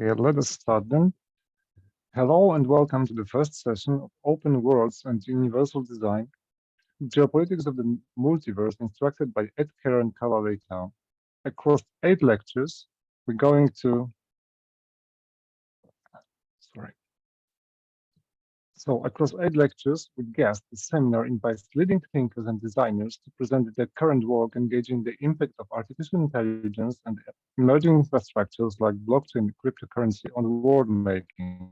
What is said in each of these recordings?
Okay, let us start then. Hello and welcome to the first session of Open Worlds and Universal Design, Geopolitics of the Multiverse, instructed by Keller and Carla Leitão. Across 8 lectures, we're going to... across 8 lectures with guests, the seminar invites leading thinkers and designers to present their current work engaging the impact of artificial intelligence and emerging infrastructures like blockchain and cryptocurrency on world making,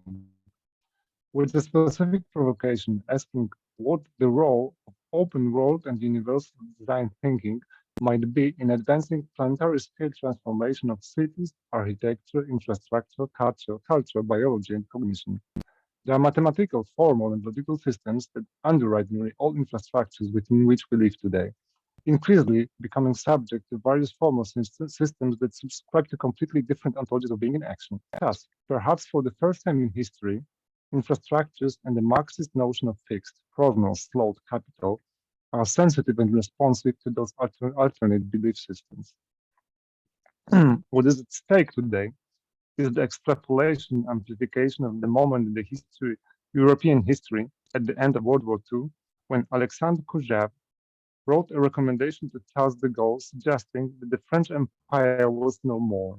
with a specific provocation asking what the role of open world and universal design thinking might be in advancing planetary scale transformation of cities, architecture, infrastructure, culture, biology, and cognition. There are mathematical, formal, and logical systems that underwrite nearly all infrastructures within which we live today, increasingly becoming subject to various formal systems that subscribe to completely different ontologies of being in action. Thus, perhaps for the first time in history, infrastructures and the Marxist notion of fixed, provenance, slowed capital are sensitive and responsive to those alternate belief systems. What is at stake today is the extrapolation, amplification of the moment in the European history at the end of World War II, when Alexandre Kojeve wrote a recommendation to Charles DeGaulle suggesting that the French Empire was no more,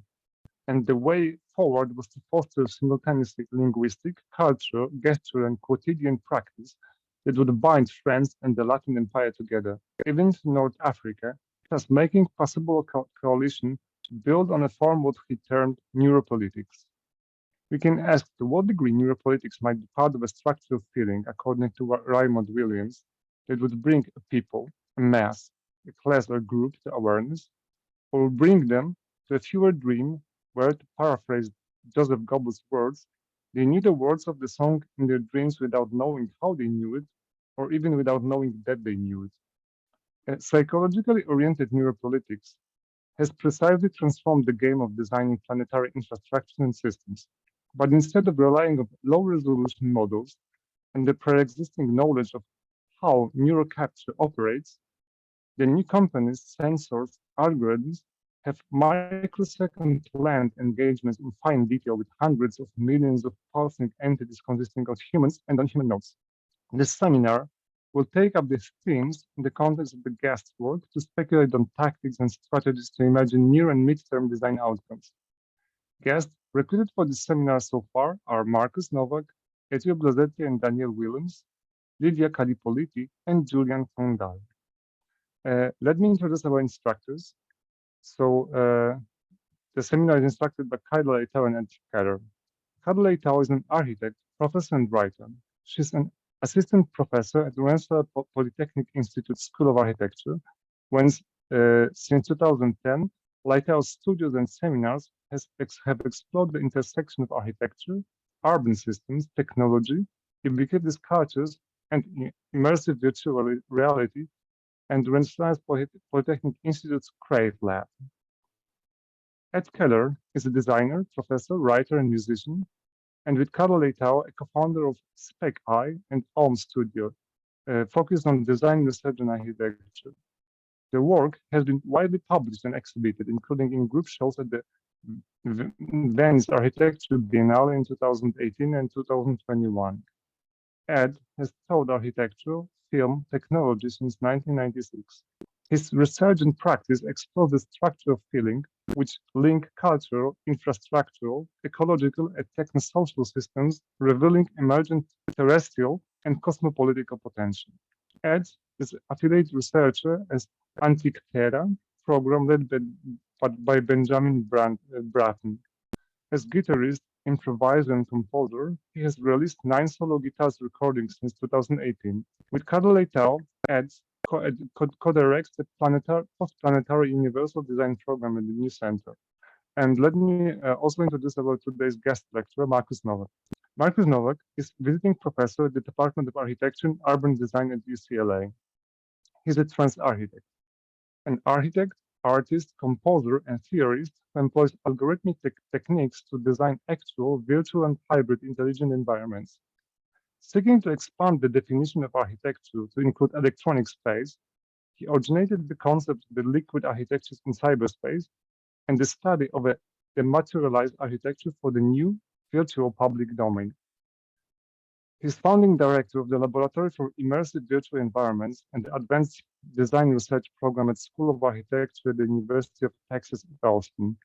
and the way forward was to foster simultaneously linguistic, cultural, gestural, and quotidian practice that would bind France and the Latin Empire together, even to North Africa, thus making possible a coalition to build on a form what he termed neuropolitics. We can ask to what degree neuropolitics might be part of a structural feeling, according to Raymond Williams, that would bring a people, a mass, a class or group to awareness, or bring them to a fewer dream where, to paraphrase Joseph Goebbels' words, they knew the words of the song in their dreams without knowing how they knew it, or even without knowing that they knew it. Psychologically oriented neuropolitics has precisely transformed the game of designing planetary infrastructure and systems. But instead of relying on low-resolution models and the pre-existing knowledge of how neurocapture operates, the new companies, sensors, algorithms have microsecond planned engagements in fine detail with hundreds of millions of pulsing entities consisting of humans and non-human nodes. This seminar will take up these themes in the context of the guest's work to speculate on tactics and strategies to imagine near and mid-term design outcomes. Guests recruited for this seminar so far are Marcus Novak, Etienne Blazetti and Daniel Williams, Livia Calipoliti, and Julian Fondal. Let me introduce our instructors. The seminar is instructed by Carla Leitão and Keller. Carla Leitão is an architect, professor, and writer. She's an assistant professor at the Rensselaer Polytechnic Institute School of Architecture, whence since 2010, Leitão's studios and seminars have explored the intersection of architecture, urban systems, technology, ubiquitous cultures, and immersive virtual reality, and Rensselaer Polytechnic Institute's CRAVE Lab. Ed Keller is a designer, professor, writer, and musician, and with Carla Leitão, a co-founder of SpecEye and Om Studio, focused on design, research, and architecture. The work has been widely published and exhibited, including in group shows at the Venice Architecture Biennale in 2018 and 2021. Ed has taught architecture, film, technology since 1996. His research and practice explores the structure of feeling, which link cultural, infrastructural, ecological, and technosocial systems, revealing emergent terrestrial and cosmopolitical potential. Ed is affiliate researcher as Antique Terra, program led by Benjamin Bratton. As guitarist, improviser, and composer, he has released 9 solo guitars recordings since 2018. With Carla Leitão, Ed co-directs the Post-Planetary Universal Design Program at the New Center. And let me also introduce our today's guest lecturer, Marcus Novak. Marcus Novak is visiting professor at the Department of Architecture and Urban Design at UCLA. He's a trans architect, an architect, artist, composer, and theorist who employs algorithmic techniques to design actual, virtual, and hybrid intelligent environments. Seeking to expand the definition of architecture to include electronic space, he originated the concept of the liquid architectures in cyberspace and the study of a dematerialized architecture for the new virtual public domain. He's founding director of the Laboratory for Immersive Virtual Environments and the Advanced Design Research Program at School of Architecture at the University of Texas at Austin.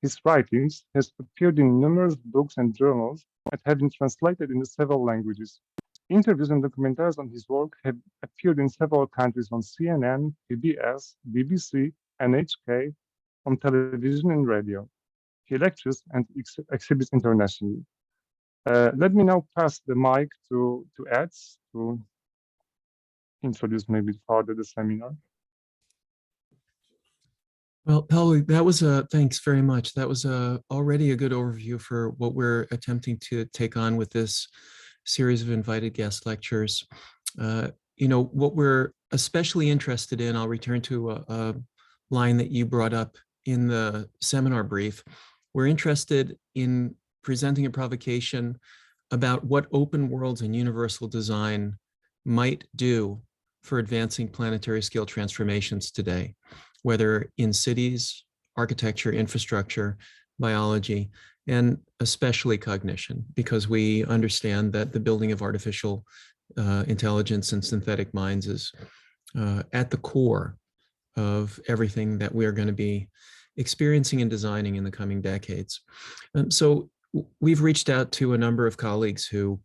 His writings have appeared in numerous books and journals and have been translated into several languages. Interviews and documentaries on his work have appeared in several countries on CNN, PBS, BBC, NHK, on television and radio. He lectures and exhibits internationally. Let me now pass the mic to Ed to introduce maybe further the seminar. Well, Paolo, that was thanks very much. That was already a good overview for what we're attempting to take on with this series of invited guest lectures. You know, what we're especially interested in, I'll return to a line that you brought up in the seminar brief. We're interested in presenting a provocation about what open worlds and universal design might do for advancing planetary scale transformations today, whether in cities, architecture, infrastructure, biology, and especially cognition, because we understand that the building of artificial intelligence and synthetic minds is at the core of everything that we're going to be experiencing and designing in the coming decades. So we've reached out to a number of colleagues who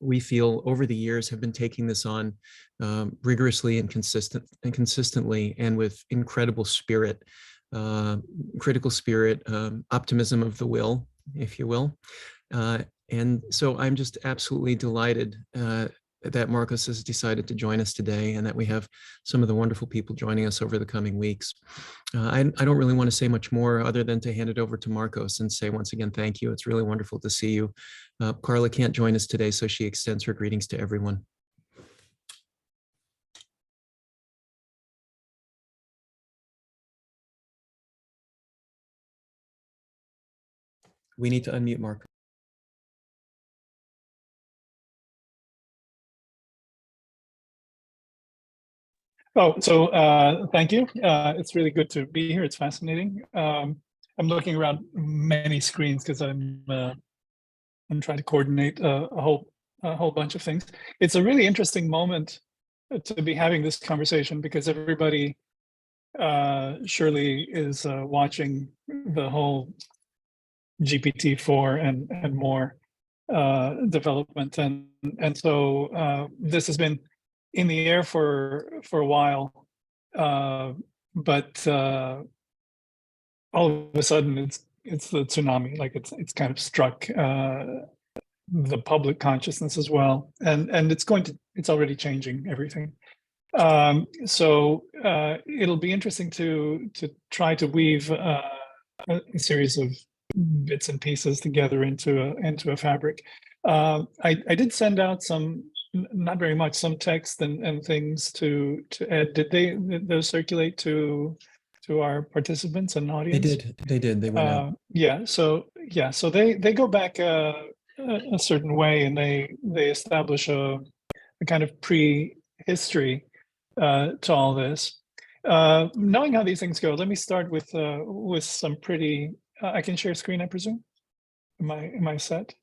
we feel over the years have been taking this on rigorously and consistently and with incredible spirit, critical spirit, optimism of the will, if you will. And so I'm just absolutely delighted that Marcos has decided to join us today and that we have some of the wonderful people joining us over the coming weeks. I don't really want to say much more other than to hand it over to Marcos and say once again, thank you. It's really wonderful to see you. Carla can't join us today, so she extends her greetings to everyone. We need to unmute Marcos. Oh, so thank you. It's really good to be here. It's fascinating. I'm looking around many screens because I'm trying to coordinate a whole bunch of things. It's a really interesting moment to be having this conversation because everybody surely is watching the whole GPT-4 and more development, and so this has been in the air for a while, but all of a sudden it's the tsunami, like it's kind of struck the public consciousness as well, and it's already changing everything. So it'll be interesting to try to weave a series of bits and pieces together into a fabric. I did send out some, not very much, some text and things to Ed. Did those circulate to our participants and audience? They did. They went out. Yeah. So they go back a certain way, and they establish a kind of pre-history to all this. Knowing how these things go, let me start with some pretty. I can share screen, I presume. Am I set?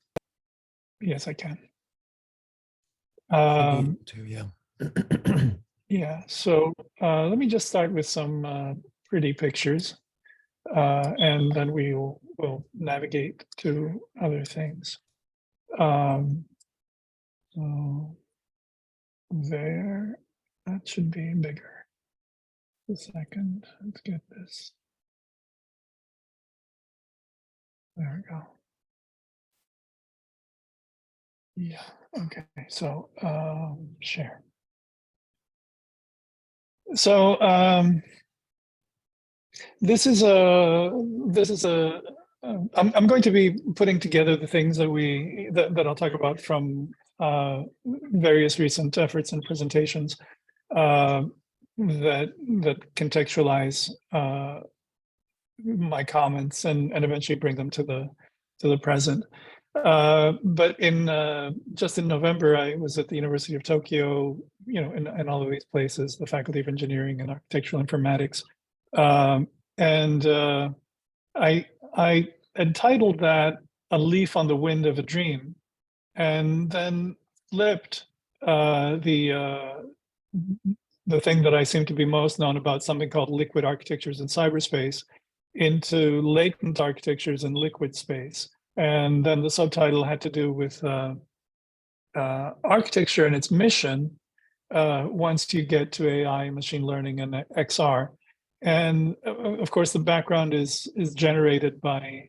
Yes, I can. Yeah. Yeah. So let me just start with some pretty pictures, and then we'll navigate to other things. So there, that should be bigger. A second. Let's get this. There we go. Yeah. Okay. So share. So this is a. I'm going to be putting together the things that I'll talk about from various recent efforts and presentations that contextualize my comments and eventually bring them to the present. But just in November, I was at the University of Tokyo, in all of these places, the Faculty of Engineering and Architectural Informatics, and I entitled that "A Leaf on the Wind of a Dream," and then flipped the thing that I seem to be most known about, something called liquid architectures in cyberspace, into latent architectures in liquid space. And then the subtitle had to do with architecture and its mission once you get to AI, machine learning, and XR. And of course, the background is generated by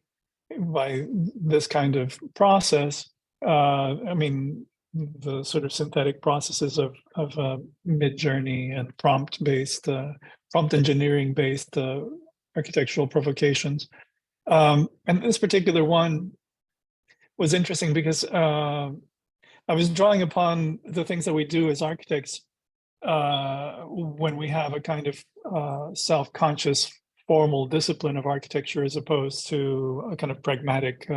this kind of process. I mean, the sort of synthetic processes of mid-journey and prompt engineering-based architectural provocations. And this particular one was interesting because I was drawing upon the things that we do as architects when we have a kind of self-conscious formal discipline of architecture, as opposed to a kind of pragmatic,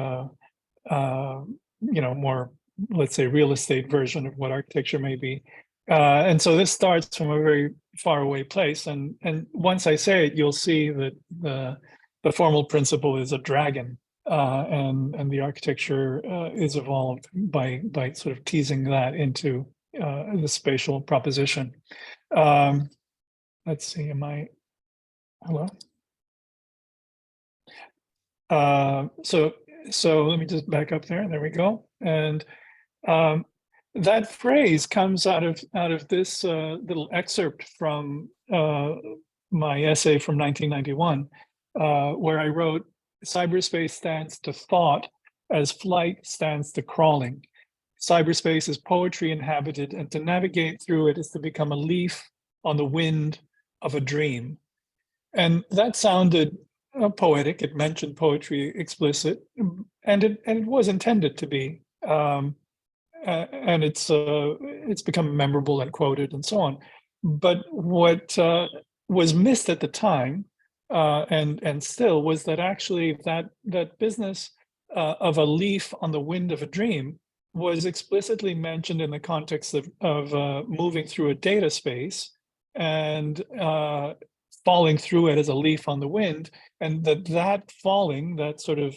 more, let's say, real estate version of what architecture may be. And so this starts from a very far away place. And once I say it, you'll see that the formal principle is a dragon. And the architecture is evolved by sort of teasing that into the spatial proposition. Let's see, hello? So let me just back up there. There we go. And that phrase comes out of this little excerpt from my essay from 1991, where I wrote, "Cyberspace stands to thought as flight stands to crawling. Cyberspace is poetry inhabited, and to navigate through it is to become a leaf on the wind of a dream." And that sounded poetic. It mentioned poetry explicit, and it was intended to be. And it's become memorable and quoted and so on. But what was missed at the time, and still, was that actually that business of a leaf on the wind of a dream was explicitly mentioned in the context of moving through a data space and falling through it as a leaf on the wind, and that falling, that sort of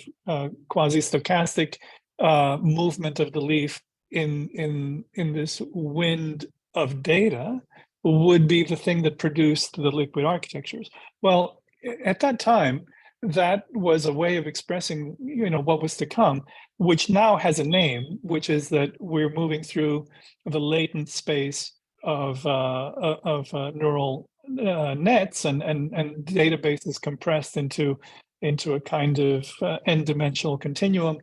quasi-stochastic movement of the leaf in this wind of data would be the thing that produced the liquid architectures. Well, at that time, that was a way of expressing, what was to come, which now has a name, which is that we're moving through the latent space of neural nets and databases compressed into a kind of n-dimensional continuum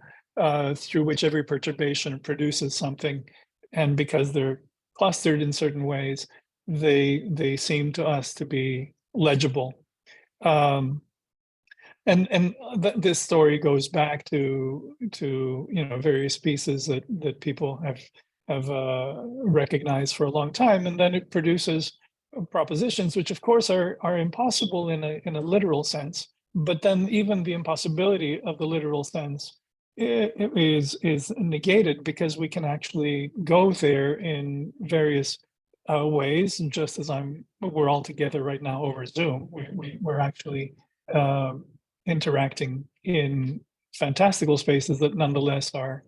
through which every perturbation produces something. And because they're clustered in certain ways, they seem to us to be legible. This story goes back to various pieces that people have recognized for a long time, and then it produces propositions which, of course, are impossible in a literal sense. But then even the impossibility of the literal sense is negated, because we can actually go there in various ways. And just as we're all together right now over Zoom, we're actually interacting in fantastical spaces that nonetheless are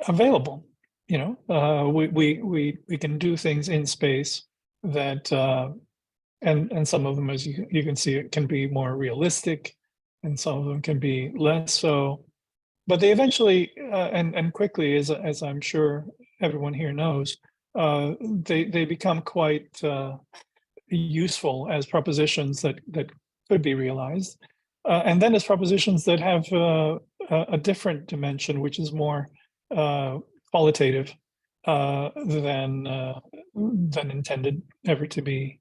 available. We can do things in space that and some of them, as you can see, it can be more realistic, and some of them can be less so. But they eventually and quickly, as I'm sure everyone here knows, they become quite useful as propositions that could be realized, and then as propositions that have a different dimension, which is more qualitative than intended ever to be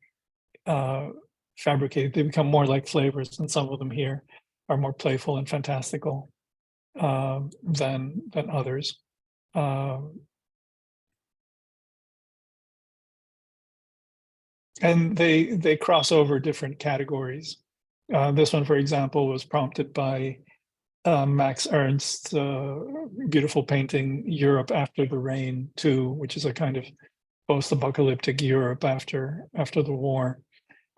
fabricated. They become more like flavors, and some of them here are more playful and fantastical than others. And they cross over different categories. This one, for example, was prompted by Max Ernst's beautiful painting, Europe After the Rain 2, which is a kind of post-apocalyptic Europe after the war.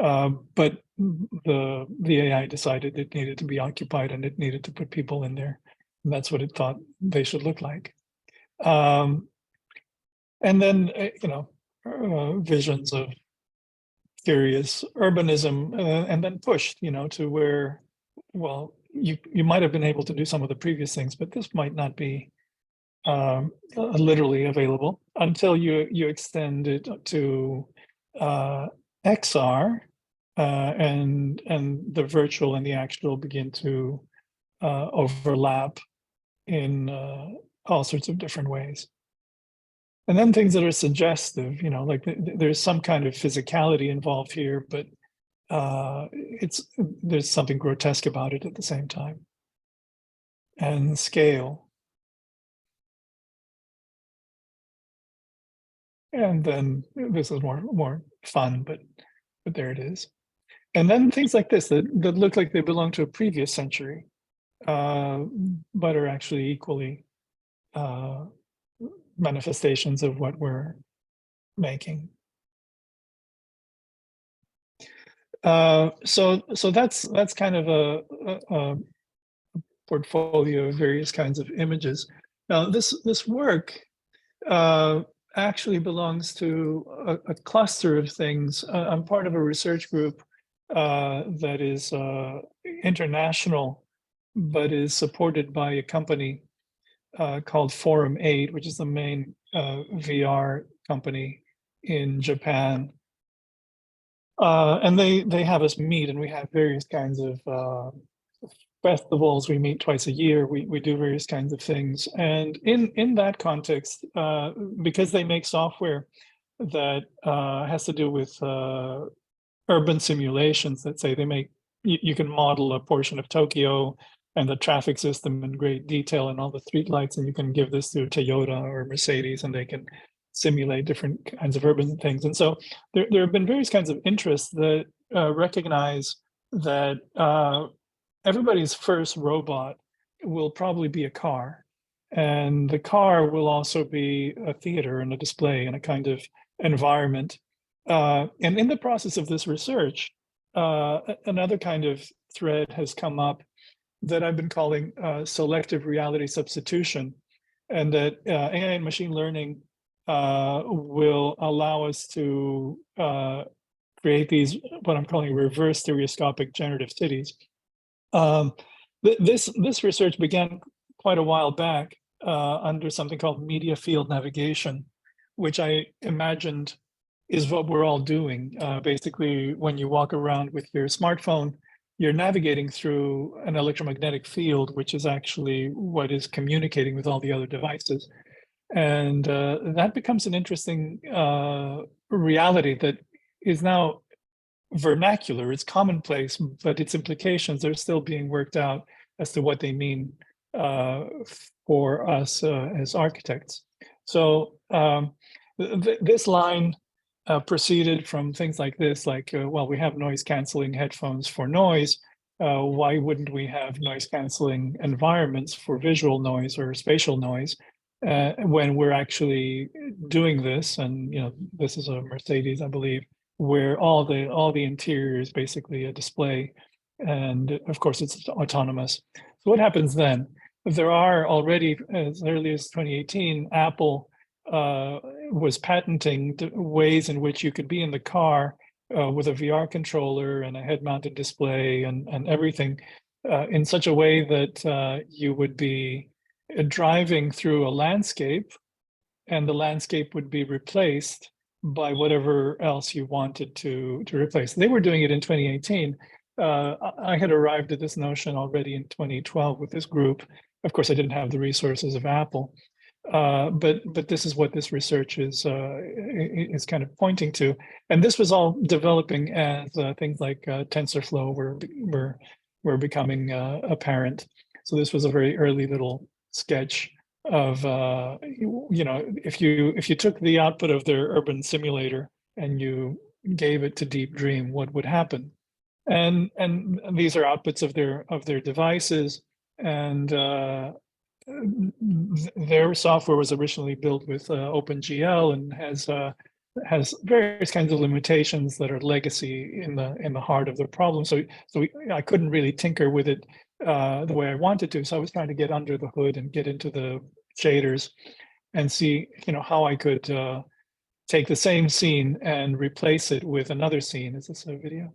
But the AI decided it needed to be occupied and it needed to put people in there. And that's what it thought they should look like. And then, visions of furious urbanism, and then pushed, to where, well, you might have been able to do some of the previous things, but this might not be literally available until you extend it to XR, and the virtual and the actual begin to overlap in all sorts of different ways. And then things that are suggestive, like there's some kind of physicality involved here, but there's something grotesque about it at the same time. And scale. And then this is more fun, but there it is. And then things like this that look like they belong to a previous century, but are actually equally manifestations of what we're making. So that's kind of a portfolio of various kinds of images. Now this work actually belongs to a cluster of things. I'm part of a research group that is international, but is supported by a company called Forum 8, which is the main VR company in Japan. And they have us meet, and we have various kinds of festivals. We meet twice a year. We do various kinds of things. And in that context, because they make software that has to do with urban simulations, let's say you can model a portion of Tokyo and the traffic system in great detail and all the streetlights, and you can give this to Toyota or Mercedes, and they can simulate different kinds of urban things. And so there have been various kinds of interests that recognize that everybody's first robot will probably be a car, and the car will also be a theater and a display and a kind of environment. And in the process of this research, another kind of thread has come up that I've been calling selective reality substitution, and that AI and machine learning will allow us to create these, what I'm calling reverse stereoscopic generative cities. This research began quite a while back under something called media field navigation, which I imagined is what we're all doing. Basically, when you walk around with your smartphone, you're navigating through an electromagnetic field, which is actually what is communicating with all the other devices. And that becomes an interesting reality that is now vernacular. It's commonplace, but its implications are still being worked out as to what they mean for us as architects. So this line proceeded from things like this, like, well, we have noise canceling headphones for noise. Why wouldn't we have noise canceling environments for visual noise or spatial noise when we're actually doing this? And this is a Mercedes, I believe, where all the interior is basically a display, and of course it's autonomous. So what happens then? There are already, as early as 2018, Apple was patenting ways in which you could be in the car with a VR controller and a head-mounted display and everything in such a way that you would be driving through a landscape, and the landscape would be replaced by whatever else you wanted to replace. They were doing it in 2018. I had arrived at this notion already in 2012 with this group. Of course, I didn't have the resources of Apple. But this is what this research is kind of pointing to, and this was all developing as things like TensorFlow were becoming apparent. So this was a very early little sketch of if you took the output of their urban simulator and you gave it to Deep Dream, what would happen? And these are outputs of their devices, and their software was originally built with OpenGL and has has various kinds of limitations that are legacy in the heart of the problem. So I couldn't really tinker with it the way I wanted to. So I was trying to get under the hood and get into the shaders and see, how I could take the same scene and replace it with another scene. Is this a video?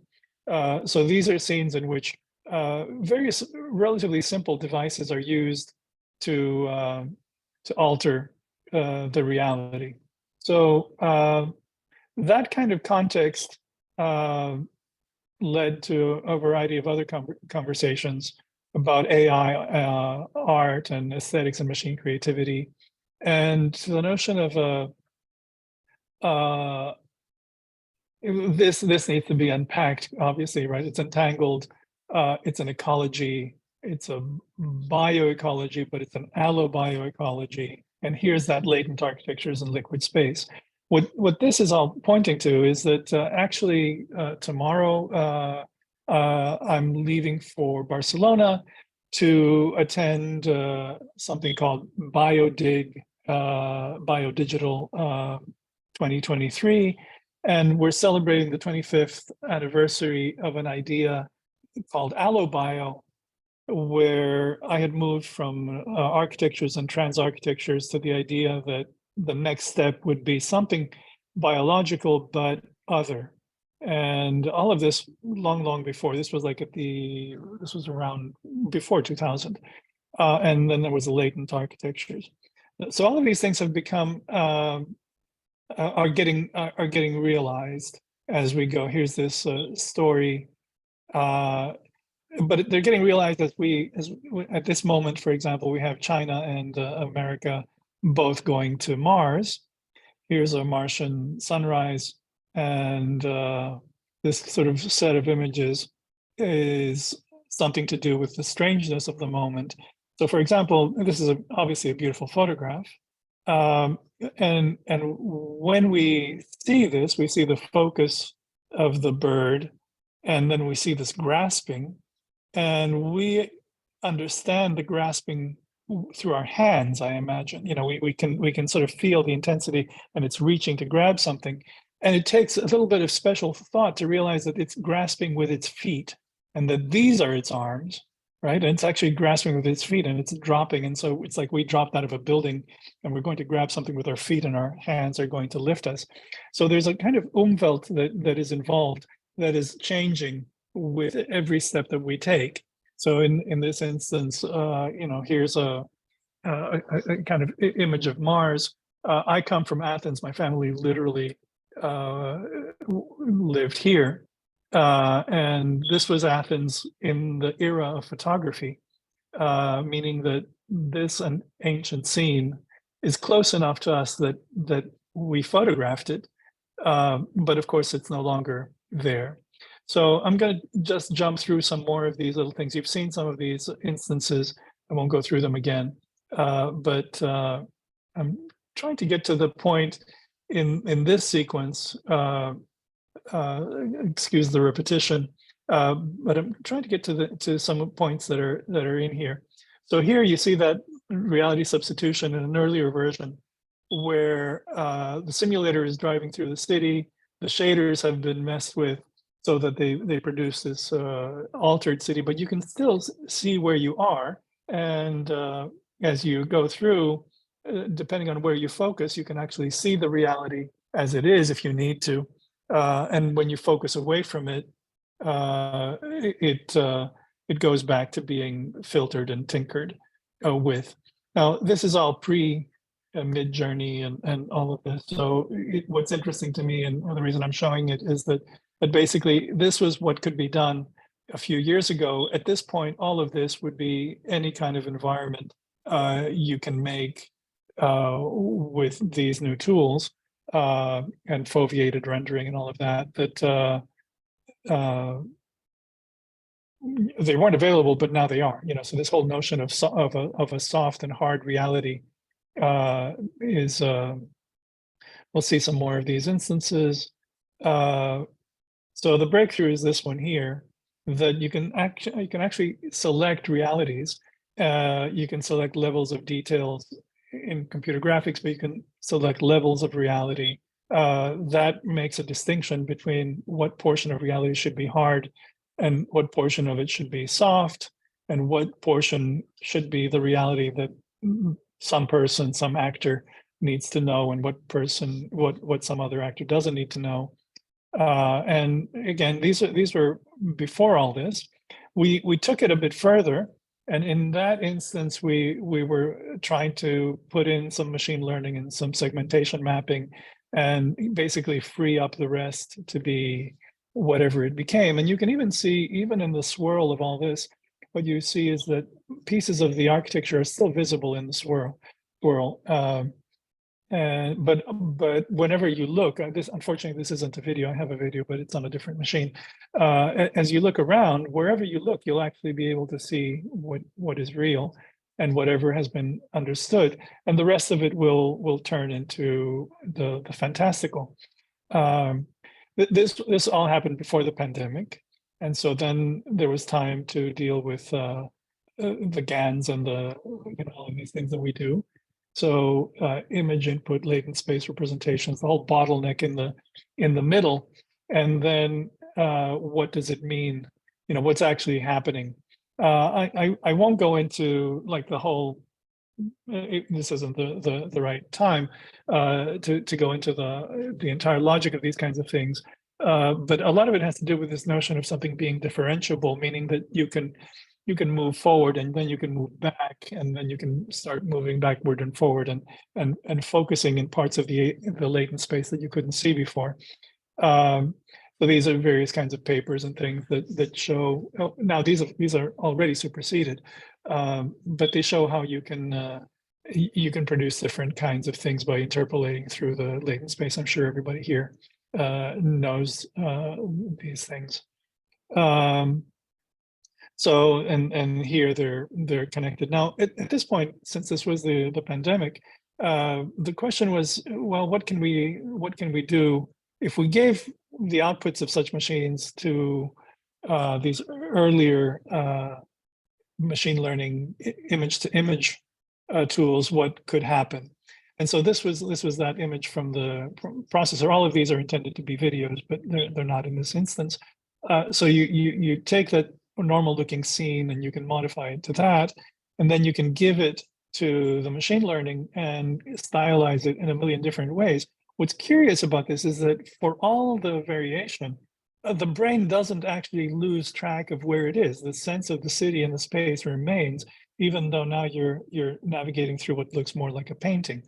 So these are scenes in which various relatively simple devices are used to alter the reality. So that kind of context led to a variety of other conversations about AI, art, and aesthetics and machine creativity, and the notion of this needs to be unpacked. Obviously, right? It's entangled. It's an ecology. It's a bioecology, but it's an allobioecology. And here's that latent architectures in liquid space. What this is all pointing to is that actually tomorrow I'm leaving for Barcelona to attend something called BioDig, BioDigital 2023. And we're celebrating the 25th anniversary of an idea called Allobio, where I had moved from architectures and trans-architectures to the idea that the next step would be something biological but other. And all of this long before. This was like this was around before 2000. And then there was the latent architectures. So all of these things have become are getting realized as we go. Here's this story, but they're getting realized as we at this moment. For example, we have China and America both going to Mars. Here's a Martian sunrise, and this sort of set of images is something to do with the strangeness of the moment. So, for example, this is obviously a beautiful photograph. And when we see this, we see the focus of the bird, and then we see this grasping, and we understand the grasping through our hands, I imagine. We can sort of feel the intensity, and it's reaching to grab something. And it takes a little bit of special thought to realize that it's grasping with its feet, and that these are its arms. Right, and it's actually grasping with its feet, and it's dropping. And so it's like we dropped out of a building and we're going to grab something with our feet, and our hands are going to lift us. So there's a kind of Umwelt that is involved, that is changing with every step that we take. So in this instance, here's a kind of image of Mars. I come from Athens. My family literally lived here. And this was Athens in the era of photography, meaning that this an ancient scene is close enough to us that we photographed it, but of course it's no longer there. So I'm going to just jump through some more of these little things. You've seen some of these instances. I won't go through them again, but I'm trying to get to the point in this sequence. Excuse the repetition, but I'm trying to get to some points that are in here. So here you see that reality substitution in an earlier version, where the simulator is driving through the city. The shaders have been messed with so that they produce this altered city, but you can still see where you are. And as you go through, depending on where you focus, you can actually see the reality as it is if you need to. And when you focus away from it, it goes back to being filtered and tinkered with. Now, this is all pre-Midjourney and all of this. So what's interesting to me, and the reason I'm showing it, is that basically this was what could be done a few years ago. At this point, all of this would be any kind of environment you can make with these new tools. And foveated rendering and all of that, they weren't available, but now they are. So this whole notion of a soft and hard reality is. We'll see some more of these instances. So the breakthrough is this one here, that you can actually select realities. You can select levels of details in computer graphics, but you can select levels of reality that makes a distinction between what portion of reality should be hard and what portion of it should be soft, and what portion should be the reality that some person, some actor needs to know, and what some other actor doesn't need to know. And again, these were before all this. We took it a bit further, and in that instance, we were trying to put in some machine learning and some segmentation mapping, and basically free up the rest to be whatever it became. And you can even see, even in the swirl of all this, what you see is that pieces of the architecture are still visible in the swirl. But whenever you look, unfortunately this isn't a video. I have a video, but it's on a different machine. As you look around, wherever you look, you'll actually be able to see what is real and whatever has been understood, and the rest of it will turn into the fantastical. This all happened before the pandemic, and so then there was time to deal with the GANs and all of these things that we do. So image input, latent space representations, the whole bottleneck in the middle, and then what does it mean? What's actually happening? I won't go into like the whole. This isn't the right time to go into the entire logic of these kinds of things, but a lot of it has to do with this notion of something being differentiable, meaning that you can move forward, and then you can move back, and then you can start moving backward and forward, and focusing in parts of the latent space that you couldn't see before. So these are various kinds of papers and things that show. Now these are already superseded, but they show how you can produce different kinds of things by interpolating through the latent space. I'm sure everybody here knows these things. So and here they're connected. Now at this point, since this was the pandemic, the question was, well, what can we do if we gave the outputs of such machines to these earlier machine learning image to image tools? What could happen? And so this was that image from the processor. All of these are intended to be videos, but they're not in this instance. So you take that normal looking scene and you can modify it to that, and then you can give it to the machine learning and stylize it in a million different ways. What's curious about this is that for all the variation, the brain doesn't actually lose track of where it is. The sense of the city and the space remains, even though now you're navigating through what looks more like a painting.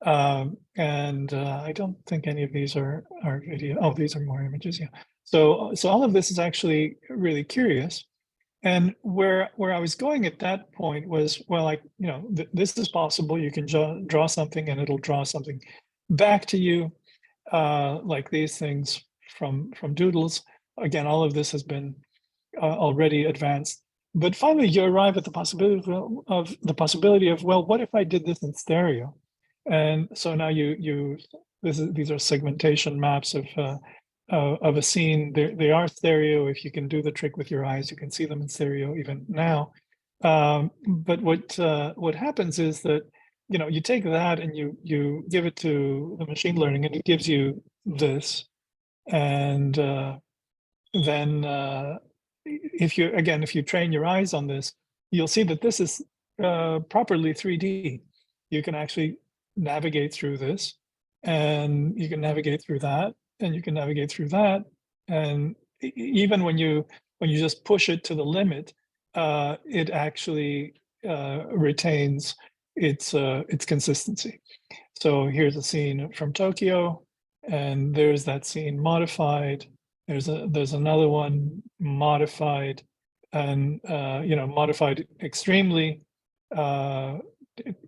And I don't think any of these are video. Oh, these are more images, yeah. So all of this is actually really curious. And where I was going at that point was, well, this is possible. You can draw something and it'll draw something back to you, like these things from doodles. Again, all of this has been already advanced. But finally, you arrive at the possibility of, well, what if I did this in stereo? And so now these are segmentation maps of a scene. They are stereo. If you can do the trick with your eyes, you can see them in stereo even now. But what happens is that you take that and you give it to the machine learning, and it gives you this. And then if you train your eyes on this, you'll see that this is properly 3D. You can actually navigate through this, and you can navigate through that, and you can navigate through that. And even when you just push it to the limit, it actually retains its consistency. So here's a scene from Tokyo, and there's that scene modified. There's another one modified, and modified extremely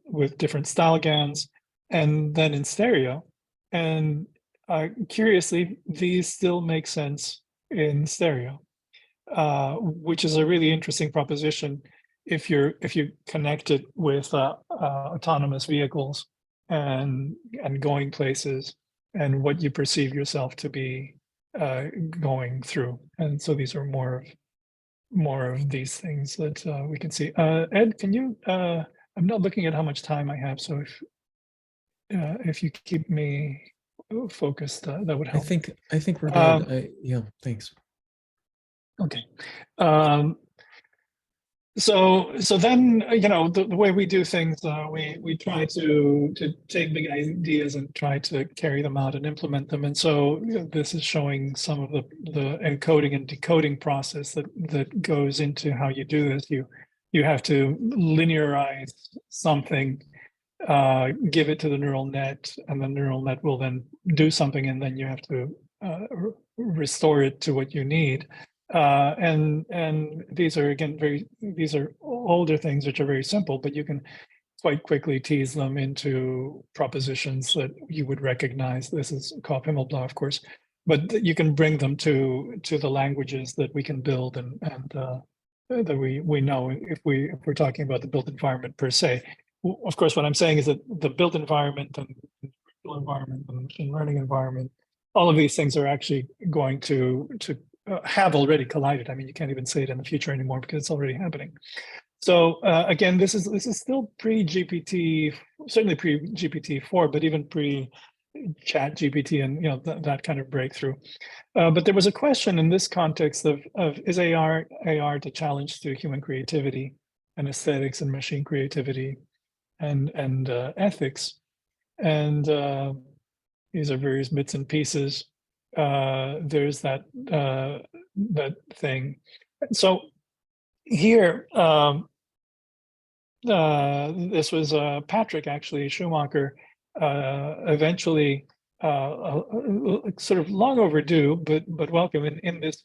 with different style GANs, and then in stereo. And curiously, these still make sense in stereo, which is a really interesting proposition if you connect it with autonomous vehicles and going places and what you perceive yourself to be going through. And so these are more of these things that we can see. Ed, can you? I'm not looking at how much time I have, so if you keep me focused, that would I help. think we're good. Yeah, thanks. Okay. So then, the way we do things, we try to take big ideas and try to carry them out and implement them. And so this is showing some of the encoding and decoding process that goes into how you do this. You have to linearize something, give it to the neural net, and the neural net will then do something, and then you have to restore it to what you need. And these are, again, these are older things which are very simple, but you can quite quickly tease them into propositions that you would recognize. This is called Himmelblau, of course, but you can bring them to the languages that we can build and that we know if we're talking about the built environment per se. Of course, what I'm saying is that the built environment and virtual environment and machine learning environment, all of these things are actually going to have already collided. I mean, you can't even say it in the future anymore because it's already happening. So again, this is still pre-GPT, certainly pre-GPT-4, but even pre-Chat GPT and that kind of breakthrough. But there was a question in this context of is AR to challenge to human creativity and aesthetics and machine creativity and ethics, and these are various bits and pieces. There's that thing. So here, this was Patrick actually Schumacher, eventually sort of long overdue, but welcome in this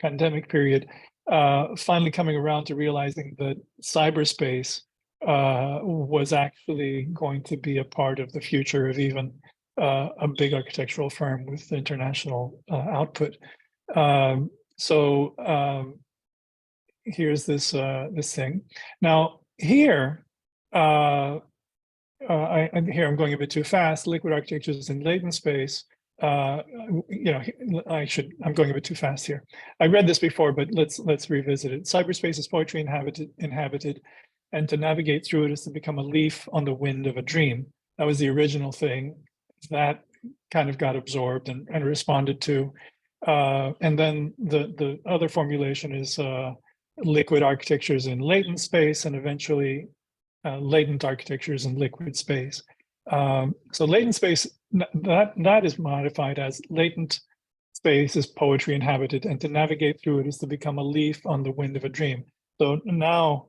pandemic period, finally coming around to realizing that cyberspace was actually going to be a part of the future of even a big architectural firm with international output. So here's this thing. Now here, I'm going a bit too fast. Liquid architectures in latent space. I'm going a bit too fast here. I read this before, but let's revisit it. Cyberspace is poetry inhabited, and to navigate through it is to become a leaf on the wind of a dream. That was the original thing that kind of got absorbed and responded to. And then the other formulation is liquid architectures in latent space, and eventually latent architectures in liquid space. So latent space, that is modified as latent space is poetry inhabited, and to navigate through it is to become a leaf on the wind of a dream. So now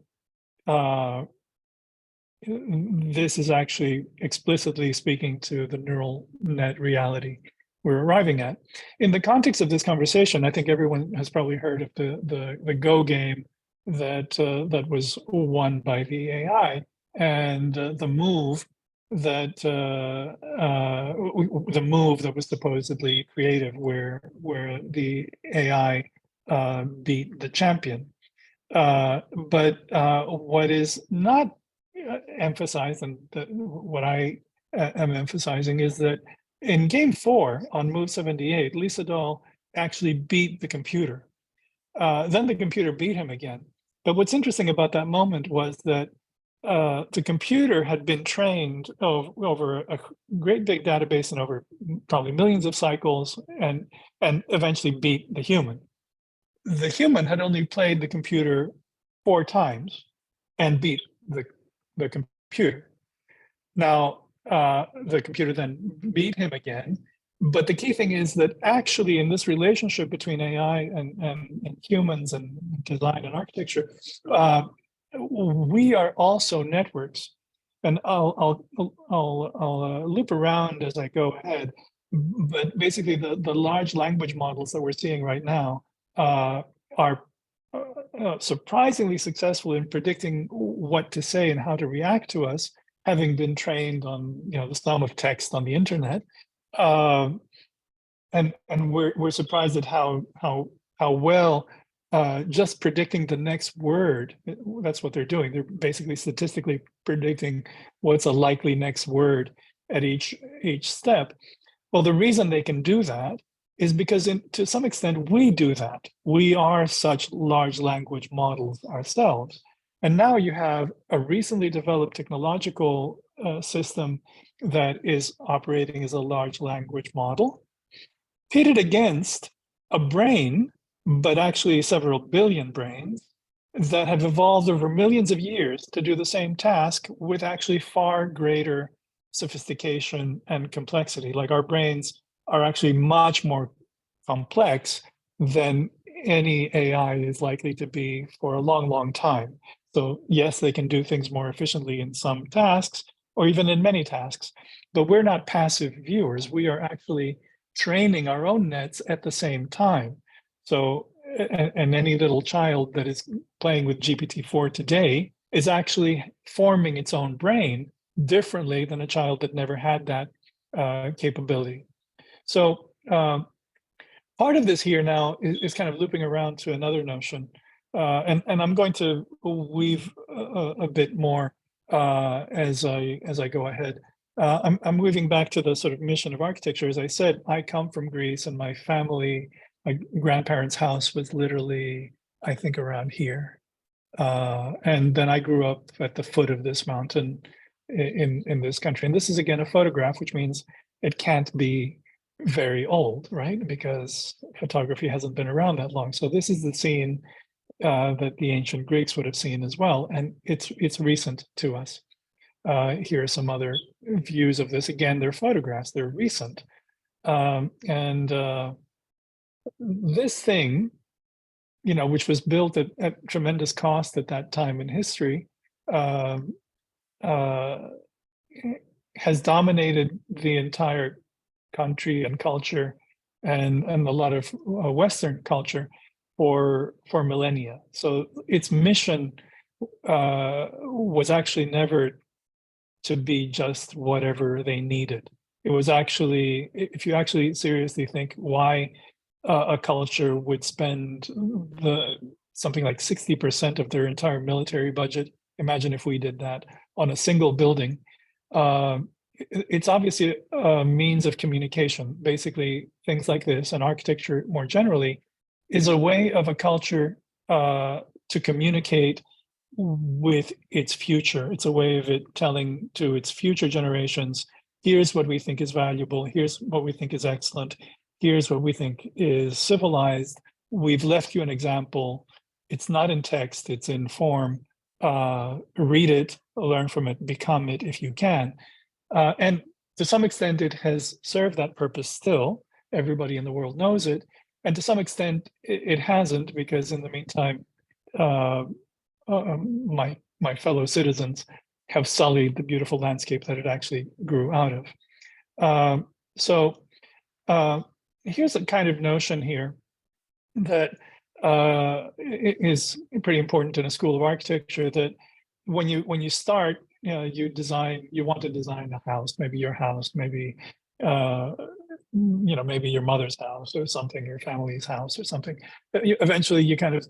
this is actually explicitly speaking to the neural net reality we're arriving at. In the context of this conversation, I think everyone has probably heard of the Go game that was won by the AI, and the move that was supposedly creative, where the AI beat the champion. But what is not emphasized, and what I am emphasizing, is that in game 4 on move 78, Lisa Dahl actually beat the computer. Then the computer beat him again. But what's interesting about that moment was that the computer had been trained over a great big database and over probably millions of cycles, and eventually beat the human. The human had only played the computer 4 times and beat the computer. Now, the computer then beat him again. But the key thing is that actually in this relationship between AI and humans and design and architecture, we are also networks. And I'll loop around as I go ahead. But basically, the large language models that we're seeing right now are surprisingly successful in predicting what to say and how to react to us, having been trained on the sum of text on the internet. And we're surprised at how well just predicting the next word, that's what they're doing. They're basically statistically predicting what's a likely next word at each step. Well, the reason they can do that is because to some extent we do that. We are such large language models ourselves. And now you have a recently developed technological system that is operating as a large language model, pitted against a brain, but actually several billion brains that have evolved over millions of years to do the same task with actually far greater sophistication and complexity. Like our brains are actually much more complex than any AI is likely to be for a long, long time. So yes, they can do things more efficiently in some tasks or even in many tasks, but we're not passive viewers. We are actually training our own nets at the same time. So, and any little child that is playing with GPT-4 today is actually forming its own brain differently than a child that never had that capability. So part of this here now is kind of looping around to another notion, and I'm going to weave a bit more as I go ahead. I'm moving back to the sort of mission of architecture. As I said, I come from Greece, and my family, my grandparents' house was literally, I think, around here. And then I grew up at the foot of this mountain in this country. And this is, again, a photograph, which means it can't be very old, right? Because photography hasn't been around that long. So this is the scene that the ancient Greeks would have seen as well. And it's recent to us. Here are some other views of this. Again, they're photographs, they're recent. This thing, you know, which was built at tremendous cost at that time in history, has dominated the entire country and culture and a lot of Western culture for millennia. So its mission was actually never to be just whatever they needed. It was actually, if you actually seriously think why a culture would spend something like 60% of their entire military budget, imagine if we did that, on a single building, it's obviously a means of communication. Basically, things like this, and architecture more generally, is a way of a culture to communicate with its future. It's a way of it telling to its future generations, here's what we think is valuable, here's what we think is excellent, here's what we think is civilized. We've left you an example. It's not in text, it's in form. Read it, learn from it, become it if you can. And to some extent, it has served that purpose still. Everybody in the world knows it. And to some extent, it hasn't, because in the meantime, my fellow citizens have sullied the beautiful landscape that it actually grew out of. So here's a kind of notion here that is pretty important in a school of architecture, that when you start, you want to design a house, maybe your house, maybe maybe your mother's house or something, your family's house or something. Eventually you kind of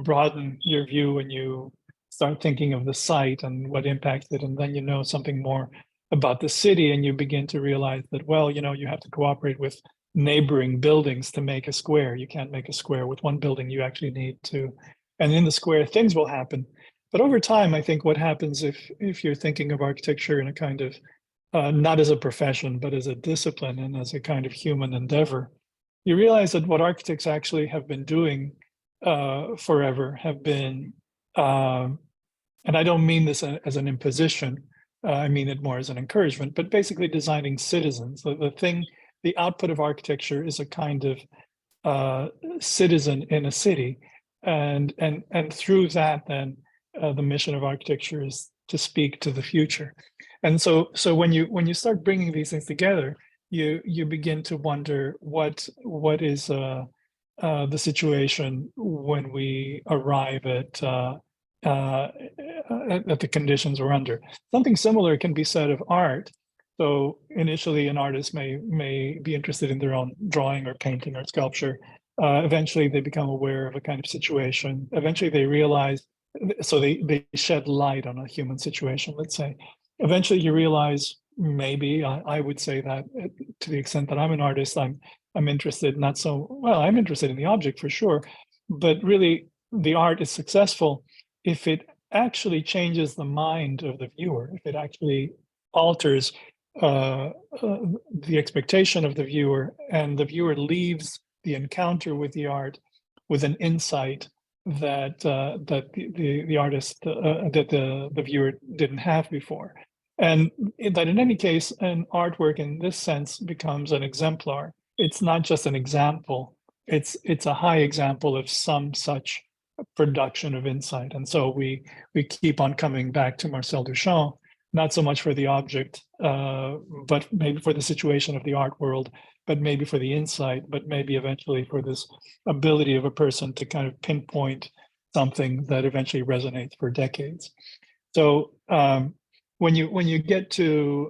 broaden your view and you start thinking of the site and what impacts it, and then you know something more about the city, and you begin to realize that, well, you have to cooperate with neighboring buildings to make a square. You can't make a square with one building, you actually need to, and in the square things will happen. But over time, I think what happens if you're thinking of architecture in a kind of, not as a profession, but as a discipline and as a kind of human endeavor, you realize that what architects actually have been doing forever have been, and I don't mean this as an imposition, I mean it more as an encouragement, but basically designing citizens. The output of architecture is a kind of citizen in a city, and through that, then the mission of architecture is to speak to the future. And so when you start bringing these things together, you begin to wonder what is the situation when we arrive at the conditions we're under. Something similar can be said of art. So initially, an artist may be interested in their own drawing or painting or sculpture. Eventually, they become aware of a kind of situation. Eventually, they realize, so they shed light on a human situation, let's say. Eventually, you realize, maybe, I would say that to the extent that I'm an artist, I'm interested, I'm interested in the object for sure, but really the art is successful if it actually changes the mind of the viewer, if it actually alters the expectation of the viewer, and the viewer leaves the encounter with the art with an insight that the artist that the viewer didn't have before, and that in any case, an artwork in this sense becomes an exemplar. It's not just an example; it's a high example of some such production of insight. And so we keep on coming back to Marcel Duchamp, not so much for the object, but maybe for the situation of the art world, but maybe for the insight, but maybe eventually for this ability of a person to kind of pinpoint something that eventually resonates for decades. So when you get to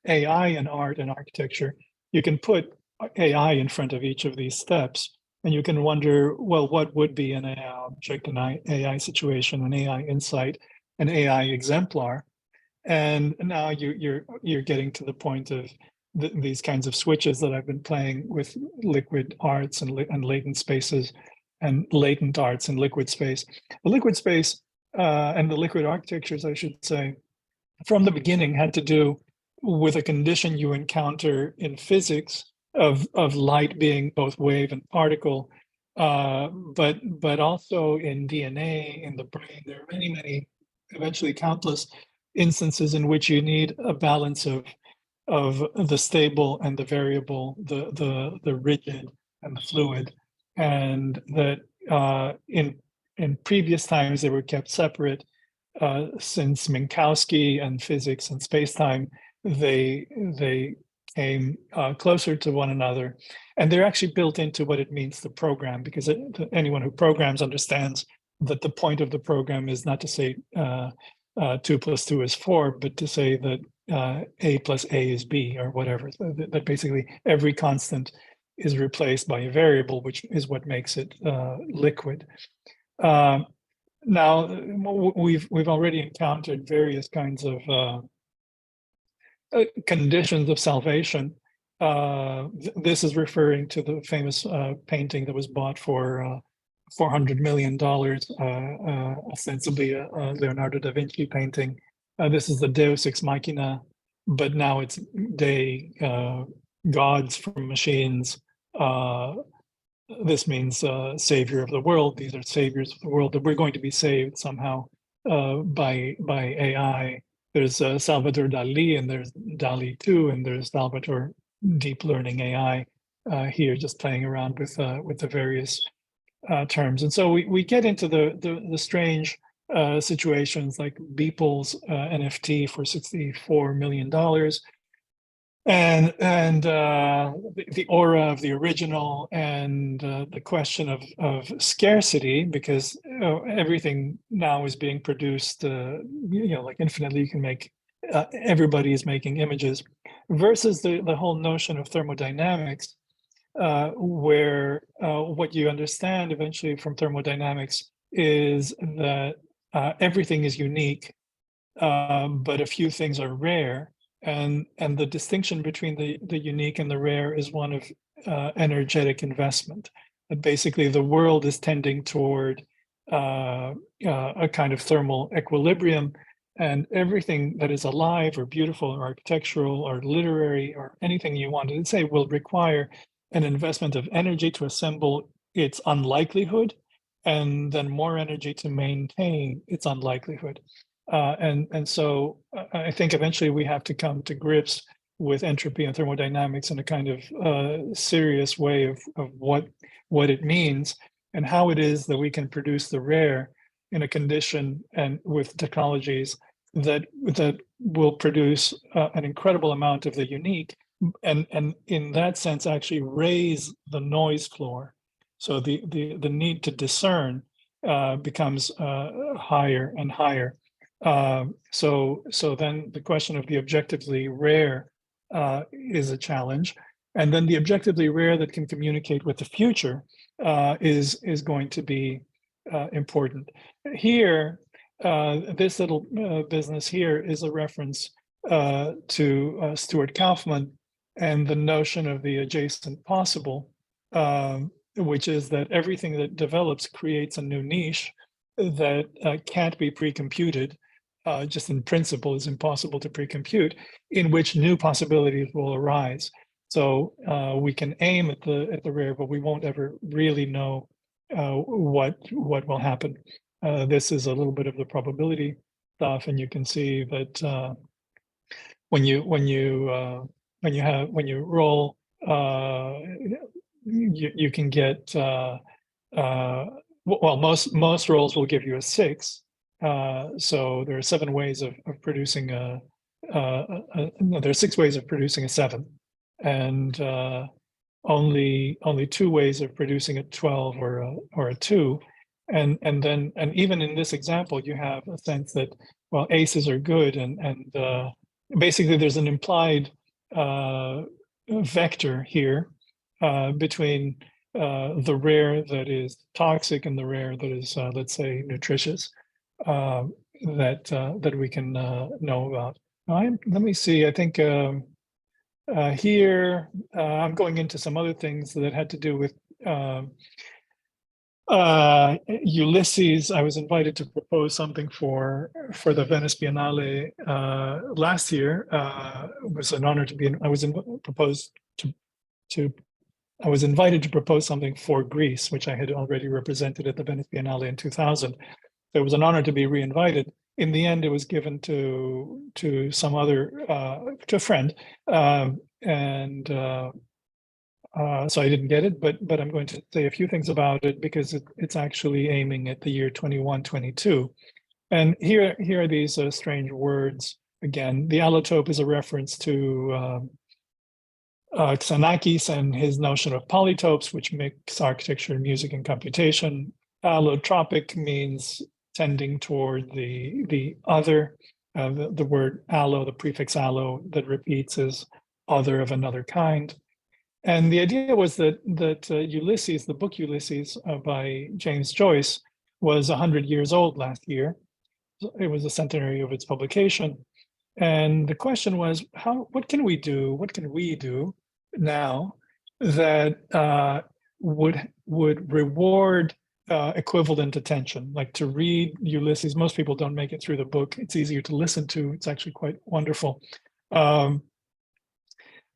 AI in art and architecture, you can put AI in front of each of these steps, and you can wonder, well, what would be an AI object, an AI situation, an AI insight, an AI exemplar? And now you're getting to the point of these kinds of switches that I've been playing with liquid arts and latent spaces, and latent arts in liquid space. The liquid space and the liquid architectures, I should say, from the beginning had to do with a condition you encounter in physics of light being both wave and particle, but also in DNA, in the brain. There are many, eventually countless instances in which you need a balance of the stable and the variable, the rigid and the fluid, and that in previous times they were kept separate. Since Minkowski and physics and space-time, they came closer to one another, and they're actually built into what it means to program, because anyone who programs understands that the point of the program is not to say 2 + 2 is 4, but to say that A plus A is B, or whatever. So that basically every constant is replaced by a variable, which is what makes it liquid. Now we've already encountered various kinds of conditions of salvation. This is referring to the famous painting that was bought for $400 million, ostensibly a Leonardo da Vinci painting. This is the Deus Ex Machina, but now it's gods from machines. This means savior of the world. These are saviors of the world, that we're going to be saved somehow by AI. There's Salvador Dali, and there's Dali 2, and there's Salvador Deep Learning AI here, just playing around with the various terms. And so we get into the strange situations like Beeple's NFT for $64 million, and the aura of the original, and the question of scarcity, because everything now is being produced, like infinitely. You can make, everybody is making images, versus the whole notion of thermodynamics, where what you understand eventually from thermodynamics is that everything is unique, but a few things are rare. And the distinction between the unique and the rare is one of energetic investment. That basically the world is tending toward a kind of thermal equilibrium, and everything that is alive or beautiful or architectural or literary or anything you want to say will require an investment of energy to assemble its unlikelihood, and then more energy to maintain its unlikelihood. And so I think eventually we have to come to grips with entropy and thermodynamics in a kind of serious way of what it means, and how it is that we can produce the rare in a condition and with technologies that will produce an incredible amount of the unique, and in that sense actually raise the noise floor. So the need to discern becomes higher and higher. So then the question of the objectively rare is a challenge, and then the objectively rare that can communicate with the future is going to be important. Here, this little business here is a reference to Stuart Kaufman and the notion of the adjacent possible, which is that everything that develops creates a new niche that can't be pre-computed. just in principle is impossible to pre-compute, in which new possibilities will arise. So we can aim at the rare, but we won't ever really know what will happen. This is a little bit of the probability stuff, and you can see that when you roll, you can get well, most rolls will give you a 6. So there are 7 ways of producing no, there are 6 ways of producing a 7, and only 2 ways of producing a 12 or a 2. And even in this example, you have a sense that, well, aces are good, and basically there's an implied vector here between the rare that is toxic and the rare that is, let's say, nutritious, that we can know about. Let me see. I think here I'm going into some other things that had to do with Ulysses. I was invited to propose something for the Venice Biennale last year. It was an honor to be. I was invited to propose something for Greece, which I had already represented at the Venice Biennale in 2000. So it was an honor to be re-invited. In the end, it was given to some other to a friend, so I didn't get it, but I'm going to say a few things about it because it's actually aiming at the year 2122. And here are these strange words. Again, the allotope is a reference to Xenakis and his notion of polytopes, which mix architecture, music, and computation. Allotropic means tending toward the other. The word allo, the prefix allo that repeats is other of another kind. And the idea was that Ulysses, the book Ulysses by James Joyce, was 100 years old last year. It was the centenary of its publication. And the question was, what can we do now that would reward equivalent attention? Like, to read Ulysses, most people don't make it through the book. It's easier to listen to. It's actually quite wonderful.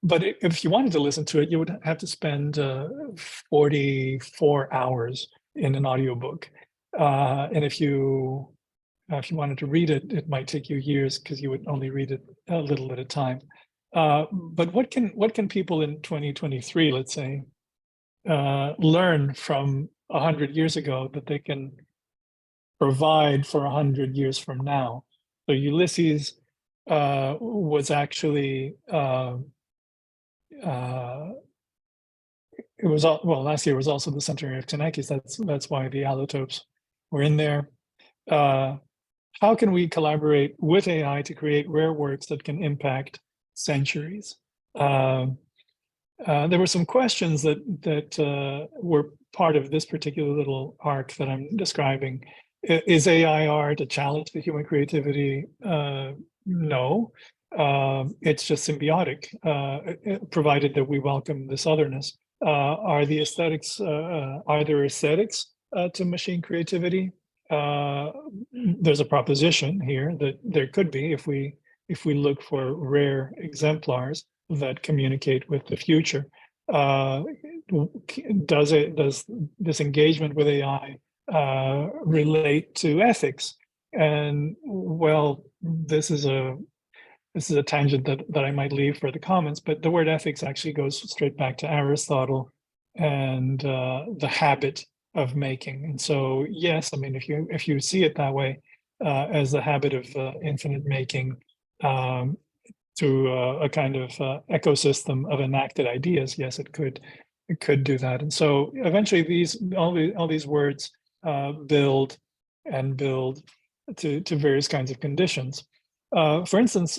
But if you wanted to listen to it, you would have to spend 44 hours in an audiobook. And if you wanted to read it, it might take you years because you would only read it a little at a time. But what can people in 2023, let's say, learn from 100 years ago that they can provide for 100 years from now? So Ulysses was actually it was last year was also the centenary of Xenakis. That's why the allotopes were in there. How can we collaborate with AI to create rare works that can impact centuries? There were some questions that were part of this particular little arc that I'm describing. Is AI art a challenge to human creativity? No. It's just symbiotic, provided that we welcome this otherness. Are there aesthetics to machine creativity? There's a proposition here that there could be if we look for rare exemplars that communicate with the future. Does this engagement with AI relate to ethics? And well, this is a tangent that I might leave for the comments, but the word ethics actually goes straight back to Aristotle and the habit of making. And so, yes, I mean, if you see it that way, as the habit of infinite making through a kind of ecosystem of enacted ideas, yes, it could do that. And so eventually all these words build to various kinds of conditions. For instance,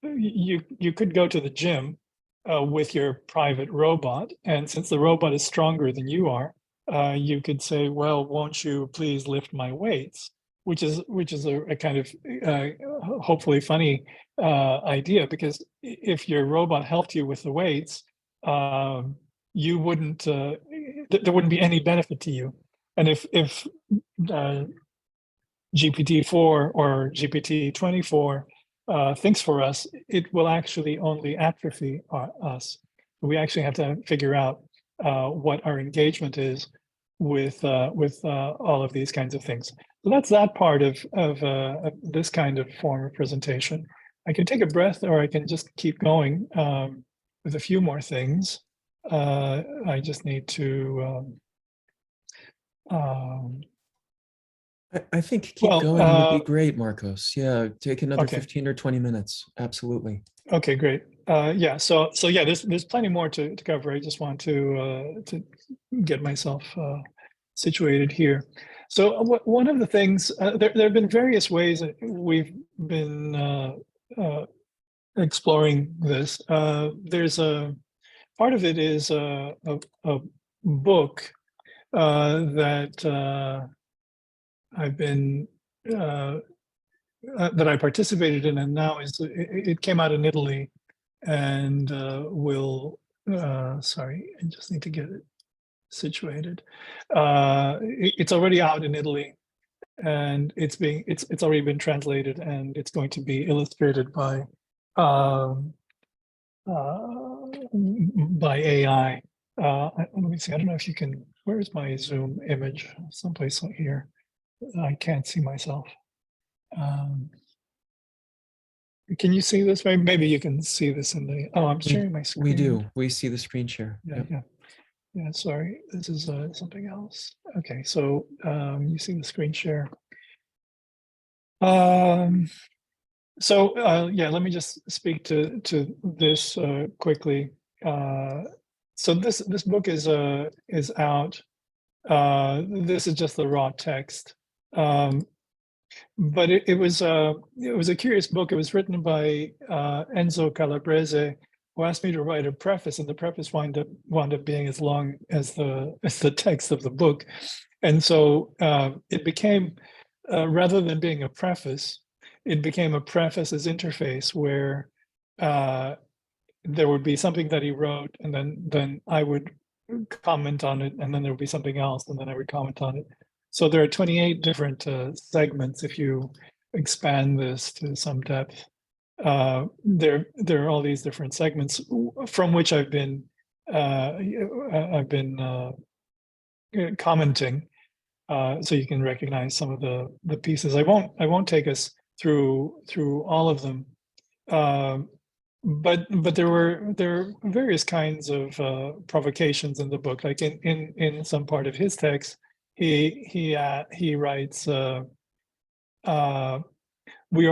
you could go to the gym with your private robot, and since the robot is stronger than you are, you could say, well, won't you please lift my weights? Which is a kind of hopefully funny idea, because if your robot helped you with the weights, you wouldn't there wouldn't be any benefit to you. And if GPT-4 or GPT-24 thinks for us, it will actually only atrophy us. We actually have to figure out what our engagement is with all of these kinds of things. So that's that part of this kind of form of presentation. I can take a breath, or I can just keep going with a few more things. I just need to. I think keep going would be great, Marcos. Yeah, take another okay. 15 or 20 minutes. Absolutely. Okay, great. Yeah, so yeah, there's plenty more to cover. I just want to get myself situated here. So one of the things, there have been various ways that we've been exploring this. There's a part of it is a book that I've been that I participated in, and now it came out in Italy, and sorry, I just need to get it situated. It's already out in Italy, and it's already been translated, and it's going to be illustrated by AI. Let me see. I don't know if you can. Where is my Zoom image? Someplace here. I can't see myself. Can you see this? Maybe you can see this in the. Oh, I'm sharing my screen. We do. We see the screen share. Yeah, yep. Yeah. Sorry, this is something else. Okay, so you see the screen share. So yeah, let me just speak to this quickly. So this book is out. This is just the raw text. But it was a curious book. It was written by Enzo Calabrese, who asked me to write a preface, and the preface wound up being as long as the text of the book. And so it became, rather than being a preface, it became a preface as interface, where there would be something that he wrote, and then I would comment on it, and then there would be something else, and then I would comment on it. So there are 28 different segments if you expand this to some depth. There are all these different segments from which I've been commenting, so you can recognize some of the pieces. I won't take us through all of them, but there are various kinds of provocations in the book. Like in some part of his text, he writes, we are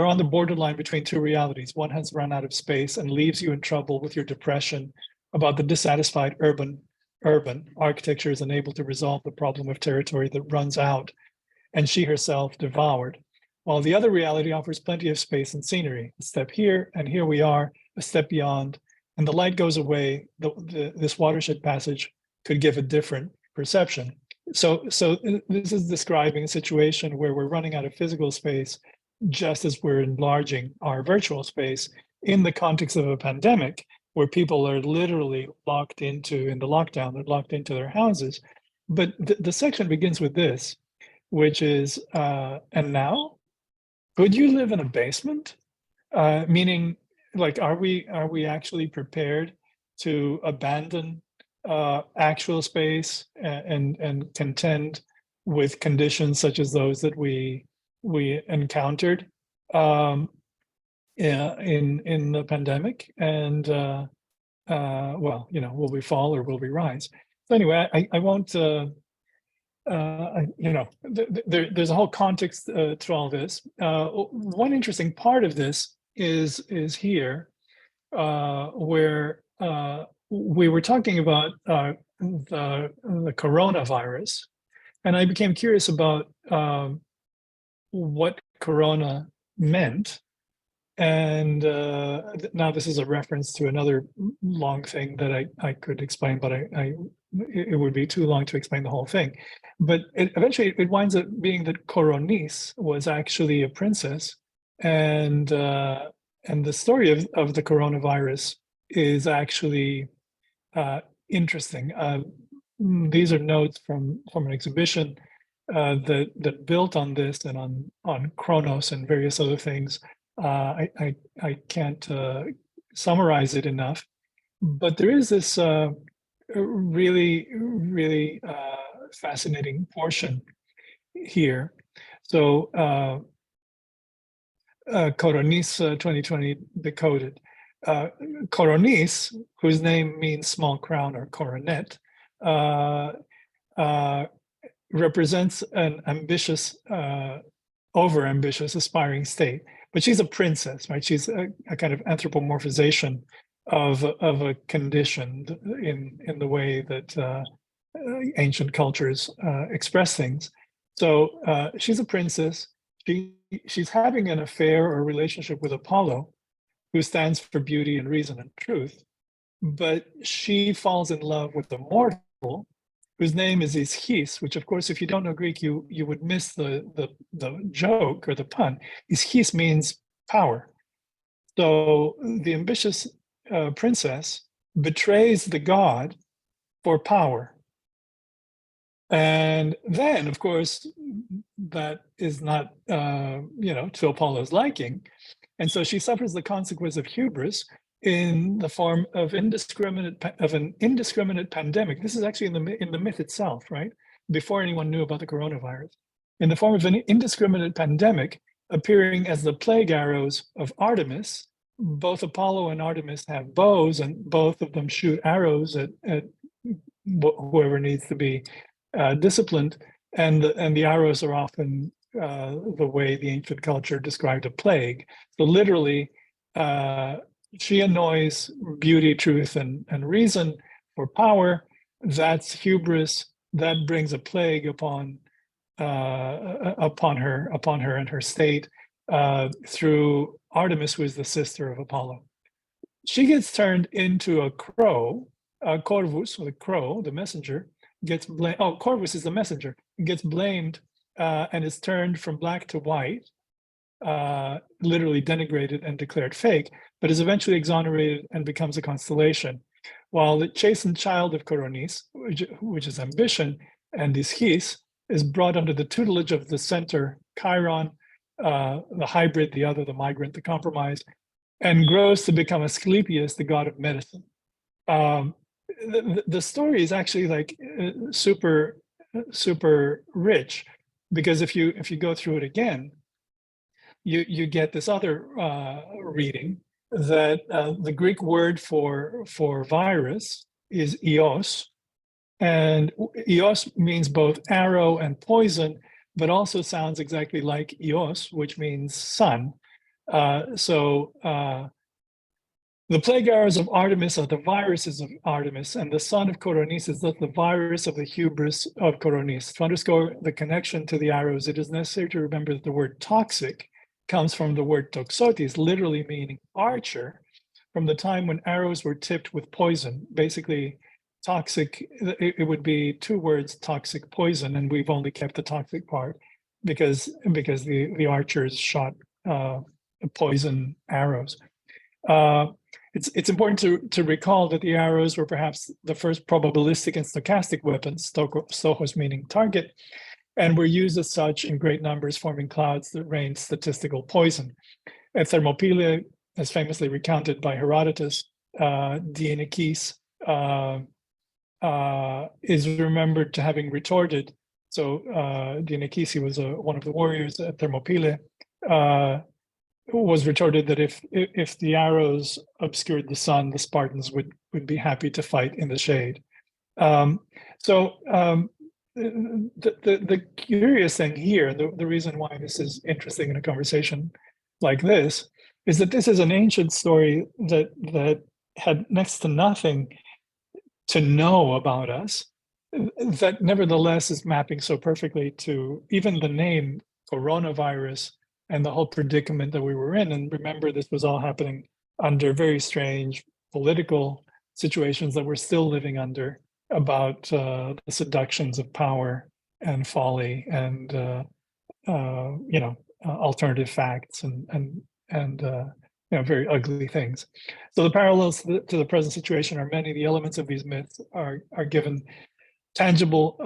on the borderline between two realities. One has run out of space and leaves you in trouble with your depression about the dissatisfied urban architecture is unable to resolve the problem of territory that runs out, and she herself devoured. While the other reality offers plenty of space and scenery. A step here, and here we are, a step beyond, and the light goes away. This watershed passage could give a different perception. So this is describing a situation where we're running out of physical space, just as we're enlarging our virtual space in the context of a pandemic, where people are literally locked into, in the lockdown, they're locked into their houses. But the section begins with this, which is, and now, could you live in a basement? Meaning, like, are we actually prepared to abandon actual space and contend with conditions such as those that we encountered in the pandemic? And well, you know, will we fall or will we rise? So anyway, I won't. You know, there's a whole context to all this. One interesting part of this is here, where we were talking about the coronavirus, and I became curious about what corona meant. And now this is a reference to another long thing that I could explain, but it would be too long to explain the whole thing. But eventually it winds up being that Coronis was actually a princess, and the story of the coronavirus is actually interesting. These are notes from an exhibition that built on this and on Chronos and various other things. I can't summarize it enough, but there is this really fascinating portion here. So Coronis 2020 decoded. Coronis, whose name means small crown or coronet, represents an ambitious, over-ambitious, aspiring state. But she's a princess, right? She's a kind of anthropomorphization of a condition in the way that ancient cultures express things. So she's a princess. She's having an affair or relationship with Apollo, who stands for beauty and reason and truth. But she falls in love with the mortal, whose name is Ischis, which, of course, if you don't know Greek, you would miss the joke or the pun. Ischis means power. So the ambitious princess betrays the god for power. And then, of course, that is not, to Apollo's liking. And so she suffers the consequence of hubris in the form of an indiscriminate pandemic. This is actually in the myth itself, right? Before anyone knew about the coronavirus. In the form of an indiscriminate pandemic appearing as the plague arrows of Artemis. Both Apollo and Artemis have bows, and both of them shoot arrows at whoever needs to be disciplined. And the arrows are often the way the ancient culture described a plague. So literally, she annoys beauty, truth, and reason for power. That's hubris. That brings a plague upon her and her state through Artemis, who is the sister of Apollo. She gets turned into a crow, Corvus, or the crow, the messenger, gets blamed. Oh, Corvus is the messenger. Gets blamed and is turned from black to white, literally denigrated and declared fake, but is eventually exonerated and becomes a constellation. While the chastened child of Coronis, which is ambition, and Ischis, is brought under the tutelage of the center, Chiron, the hybrid, the other, the migrant, the compromised, and grows to become Asclepius, the god of medicine. The story is actually like super rich, because if you go through it again, you get this other reading that the Greek word for virus is ios, and ios means both arrow and poison, but also sounds exactly like ios, which means sun. The plague arrows of Artemis are the viruses of Artemis, and the son of Coronis is thus the virus of the hubris of Coronis. To underscore the connection to the arrows, it is necessary to remember that the word toxic comes from the word toxotes, literally meaning archer, from the time when arrows were tipped with poison. Basically, toxic, it would be two words, toxic, poison, and we've only kept the toxic part because the archers shot poison arrows. It's important to recall that the arrows were perhaps the first probabilistic and stochastic weapons, stochos meaning target, and were used as such in great numbers, forming clouds that rained statistical poison. At Thermopylae, as famously recounted by Herodotus, Dienekes is remembered to having retorted. So Dienekes, he was one of the warriors at Thermopylae, was retorted that if the arrows obscured the sun, the Spartans would be happy to fight in the shade. The curious thing here, the reason why this is interesting in a conversation like this, is that this is an ancient story that had next to nothing to know about us, that nevertheless is mapping so perfectly to even the name coronavirus and the whole predicament that we were in. And remember, this was all happening under very strange political situations that we're still living under, about the seductions of power and folly and alternative facts and very ugly things. So the parallels to the present situation are many. The elements of these myths are given tangible,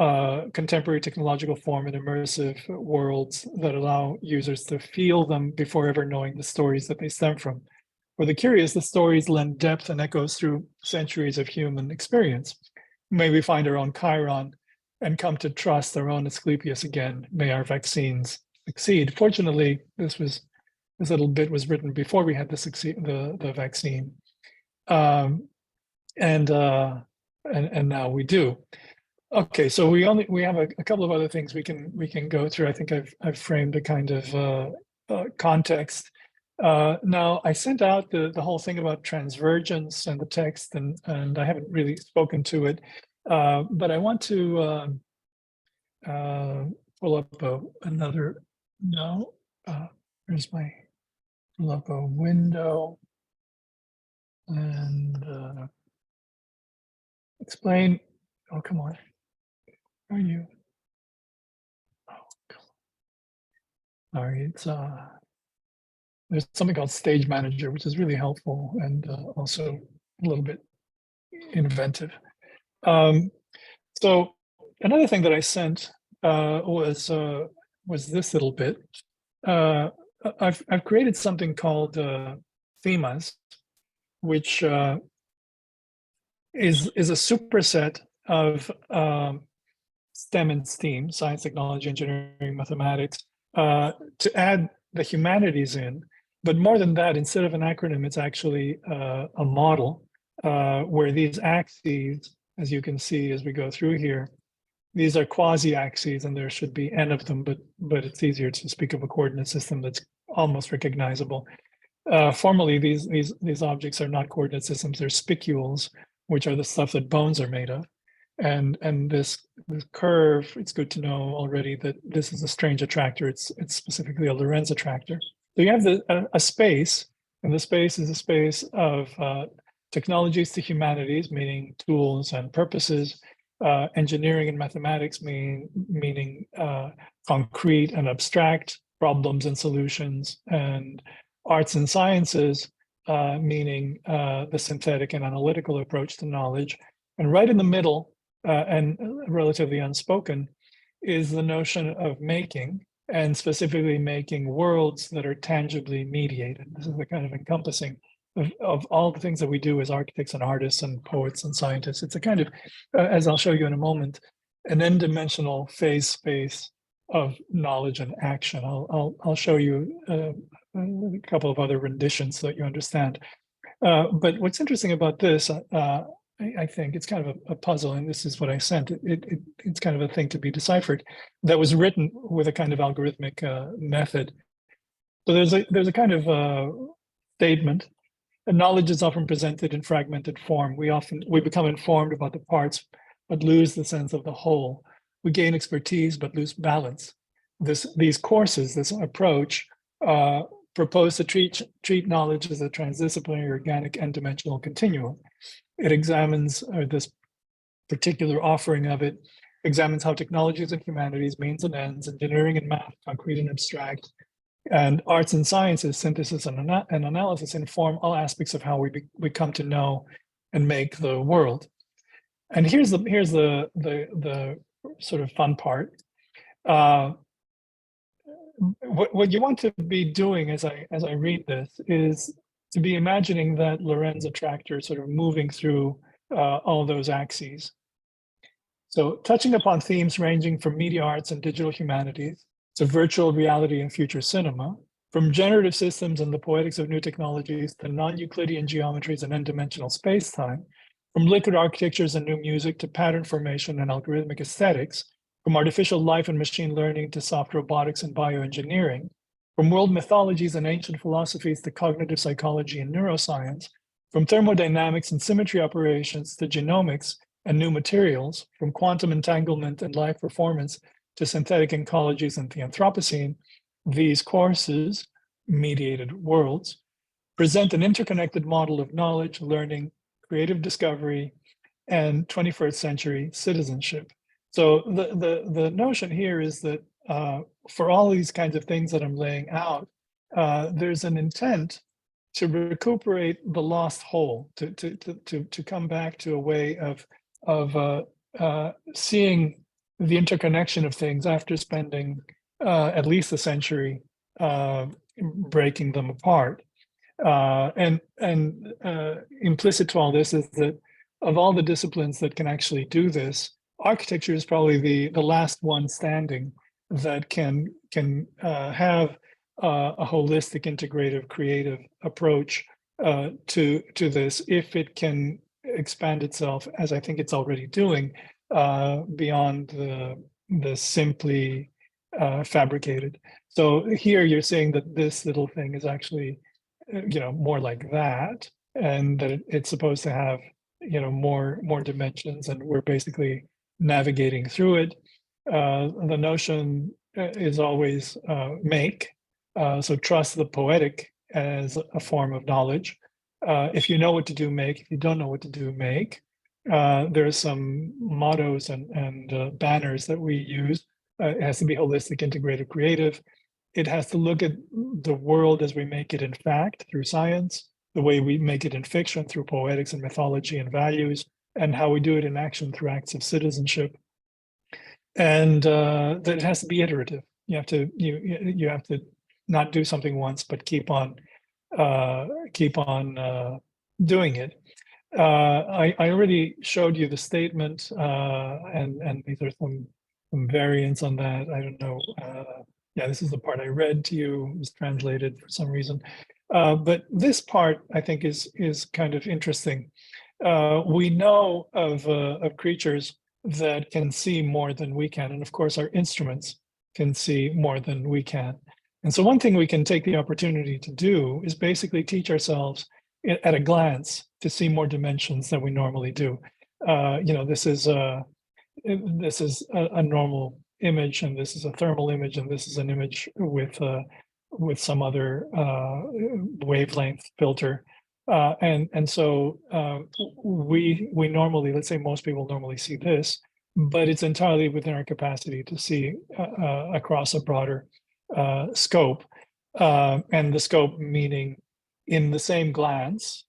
contemporary technological form and immersive worlds that allow users to feel them before ever knowing the stories that they stem from. For the curious, the stories lend depth and echoes through centuries of human experience. May we find our own Chiron and come to trust our own Asclepius again. May our vaccines succeed. Fortunately, this little bit was written before we had the vaccine, and now we do. Okay, so we have a couple of other things we can go through. I think I've framed a kind of context. Now I sent out the whole thing about transvergence and the text, and I haven't really spoken to it, but I want to pull up another. No, here's my pull up a window and explain. Oh, come on. Are you? Oh, sorry, it's there's something called Stage Manager, which is really helpful and also a little bit inventive. So another thing that I sent was this little bit. I've created something called Femas, which is a superset of STEM and STEAM, science, technology, engineering, mathematics, to add the humanities in. But more than that, instead of an acronym, it's actually a model where these axes, as you can see as we go through here, these are quasi-axes, and there should be n of them, but it's easier to speak of a coordinate system that's almost recognizable. Formally, these objects are not coordinate systems; they're spicules, which are the stuff that bones are made of. And this curve, it's good to know already that this is a strange attractor. It's specifically a Lorentz attractor. So you have a space, and the space is a space of technologies to humanities, meaning tools and purposes, engineering and mathematics, meaning concrete and abstract problems and solutions, and arts and sciences, meaning the synthetic and analytical approach to knowledge. And right in the middle, and relatively unspoken, is the notion of making, and specifically making worlds that are tangibly mediated. This is the kind of encompassing of all the things that we do as architects and artists and poets and scientists. It's a kind of, as I'll show you in a moment, an n-dimensional phase space of knowledge and action. I'll show you a couple of other renditions so that you understand. But what's interesting about this, I think it's kind of a puzzle, and this is what I sent. It's kind of a thing to be deciphered that was written with a kind of algorithmic method. So there's a kind of statement. Knowledge is often presented in fragmented form. We become informed about the parts, but lose the sense of the whole. We gain expertise, but lose balance. These courses, this approach, propose to treat knowledge as a transdisciplinary, organic, n-dimensional continuum. It examines, this particular offering of it, examines how technologies and humanities, means and ends, engineering and math, concrete and abstract, and arts and sciences, synthesis and analysis, inform all aspects of how we come to know and make the world. And here's the sort of fun part. What you want to be doing as I read this is to be imagining that Lorentz attractor sort of moving through all those axes. So touching upon themes ranging from media arts and digital humanities to virtual reality and future cinema, from generative systems and the poetics of new technologies to non-Euclidean geometries and n-dimensional space-time, from liquid architectures and new music to pattern formation and algorithmic aesthetics, from artificial life and machine learning to soft robotics and bioengineering, from world mythologies and ancient philosophies to cognitive psychology and neuroscience, from thermodynamics and symmetry operations to genomics and new materials, from quantum entanglement and life performance to synthetic ecologies and the Anthropocene, these courses, mediated worlds, present an interconnected model of knowledge, learning, creative discovery, and 21st century citizenship. So the notion here is that for all these kinds of things that I'm laying out, there's an intent to recuperate the lost whole, to come back to a way of seeing the interconnection of things after spending at least a century breaking them apart. And implicit to all this is that of all the disciplines that can actually do this, architecture is probably the last one standing that can have a holistic, integrative, creative approach to this, if it can expand itself, as I think it's already doing, beyond the simply fabricated. So here you're saying that this little thing is actually, more like that, and that it's supposed to have, more dimensions, and we're basically navigating through it. The notion is always make. So trust the poetic as a form of knowledge. If you know what to do, make. If you don't know what to do, make. There are some mottos and banners that we use. It has to be holistic, integrative, creative. It has to look at the world as we make it in fact through science, the way we make it in fiction through poetics and mythology and values, and how we do it in action through acts of citizenship. And that it has to be iterative. You have to not do something once, but keep on doing it. I already showed you the statement, and these are some variants on that. I don't know. Yeah, this is the part I read to you. It was translated for some reason. But this part, I think, is kind of interesting. We know of creatures that can see more than we can. And of course, our instruments can see more than we can. And so one thing we can take the opportunity to do is basically teach ourselves at a glance to see more dimensions than we normally do. This is a normal image, and this is a thermal image, and this is an image with some other wavelength filter. And so we normally, let's say most people normally see this, but it's entirely within our capacity to see across a broader scope. And the scope meaning in the same glance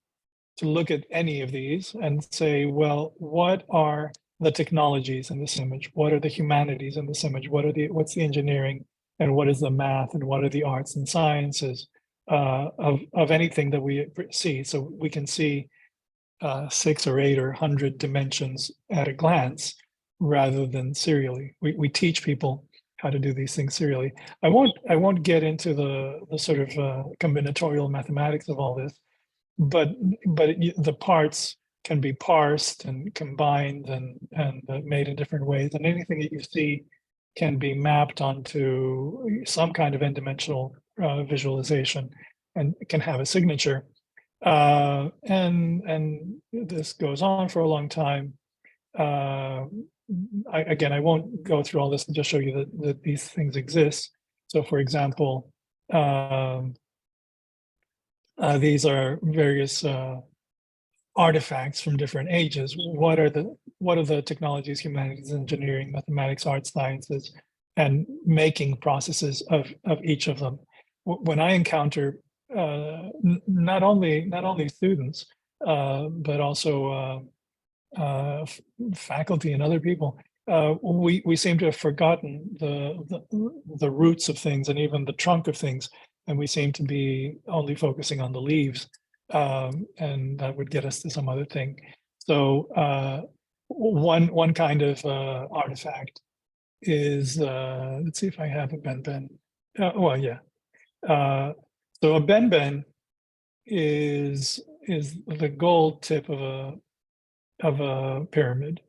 to look at any of these and say, well, what are the technologies in this image? What are the humanities in this image? What's the engineering, and what is the math, and what are the arts and sciences of anything that we see? So we can see 6 or 8 or 100 dimensions at a glance rather than serially. We teach people how to do these things serially. I won't get into the sort of combinatorial mathematics of all this, but the parts can be parsed and combined and made in different ways, and anything that you see can be mapped onto some kind of n-dimensional visualization and can have a signature. And this goes on for a long time. I won't go through all this and just show you that these things exist. So for example, these are various artifacts from different ages. What are the technologies, humanities, engineering, mathematics, art, sciences, and making processes of each of them? When I encounter not only students, but also faculty and other people, we seem to have forgotten the roots of things and even the trunk of things, and we seem to be only focusing on the leaves, and that would get us to some other thing. So one kind of artifact is, let's see if I have a ben. Well, yeah. So a ben is the gold tip of a pyramid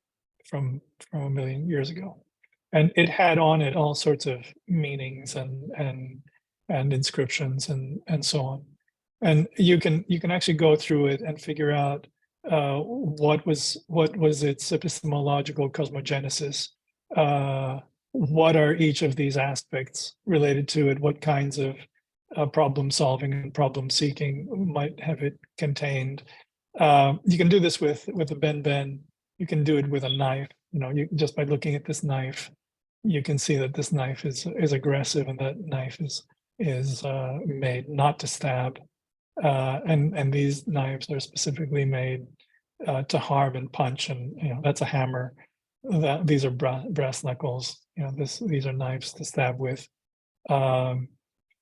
from a million years ago, and it had on it all sorts of meanings and inscriptions and so on. And you can actually go through it and figure out what was its epistemological cosmogenesis. What are each of these aspects related to it? What kinds of problem solving and problem seeking might have it contained? You can do this with a ben. You can do it with a knife. You just by looking at this knife, you can see that this knife is aggressive, and that knife is made not to stab. And these knives are specifically made to harm and punch, and that's a hammer. that these are brass knuckles. These are knives to stab with, and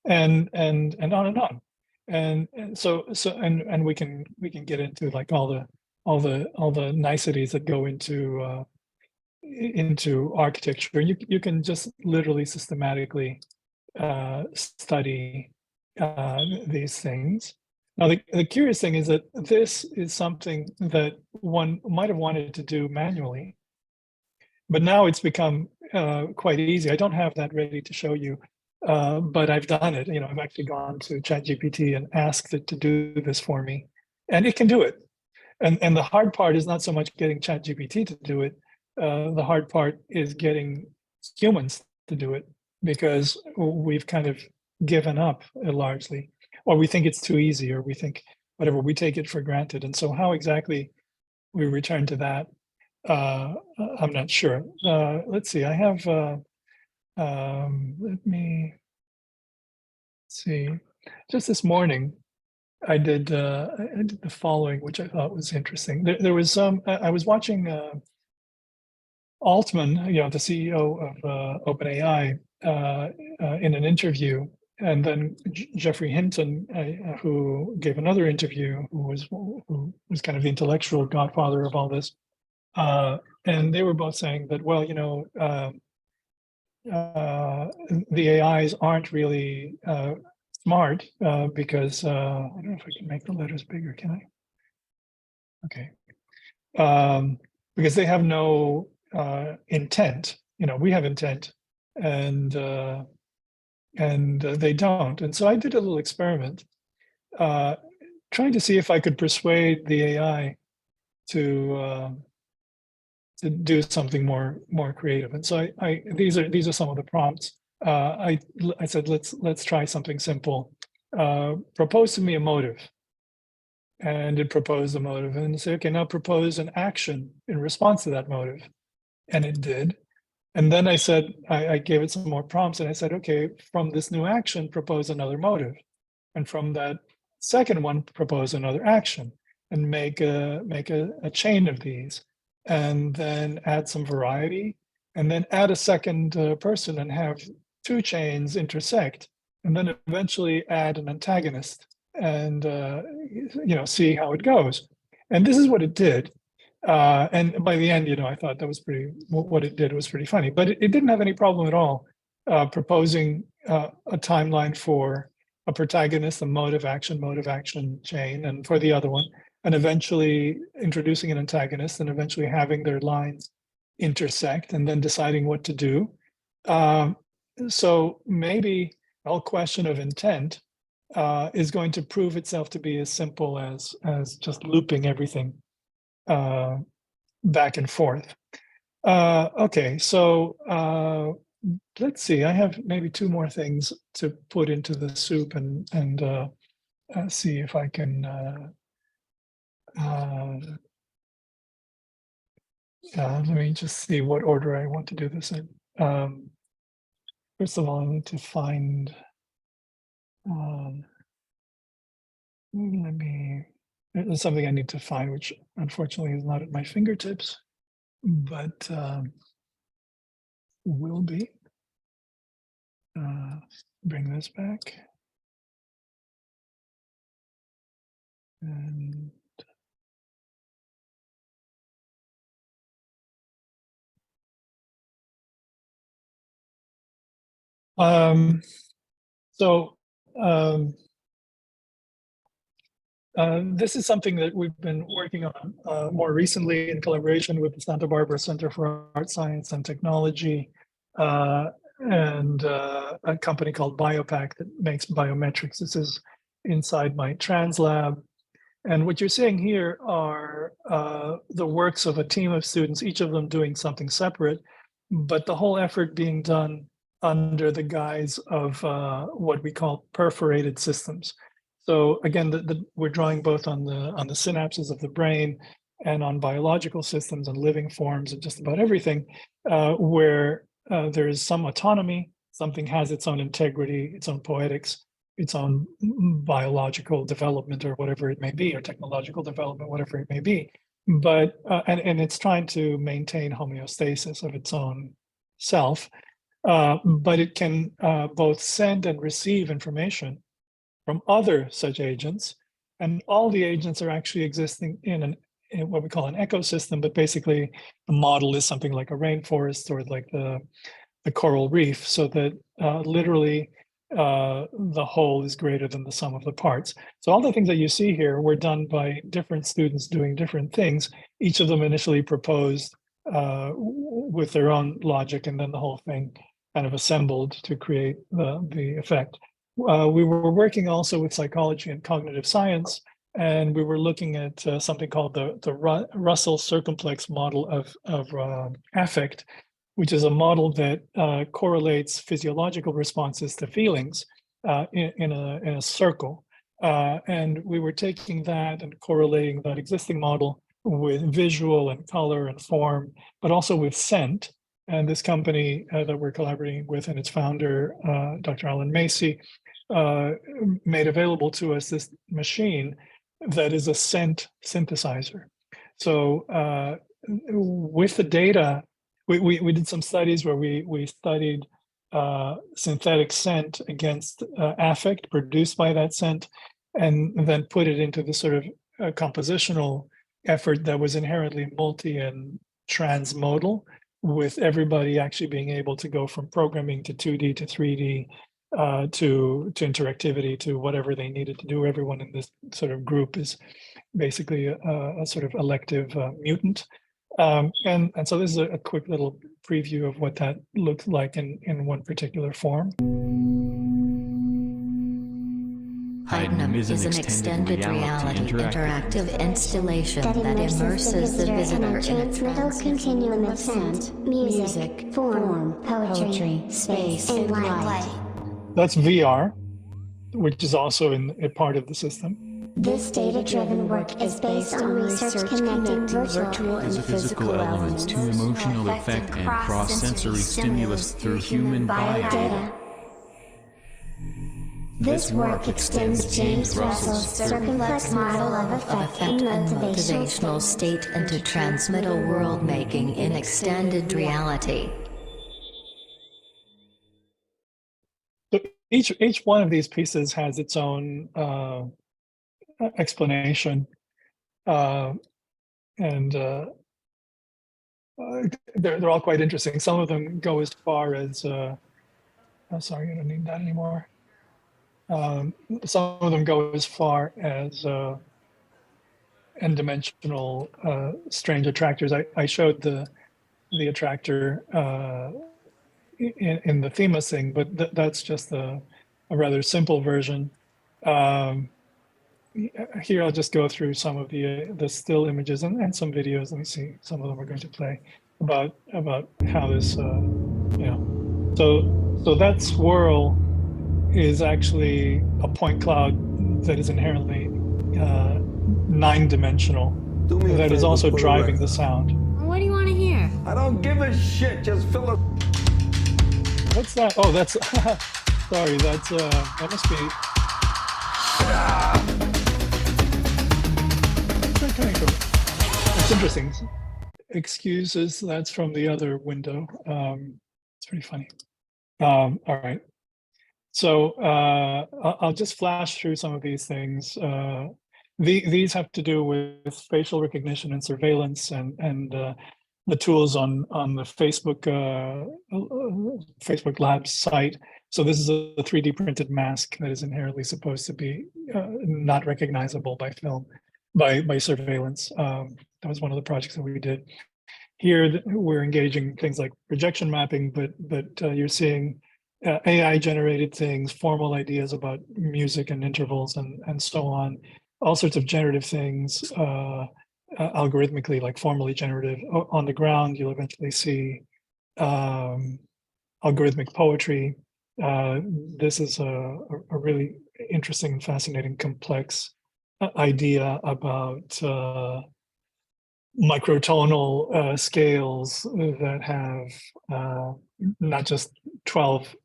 on and on. And so we can get into like all the niceties that go into architecture. You can just literally systematically study these things. Now, the curious thing is that this is something that one might have wanted to do manually, but now it's become quite easy. I don't have that ready to show you, but I've done it. I've actually gone to ChatGPT and asked it to do this for me, and it can do it. And the hard part is not so much getting ChatGPT to do it. The hard part is getting humans to do it, because we've kind of given up largely, or we think it's too easy, or we think whatever, we take it for granted. And so how exactly we return to that, I'm not sure. Let's see, I have, let me see. Just this morning, I did the following, which I thought was interesting. There was I was watching Altman, the CEO of OpenAI, in an interview, and then Jeffrey Hinton, who gave another interview, who was kind of the intellectual godfather of all this, and they were both saying that, well, the AIs aren't really smart because I don't know if I can make the letters bigger. Can I? Okay, because they have no intent. We have intent, and they don't. And so I did a little experiment, trying to see if I could persuade the AI to do something more creative. And so these are some of the prompts. I said, let's try something simple. Propose to me a motive. And it proposed a motive, and say, okay, now propose an action in response to that motive. And it did. And then I said, I gave it some more prompts, and I said, okay, from this new action, propose another motive. And from that second one, propose another action, and make a chain of these, and then add some variety, and then add a second person and have two chains intersect, and then eventually add an antagonist, and see how it goes. And this is what it did. And by the end, I thought that was what it did was pretty funny, but it didn't have any problem at all proposing a timeline for a protagonist, a motive action chain, and for the other one, and eventually introducing an antagonist, and eventually having their lines intersect, and then deciding what to do. So maybe all question of intent is going to prove itself to be as simple as just looping everything back and forth. Okay, so let's see. I have maybe two more things to put into the soup, and see if I can. Let me just see what order I want to do this in. First of all, I need to find. There's something I need to find, which unfortunately is not at my fingertips, but will be. Bring this back. And this is something that we've been working on more recently in collaboration with the Santa Barbara Center for Art Science and Technology, and a company called Biopack that makes biometrics. This is inside my TransLab. And what you're seeing here are the works of a team of students, each of them doing something separate, but the whole effort being done under the guise of what we call perforated systems. So again, we're drawing both on the synapses of the brain and on biological systems and living forms and just about everything, where there is some autonomy, something has its own integrity, its own poetics, its own biological development, or whatever it may be, or technological development, whatever it may be. but and it's trying to maintain homeostasis of its own self, but it can both send and receive information from other such agents, and all the agents are actually existing in what we call an ecosystem. But basically, the model is something like a rainforest or like the coral reef, so that literally the whole is greater than the sum of the parts. So all the things that you see here were done by different students doing different things. Each of them initially proposed with their own logic, and then the whole thing kind of assembled to create the effect. We were working also with psychology and cognitive science, and we were looking at something called the Russell circumplex model of affect, which is a model that correlates physiological responses to feelings in a circle. And we were taking that and correlating that existing model with visual and color and form, but also with scent. And this company that we're collaborating with and its founder, Dr. Alan Macy, made available to us this machine that is a scent synthesizer. So with the data, we did some studies where we studied synthetic scent against affect produced by that scent, and then put it into the sort of compositional effort that was inherently multi and transmodal, with everybody actually being able to go from programming to 2D to 3D to interactivity to whatever they needed to do. Everyone in this sort of group is basically a sort of elective mutant. And so this is a quick little preview of what that looks like in one particular form. Heidenum is an extended reality interactive installation that immerses the visitor in a middle continuum of sound, music, form, poetry, space, and light. That's VR, which is also a part of the system. This data-driven work is based on research connecting virtual and physical elements to emotional effect and cross-sensory stimulus through human biodata. This work extends James Russell's circumplex model of effect and motivational state into transmittal world-making in extended reality. So each one of these pieces has its own explanation, and they're all quite interesting. Some of them go as far as oh, sorry, I don't need that anymore. Some of them go as far as n-dimensional strange attractors. I showed the attractor in the Femas thing, but that's just a rather simple version. Here I'll just go through some of the still images and some videos. Let me see, some of them are going to play about how this, So that swirl is actually a point cloud that is inherently 9-dimensional, that is also driving the sound. What do you want to hear? I don't give a shit, just fill it. What's that? Oh, that's, sorry, that's, that must be. Where's that coming from? That's interesting. Excuses, that's from the other window. It's pretty funny. All right. So I'll just flash through some of these things. These have to do with facial recognition and surveillance, and the tools on the Facebook Labs site. So this is a 3D printed mask that is inherently supposed to be not recognizable by film, by surveillance. That was one of the projects that we did. Here we're engaging things like projection mapping, but you're seeing AI generated things, formal ideas about music and intervals and so on, all sorts of generative things, algorithmically, like formally generative. On the ground, you'll eventually see algorithmic poetry. This is a really interesting and fascinating, complex idea about microtonal scales that have not just 12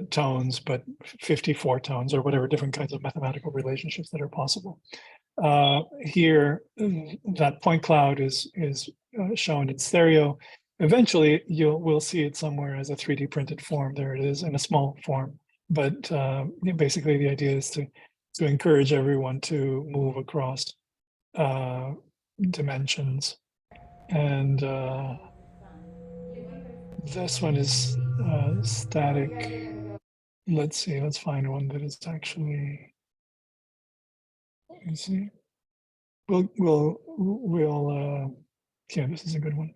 tones, but 54 tones, or whatever different kinds of mathematical relationships that are possible. Here, that point cloud is shown in stereo. Eventually, we'll see it somewhere as a 3D printed form. There it is in a small form. But basically, the idea is to encourage everyone to move across dimensions. And this one is static. Let's see. Let's find one that is actually. Let me see. We'll. Yeah, this is a good one.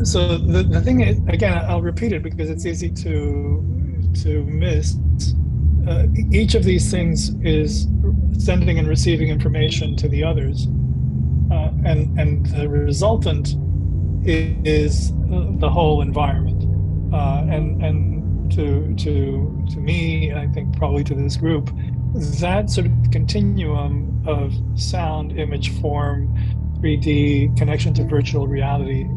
So the thing is, again, I'll repeat it because it's easy to miss. Each of these things is sending and receiving information to the others, and the resultant is the whole environment. And to me, I think probably to this group, that sort of continuum of sound, image, form, 3D connection to virtual reality,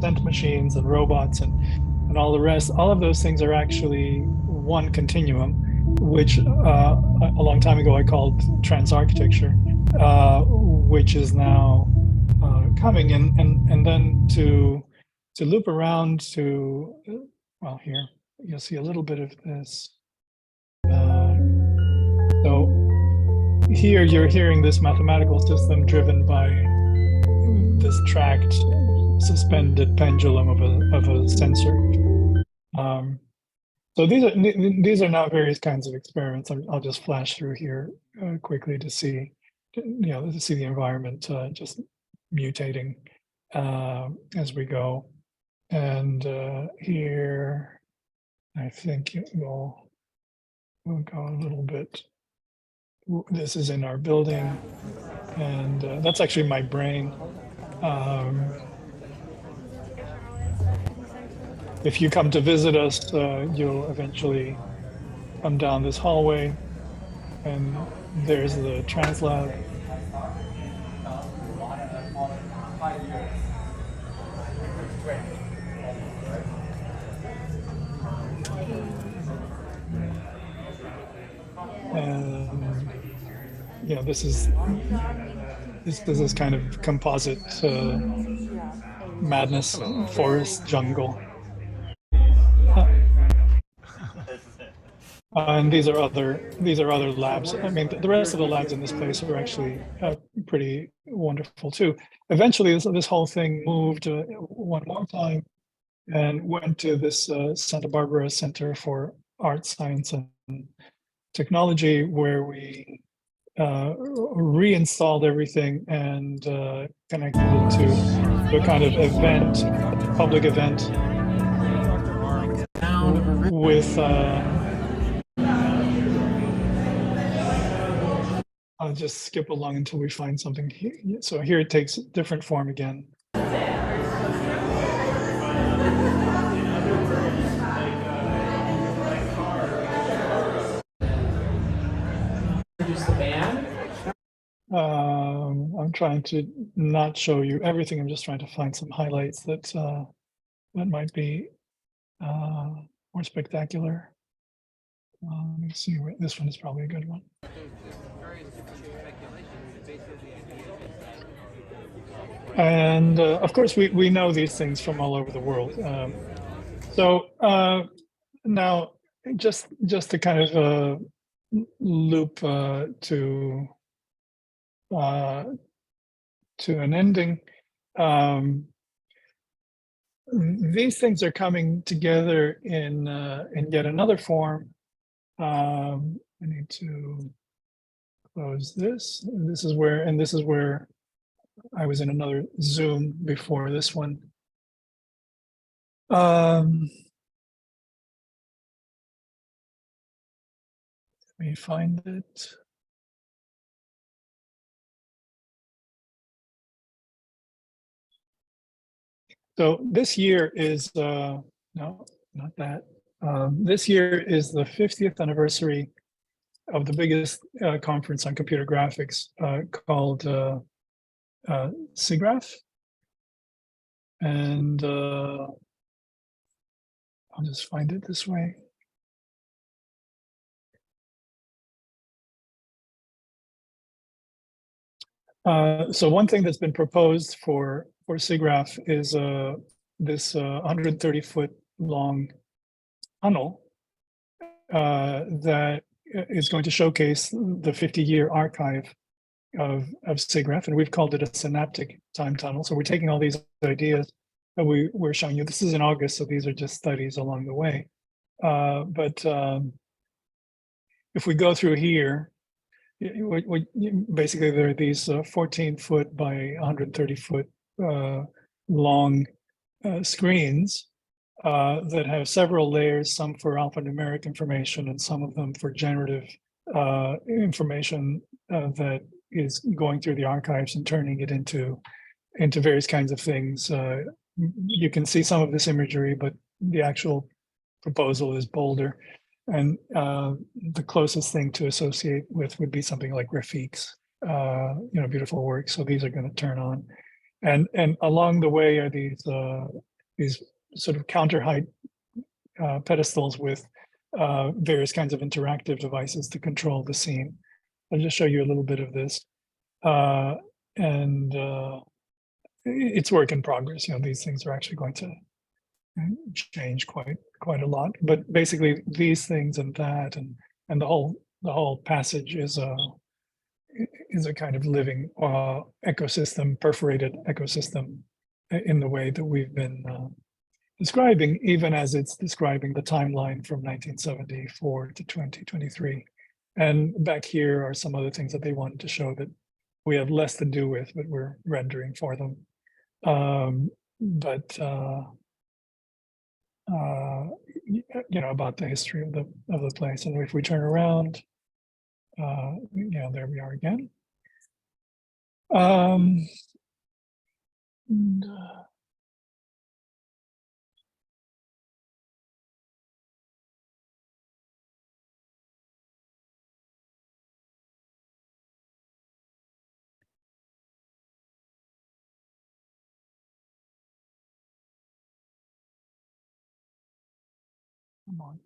scent machines and robots and all the rest, all of those things are actually one continuum, which a long time ago I called trans-architecture, which is now coming in, and then to loop around to, well, here you'll see a little bit of this. So here you're hearing this mathematical system driven by this tracked suspended pendulum of a sensor. So these are now various kinds of experiments. I'll just flash through here quickly to see, to see the environment just mutating as we go. And here, I think we'll go a little bit. This is in our building, and that's actually my brain. If you come to visit us, you'll eventually come down this hallway, and there's the TransLab. And yeah, this is this kind of composite madness forest jungle. And these are other labs. I mean, the rest of the labs in this place are actually pretty wonderful too. Eventually, this whole thing moved one more time and went to this Santa Barbara Center for Art, Science, and Technology, where we reinstalled everything and connected it to a kind of event, public event with. I'll just skip along until we find something here. So here it takes different form again. I'm trying to not show you everything. I'm just trying to find some highlights that that might be more spectacular. Let me see. This one is probably a good one. And of course, we know these things from all over the world. So now, just to kind of loop to an ending, these things are coming together in yet another form. I need to close this. This is where I was in another Zoom before this one. Let me find it. So this year is, no, not that. This year is the 50th anniversary of the biggest conference on computer graphics called Siggraph. And I'll just find it this way. So one thing that's been proposed for Siggraph is this 130-foot long tunnel that is going to showcase the 50-year archive of Siggraph, and we've called it a synaptic time tunnel. So we're taking all these ideas that we're showing you. This is in August, so these are just studies along the way. But if we go through here, basically there are these 14-foot by 130-foot long screens that have several layers, some for alphanumeric information and some of them for generative information that is going through the archives and turning it into various kinds of things. You can see some of this imagery, but the actual proposal is bolder. And the closest thing to associate with would be something like Rafiq's, beautiful work. So these are going to turn on, and along the way are these sort of counter height pedestals with various kinds of interactive devices to control the scene. I'll just show you a little bit of this, and it's work in progress. These things are actually going to change quite a lot, but basically these things and that and the whole passage is a kind of living ecosystem, perforated ecosystem in the way that we've been describing, even as it's describing the timeline from 1974 to 2023. And back here are some other things that they wanted to show that we have less to do with, but we're rendering for them. About the history of the place. And if we turn around, there we are again. Come on.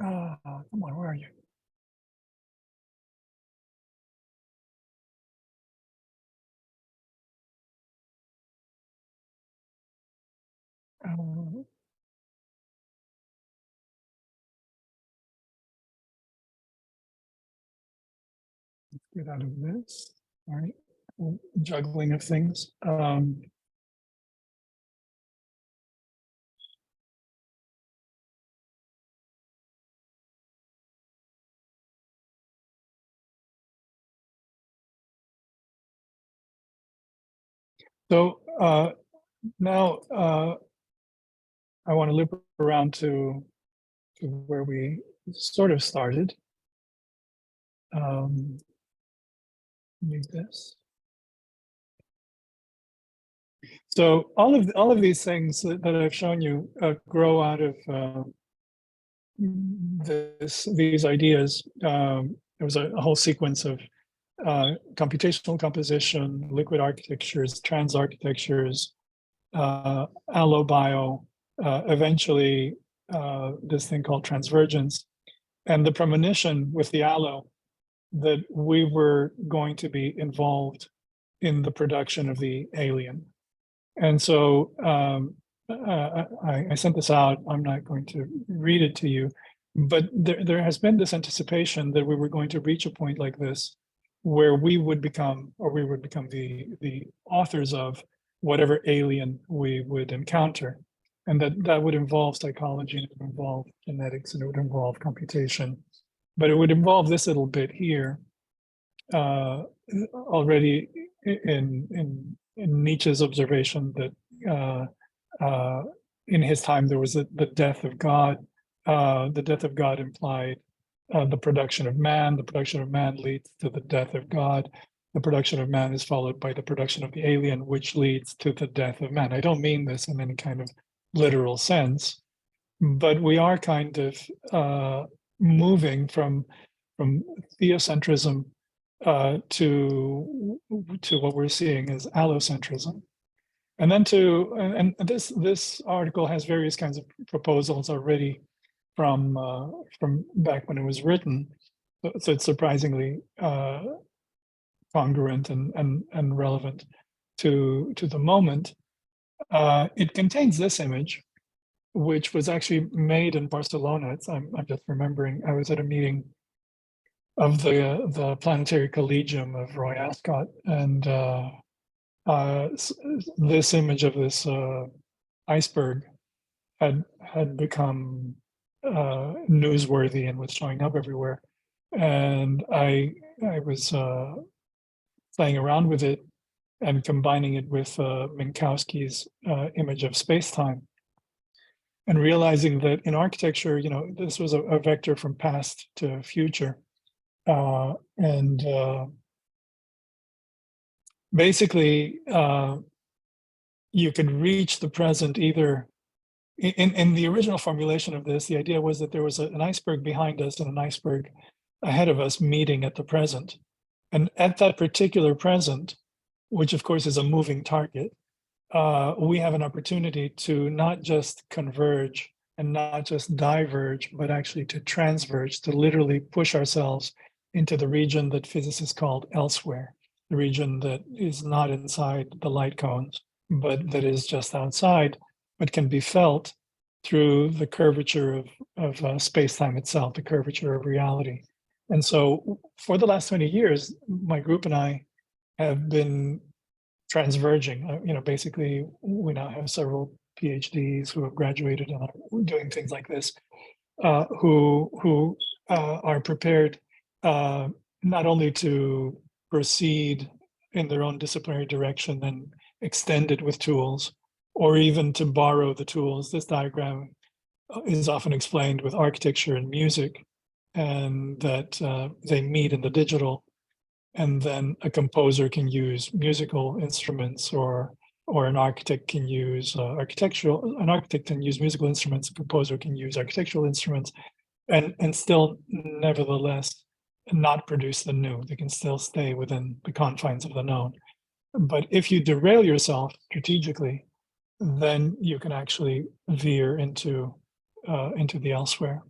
Come on, where are you? Let's get out of this. All right, juggling of things. So now I want to loop around to where we sort of started. Need this. So all of these things that I've shown you grow out of these ideas. There was a whole sequence of computational composition, liquid architectures, trans architectures, allobio, eventually this thing called transvergence, and the premonition with the allo that we were going to be involved in the production of the alien. And so I sent this out. I'm not going to read it to you, but there has been this anticipation that we were going to reach a point like this where we would become the authors of whatever alien we would encounter. And that would involve psychology, and it would involve genetics, and it would involve computation. But it would involve this little bit here already in Nietzsche's observation that in his time there was the death of God. The death of God implied the production of man. The production of man leads to the death of God. The production of man is followed by the production of the alien, which leads to the death of man. I don't mean this in any kind of literal sense, but we are kind of moving from theocentrism to what we're seeing as allocentrism. And then and this article has various kinds of proposals already from back when it was written, so it's surprisingly congruent and relevant to the moment. It contains this image, which was actually made in Barcelona. I'm just remembering, I was at a meeting of the Planetary Collegium of Roy Ascot, and this image of this iceberg had become newsworthy and was showing up everywhere. And I was playing around with it and combining it with Minkowski's image of space-time, and realizing that in architecture, this was a vector from past to future. Basically, you could reach the present either in the original formulation of this. The idea was that there was an iceberg behind us and an iceberg ahead of us meeting at the present. And at that particular present, which of course is a moving target, we have an opportunity to not just converge and not just diverge, but actually to transverge, to literally push ourselves into the region that physicists called elsewhere, the region that is not inside the light cones, but that is just outside, but can be felt through the curvature of space-time itself, the curvature of reality. And so for the last 20 years, my group and I have been transverging. Basically, we now have several PhDs who have graduated and are doing things like this, who are prepared not only to proceed in their own disciplinary direction and extend it with tools, or even to borrow the tools. This diagram is often explained with architecture and music, and that they meet in the digital, and then a composer can use musical instruments, or an architect can use an architect can use musical instruments, a composer can use architectural instruments, and still nevertheless not produce the new. They can still stay within the confines of the known. But if you derail yourself strategically, then you can actually veer into the elsewhere.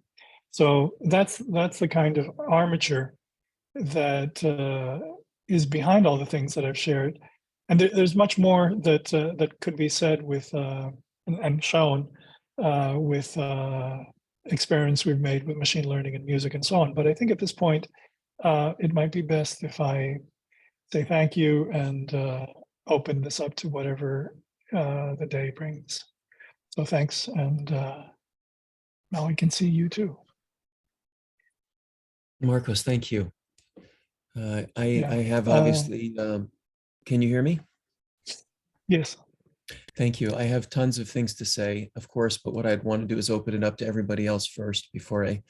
So that's the kind of armature that is behind all the things that I've shared. And there's much more that could be said with and shown with experiments we've made with machine learning and music and so on. But I think at this point, it might be best if I say thank you and open this up to whatever the day brings. So thanks, and now I can see you too. Marcos, thank you. I have obviously, can you hear me? Yes. Thank you. I have tons of things to say, of course, but what I'd want to do is open it up to everybody else first before I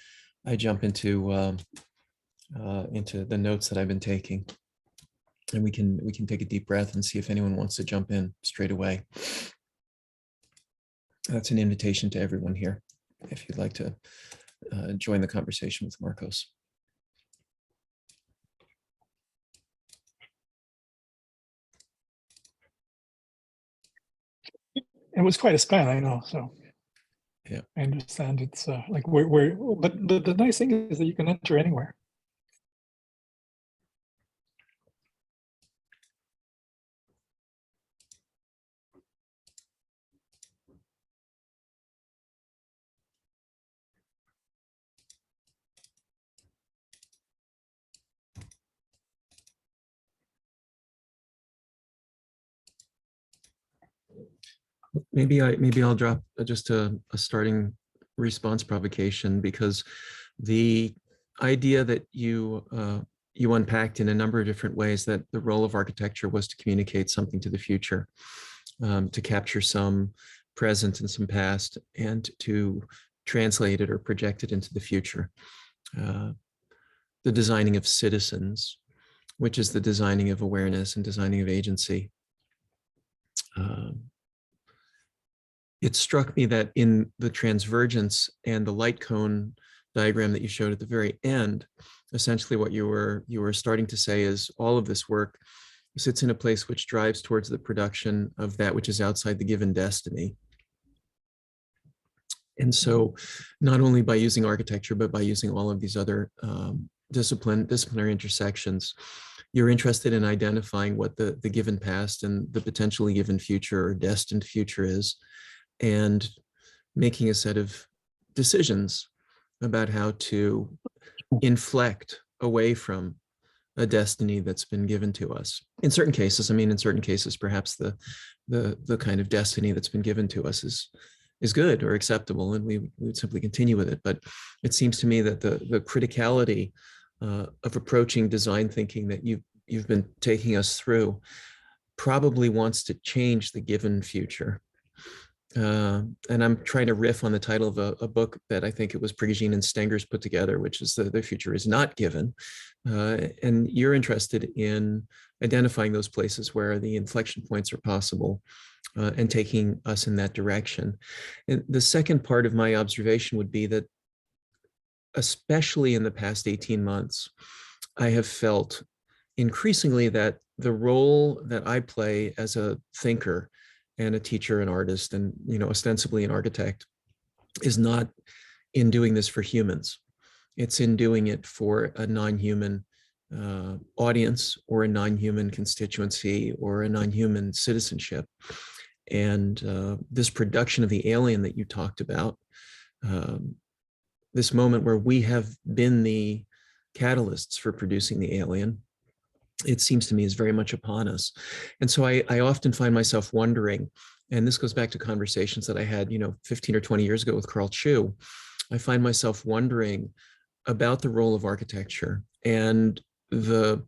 jump into the notes that I've been taking. And we can take a deep breath and see if anyone wants to jump in straight away. That's an invitation to everyone here, if you'd like to join the conversation with Marcos. It was quite a span, I know. So yeah, I understand it's like but the nice thing is that you can enter anywhere. Maybe I'll drop just a starting response provocation, because the idea that you unpacked in a number of different ways, that the role of architecture was to communicate something to the future, to capture some present and some past, and to translate it or project it into the future. The designing of citizens, which is the designing of awareness and designing of agency. It struck me that in the transvergence and the light cone diagram that you showed at the very end, essentially what you were starting to say is all of this work sits in a place which drives towards the production of that which is outside the given destiny. And so not only by using architecture, but by using all of these other disciplinary intersections, you're interested in identifying what the given past and the potentially given future or destined future is, and making a set of decisions about how to inflect away from a destiny that's been given to us. In certain cases, perhaps the kind of destiny that's been given to us is good or acceptable, and we would simply continue with it. But it seems to me that the criticality of approaching design thinking that you've been taking us through probably wants to change the given future. And I'm trying to riff on the title of a book that I think it was Preface and Stengers put together, which is The Future is Not Given. And you're interested in identifying those places where the inflection points are possible, and taking us in that direction. And the second part of my observation would be that, especially in the past 18 months, I have felt increasingly that the role that I play as a thinker and a teacher and artist and, ostensibly an architect, is not in doing this for humans. It's in doing it for a non-human audience, or a non-human constituency, or a non-human citizenship. And this production of the alien that you talked about, this moment where we have been the catalysts for producing the alien, it seems to me is very much upon us. And so I often find myself wondering, and this goes back to conversations that I had, 15 or 20 years ago with Carl Chu. I find myself wondering about the role of architecture, and the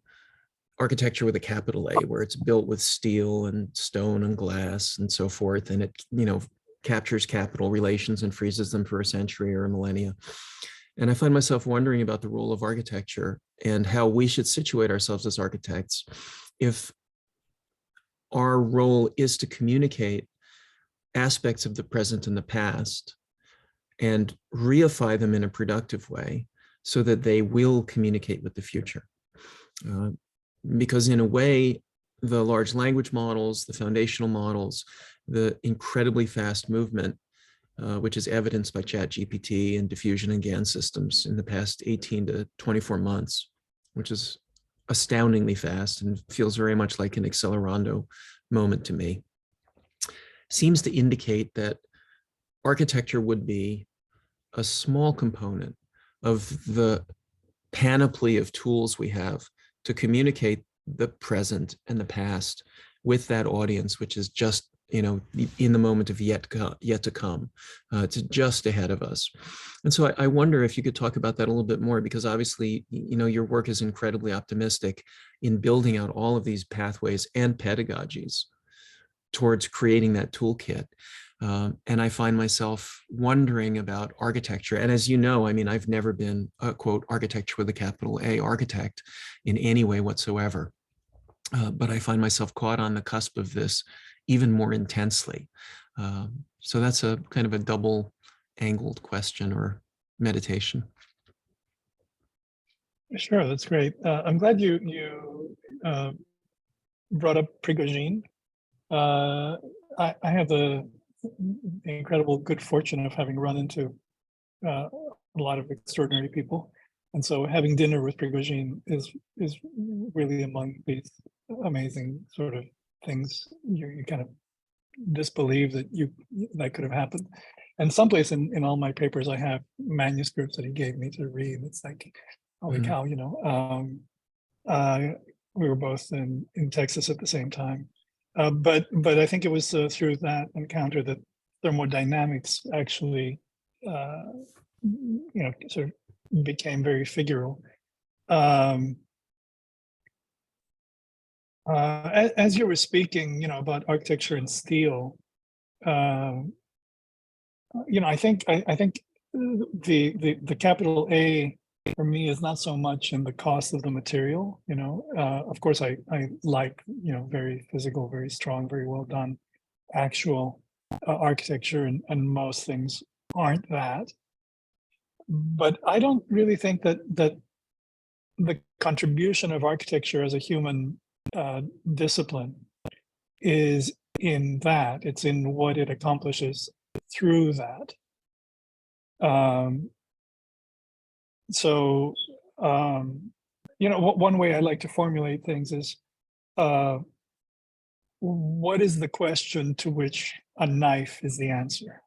architecture with a capital A, where it's built with steel and stone and glass and so forth. And it, captures capital relations and freezes them for a century or a millennia. And I find myself wondering about the role of architecture and how we should situate ourselves as architects if our role is to communicate aspects of the present and the past and reify them in a productive way so that they will communicate with the future. Because in a way, the large language models, the foundational models, the incredibly fast movement, which is evidenced by ChatGPT and diffusion and GAN systems in the past 18 to 24 months, which is astoundingly fast and feels very much like an accelerando moment to me, seems to indicate that architecture would be a small component of the panoply of tools we have to communicate the present and the past with that audience, which is just, in the moment of yet to come, to just ahead of us. And so I wonder if you could talk about that a little bit more, because obviously, your work is incredibly optimistic in building out all of these pathways and pedagogies towards creating that toolkit. And I find myself wondering about architecture. And as you know, I've never been a, quote, architecture with a capital A architect in any way whatsoever. But I find myself caught on the cusp of this even more intensely. So that's a kind of a double-angled question or meditation. Sure, that's great. I'm glad you brought up Prigogine. I have the incredible good fortune of having run into a lot of extraordinary people, and so having dinner with Prigogine is really among these amazing sort of things you kind of disbelieve that could have happened. And someplace in all my papers I have manuscripts that he gave me to read. It's like, holy cow, we were both in Texas at the same time. But I think it was through that encounter that thermodynamics actually, sort of became very figural. As you were speaking, about architecture and steel, I think the capital A for me is not so much in the cost of the material. Of course, I like very physical, very strong, very well done actual architecture, and most things aren't that. But I don't really think that the contribution of architecture as a human discipline is in that. It's in what it accomplishes through that. One way I like to formulate things is, what is the question to which a knife is the answer?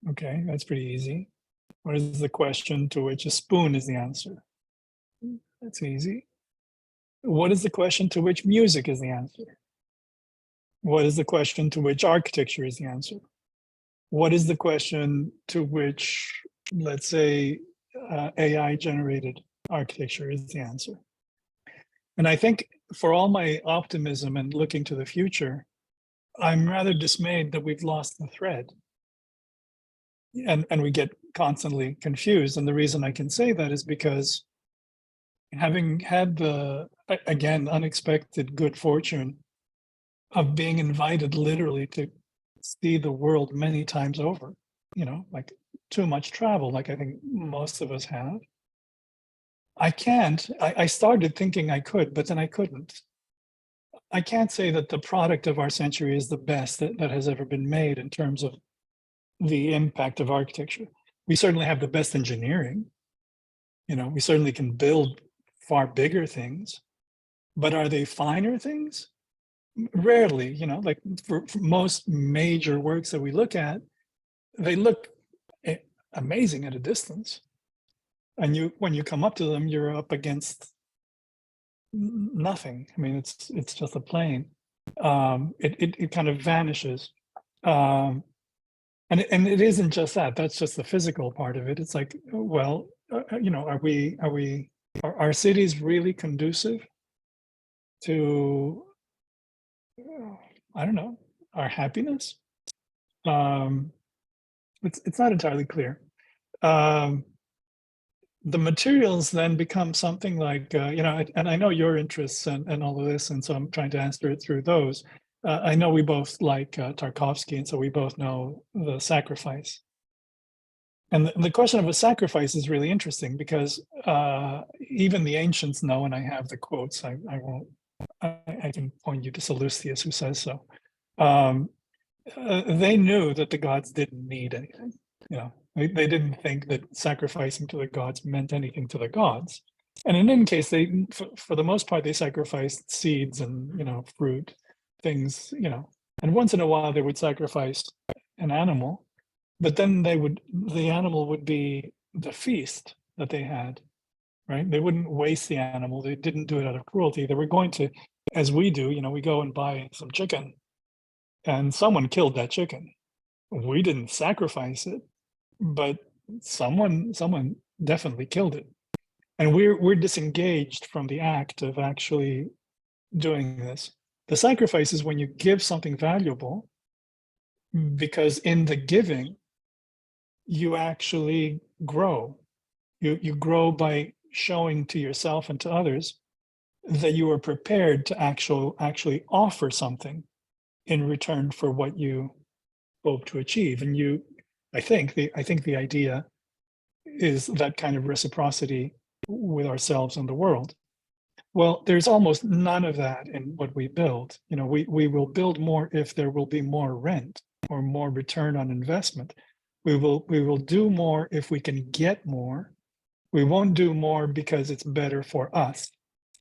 Okay, that's pretty easy. What is the question to which a spoon is the answer? That's easy. What is the question to which music is the answer? What is the question to which architecture is the answer? What is the question to which, let's say, AI-generated architecture is the answer? And I think for all my optimism and looking to the future, I'm rather dismayed that we've lost the thread. And we get constantly confused. And the reason I can say that is because having had the, again, unexpected good fortune of being invited literally to see the world many times over, like too much travel, like I think most of us have. I started thinking I could, but then I couldn't. I can't say that the product of our century is the best that has ever been made in terms of the impact of architecture. We certainly have the best engineering. We certainly can build far bigger things, but are they finer things? Rarely, like for most major works that we look at, they look amazing at a distance. And when you come up to them, you're up against nothing. I mean, it's just a plane. It kind of vanishes. And it isn't just that. That's just the physical part of it. It's like, well, are our cities really conducive to, I don't know, our happiness? It's not entirely clear. The materials then become something like, and I know your interests and all of this, and so I'm trying to answer it through those. I know we both like Tarkovsky, and so we both know the sacrifice. And the question of a sacrifice is really interesting because even the ancients know, and I have the quotes, I can point you to Sallustius who says so. They knew that the gods didn't need anything. They didn't think that sacrificing to the gods meant anything to the gods. And in any case, they, for the most part, they sacrificed seeds and, fruit, things, and once in a while they would sacrifice an animal, but then the animal would be the feast that they had, right? They wouldn't waste the animal. They didn't do it out of cruelty. They were going to, as we do, we go and buy some chicken and someone killed that chicken. We didn't sacrifice it, but someone definitely killed it. And we're disengaged from the act of actually doing this. The sacrifice is when you give something valuable, because in the giving, you actually grow. You grow by showing to yourself and to others that you are prepared to actually offer something in return for what you hope to achieve. And I think the idea is that kind of reciprocity with ourselves and the world. Well, there's almost none of that in what we build. We will build more if there will be more rent or more return on investment. We will do more if we can get more. We won't do more because it's better for us,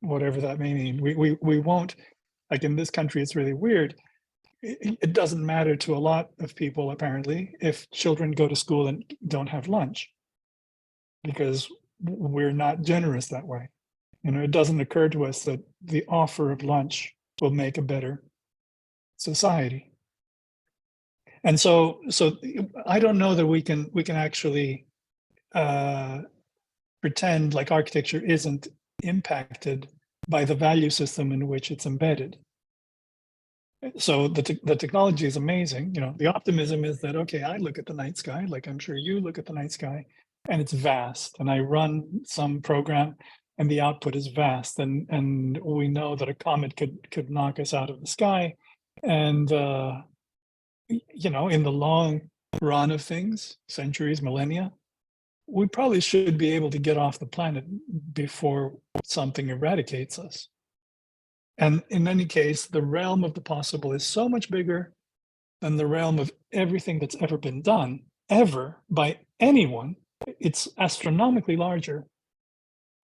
whatever that may mean. We won't, like in this country, it's really weird. It doesn't matter to a lot of people, apparently, if children go to school and don't have lunch, because we're not generous that way. It doesn't occur to us that the offer of lunch will make a better society. And so I don't know that we can actually pretend like architecture isn't impacted by the value system in which it's embedded. So the technology is amazing. You know, the optimism is that, okay, I look at the night sky, like I'm sure you look at the night sky, and it's vast. And I run some program and the output is vast. And we know that a comet could knock us out of the sky. And, you know, in the long run of things, centuries, millennia, we probably should be able to get off the planet before something eradicates us. And in any case, the realm of the possible is so much bigger than the realm of everything that's ever been done, ever, by anyone. It's astronomically larger,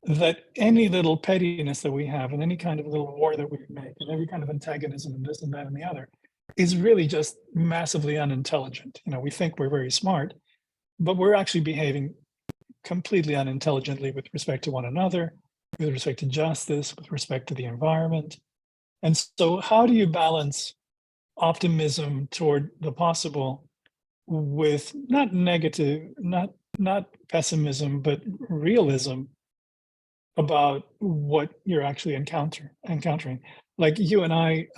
that any little pettiness that we have and any kind of little war that we make and every kind of antagonism and this and that and the other is really just massively unintelligent. You know, we think we're very smart, but we're actually behaving completely unintelligently with respect to one another, with respect to justice, with respect to the environment. And so how do you balance optimism toward the possible with not negative, not pessimism, but realism about what you're actually encountering? Like you and I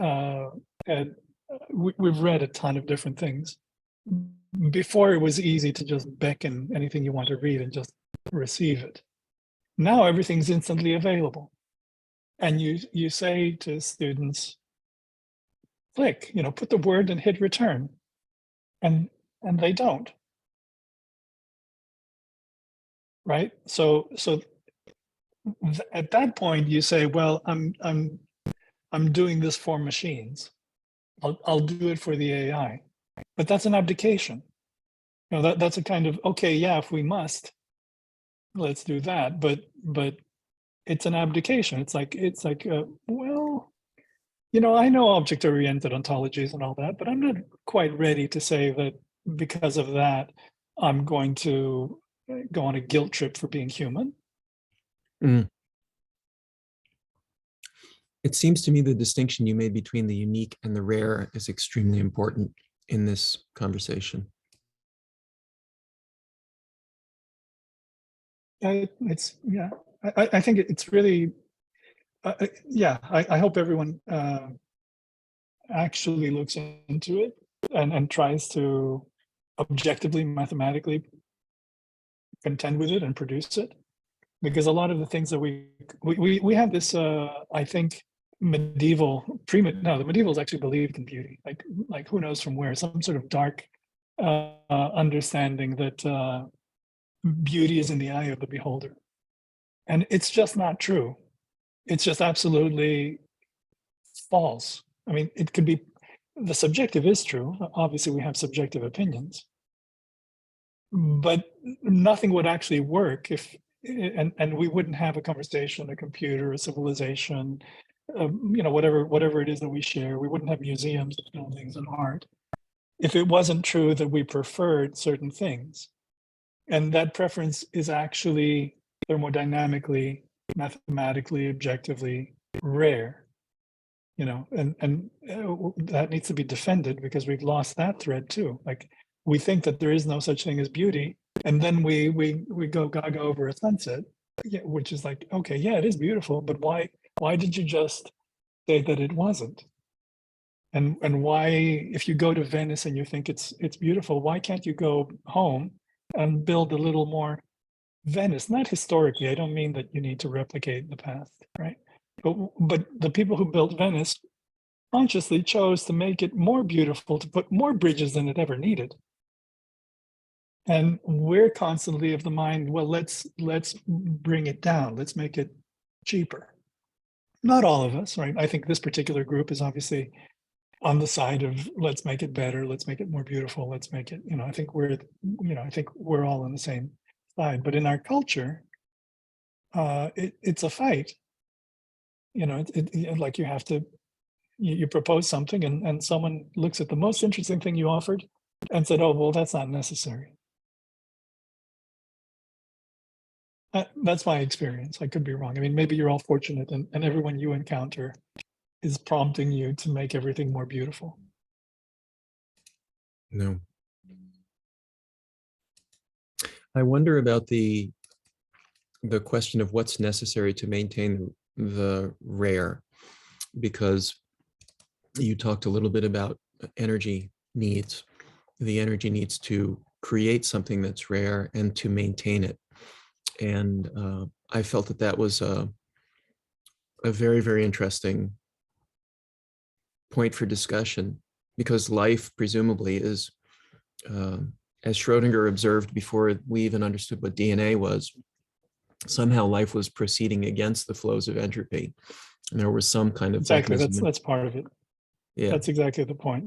we've read a ton of different things. Before it was easy to just beckon anything you want to read and just receive it. Now everything's instantly available. And you say to students, click, you know, put the word and hit return. And they don't. Right? So at that point you say, well, I'm doing this for machines. I'll do it for the AI. But that's an abdication. You know, that's a kind of, okay, yeah, if we must, let's do that. But it's an abdication. It's like, well, you know, I know object-oriented ontologies and all that, but I'm not quite ready to say that because of that, I'm going to go on a guilt trip for being human. Mm. It seems to me the distinction you made between the unique and the rare is extremely important in this conversation. It's, yeah, I think it's really, yeah, I hope everyone actually looks into it and tries to objectively, mathematically contend with it and produce it. Because a lot of the things that we have this, I think, medieval, the medievals actually believed in beauty, like who knows from where, some sort of dark understanding that beauty is in the eye of the beholder. And it's just not true. It's just absolutely false. I mean, it could be, the subjective is true. Obviously, we have subjective opinions. But nothing would actually work if, and we wouldn't have a conversation, a computer, a civilization, you know, whatever it is that we share. We wouldn't have museums, buildings, and art if it wasn't true that we preferred certain things. And that preference is actually thermodynamically, mathematically, objectively rare, you know, and that needs to be defended because we've lost that thread too. Like we think that there is no such thing as beauty, and then we go gaga over a sunset, which is like, okay, yeah, it is beautiful, but why did you just say that it wasn't? And why, if you go to Venice and you think it's beautiful, why can't you go home and build a little more Venice? Not historically, I don't mean that you need to replicate the past, right? But the people who built Venice consciously chose to make it more beautiful, to put more bridges than it ever needed. And we're constantly of the mind, well, let's bring it down, let's make it cheaper. Not all of us, right? I think this particular group is obviously on the side of let's make it better, let's make it more beautiful, let's make it, you know, I think we're all on the same side. But in our culture, it's a fight. You know, like you have to, you propose something and someone looks at the most interesting thing you offered and said, oh, well, that's not necessary. That's my experience. I could be wrong. I mean, maybe you're all fortunate and everyone you encounter is prompting you to make everything more beautiful. No. I wonder about the question of what's necessary to maintain the rare, because you talked a little bit about energy needs, the energy needs to create something that's rare and to maintain it. And I felt that that was a very, very interesting point for discussion, because life presumably is, as Schrodinger observed before we even understood what DNA was, somehow life was proceeding against the flows of entropy. And there was some kind of Exactly, mechanism. that's part of it. Yeah. That's exactly the point.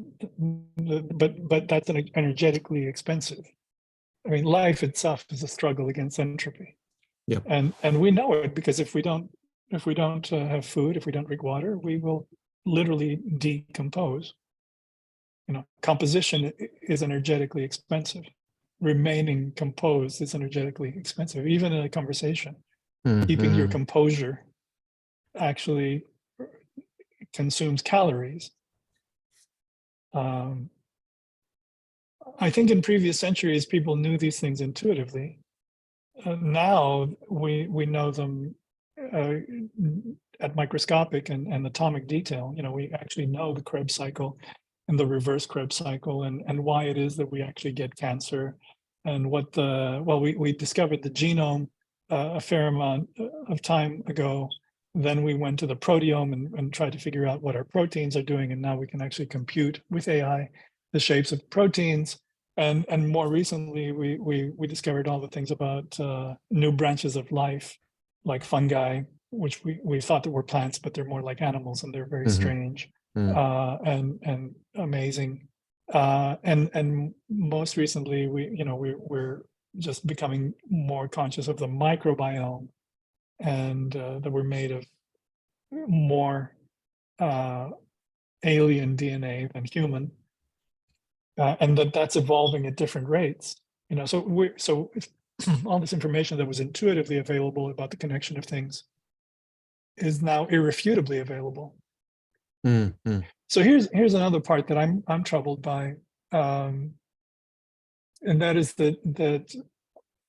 But that's energetically expensive. I mean, life itself is a struggle against entropy. Yeah. And we know it, because if we don't have food, if we don't drink water, we will literally decompose. You know, composition is energetically expensive. Remaining composed is energetically expensive, even in a conversation. Keeping your composure actually consumes calories. I think in previous centuries, people knew these things intuitively. Now we know them at microscopic and atomic detail. You know, we actually know the Krebs cycle and the reverse Krebs cycle, and why it is that we actually get cancer, and what we discovered the genome a fair amount of time ago. Then we went to the proteome and tried to figure out what our proteins are doing, and now we can actually compute with AI the shapes of proteins. And more recently, we discovered all the things about new branches of life, like fungi, which we thought that were plants, but they're more like animals, and they're very strange and amazing. And most recently, we're just becoming more conscious of the microbiome, and that we're made of more alien DNA than human. And that's evolving at different rates, you know. So all this information that was intuitively available about the connection of things is now irrefutably available. So here's another part that I'm troubled by, and that is that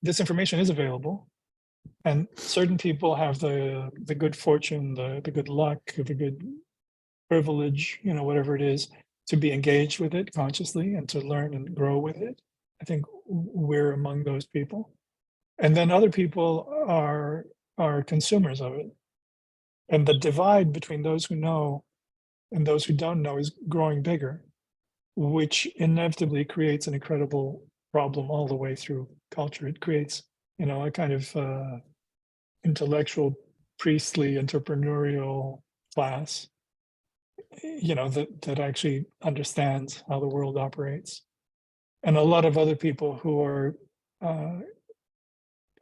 this information is available, and certain people have the good fortune, the good luck, the good privilege, you know, whatever it is, to be engaged with it consciously and to learn and grow with it. I think we're among those people. And then other people are consumers of it. And the divide between those who know and those who don't know is growing bigger, which inevitably creates an incredible problem all the way through culture. It creates, you know, a kind of intellectual, priestly, entrepreneurial class, you know, that actually understands how the world operates, and a lot of other people who are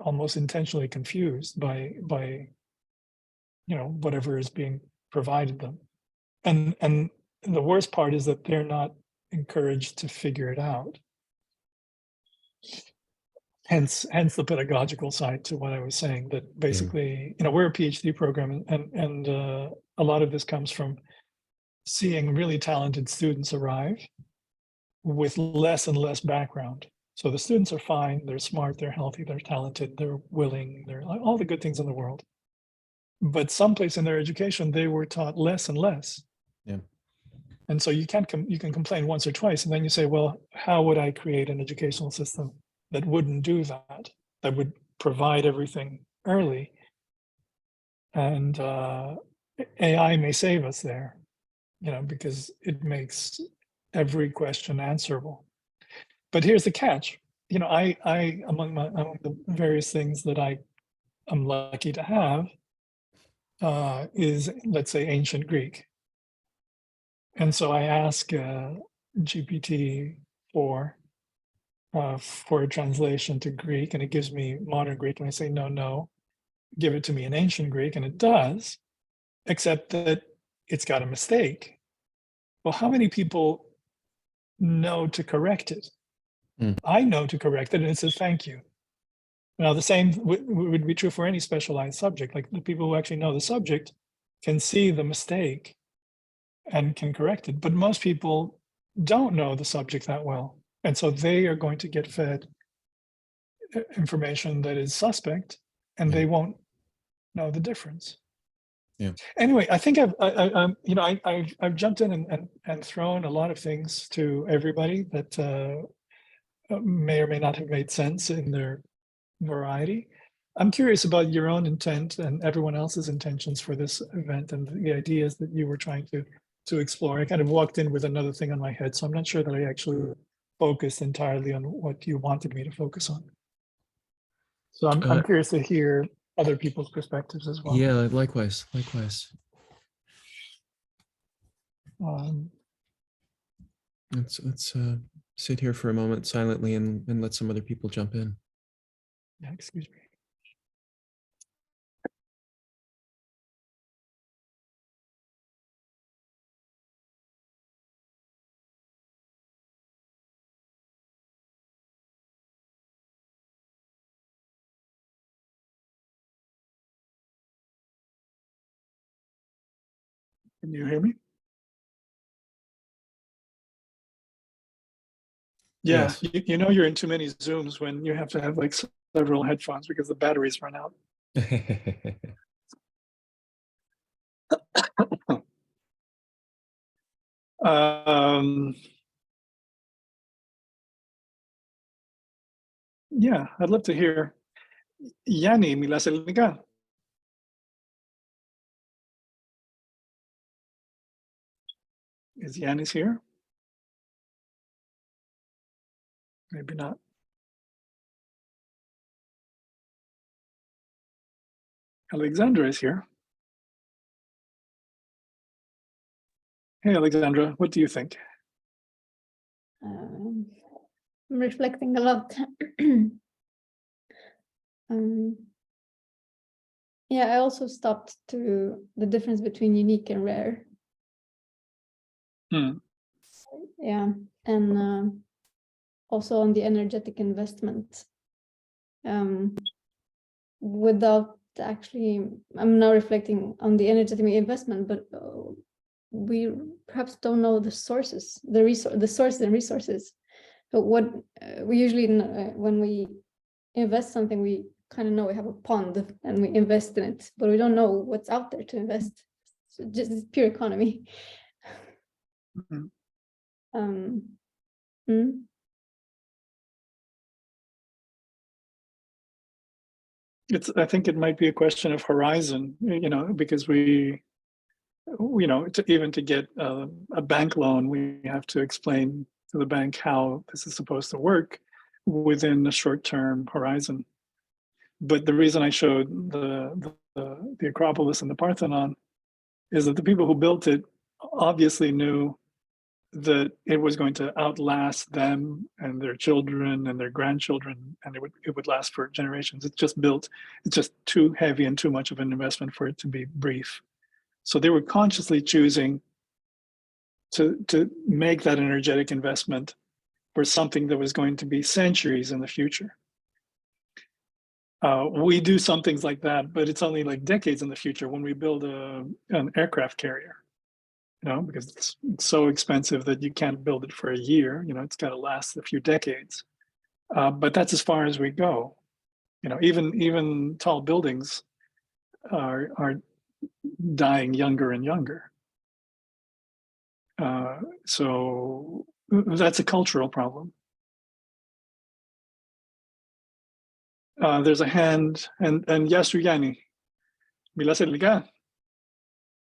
almost intentionally confused by you know, whatever is being provided them, and the worst part is that they're not encouraged to figure it out. Hence the pedagogical side to what I was saying, that basically, you know, we're a PhD program, and a lot of this comes from seeing really talented students arrive with less and less background. So the students are fine, they're smart, they're healthy, they're talented, they're willing, they're all the good things in the world. But someplace in their education, they were taught less and less. Yeah. And so you can complain once or twice, and then you say, well, how would I create an educational system that wouldn't do that, that would provide everything early? And AI may save us there, you know, because it makes every question answerable. But here's the catch. You know, I among the various things that I'm lucky to have is, let's say, ancient Greek. And so I ask GPT-4 for a translation to Greek, and it gives me modern Greek, and I say, no, give it to me in ancient Greek, and it does, except that it's got a mistake. Well, how many people know to correct it? I know to correct it, and it says, thank you. Now, the same would be true for any specialized subject. Like, the people who actually know the subject can see the mistake and can correct it. But most people don't know the subject that well. And so they are going to get fed information that is suspect, and they won't know the difference. Yeah. Anyway, I think I've jumped in and thrown a lot of things to everybody that may or may not have made sense in their variety. I'm curious about your own intent and everyone else's intentions for this event and the ideas that you were trying to explore. I kind of walked in with another thing on my head, so I'm not sure that I actually focused entirely on what you wanted me to focus on. So I'm curious to hear other people's perspectives as well. Yeah, likewise. Let's sit here for a moment silently and let some other people jump in. Yeah, excuse me. Can you hear me? Yeah, Yes. you know you're in too many Zooms when you have to have like several headphones because the batteries run out. Yeah, I'd love to hear. Yanni Milaselnika. Is Yannis here? Maybe not. Alexandra is here. Hey, Alexandra, what do you think? I'm reflecting a lot. Yeah, I also stopped to the difference between unique and rare. Yeah, and also on the energetic investment. Without actually, I'm now reflecting on the energetic investment, but we perhaps don't know the sources, the sources and resources. But what we usually, when we invest something, we kind of know we have a pond and we invest in it, but we don't know what's out there to invest. So just it's pure economy. I think it might be a question of horizon, because even to get a bank loan, we have to explain to the bank how this is supposed to work within a short-term horizon. But the reason I showed the Acropolis and the Parthenon is that the people who built it obviously knew that it was going to outlast them and their children and their grandchildren, and it would last for generations. It's just too heavy and too much of an investment for it to be brief. So they were consciously choosing to make that energetic investment for something that was going to be centuries in the future. We do some things like that, but it's only like decades in the future when we build an aircraft carrier, because it's so expensive that you can't build it for a year. It's got to last a few decades. But that's as far as we go. Even tall buildings are dying younger and younger. So that's a cultural problem. There's a hand, and Yasuyani, Milaselika,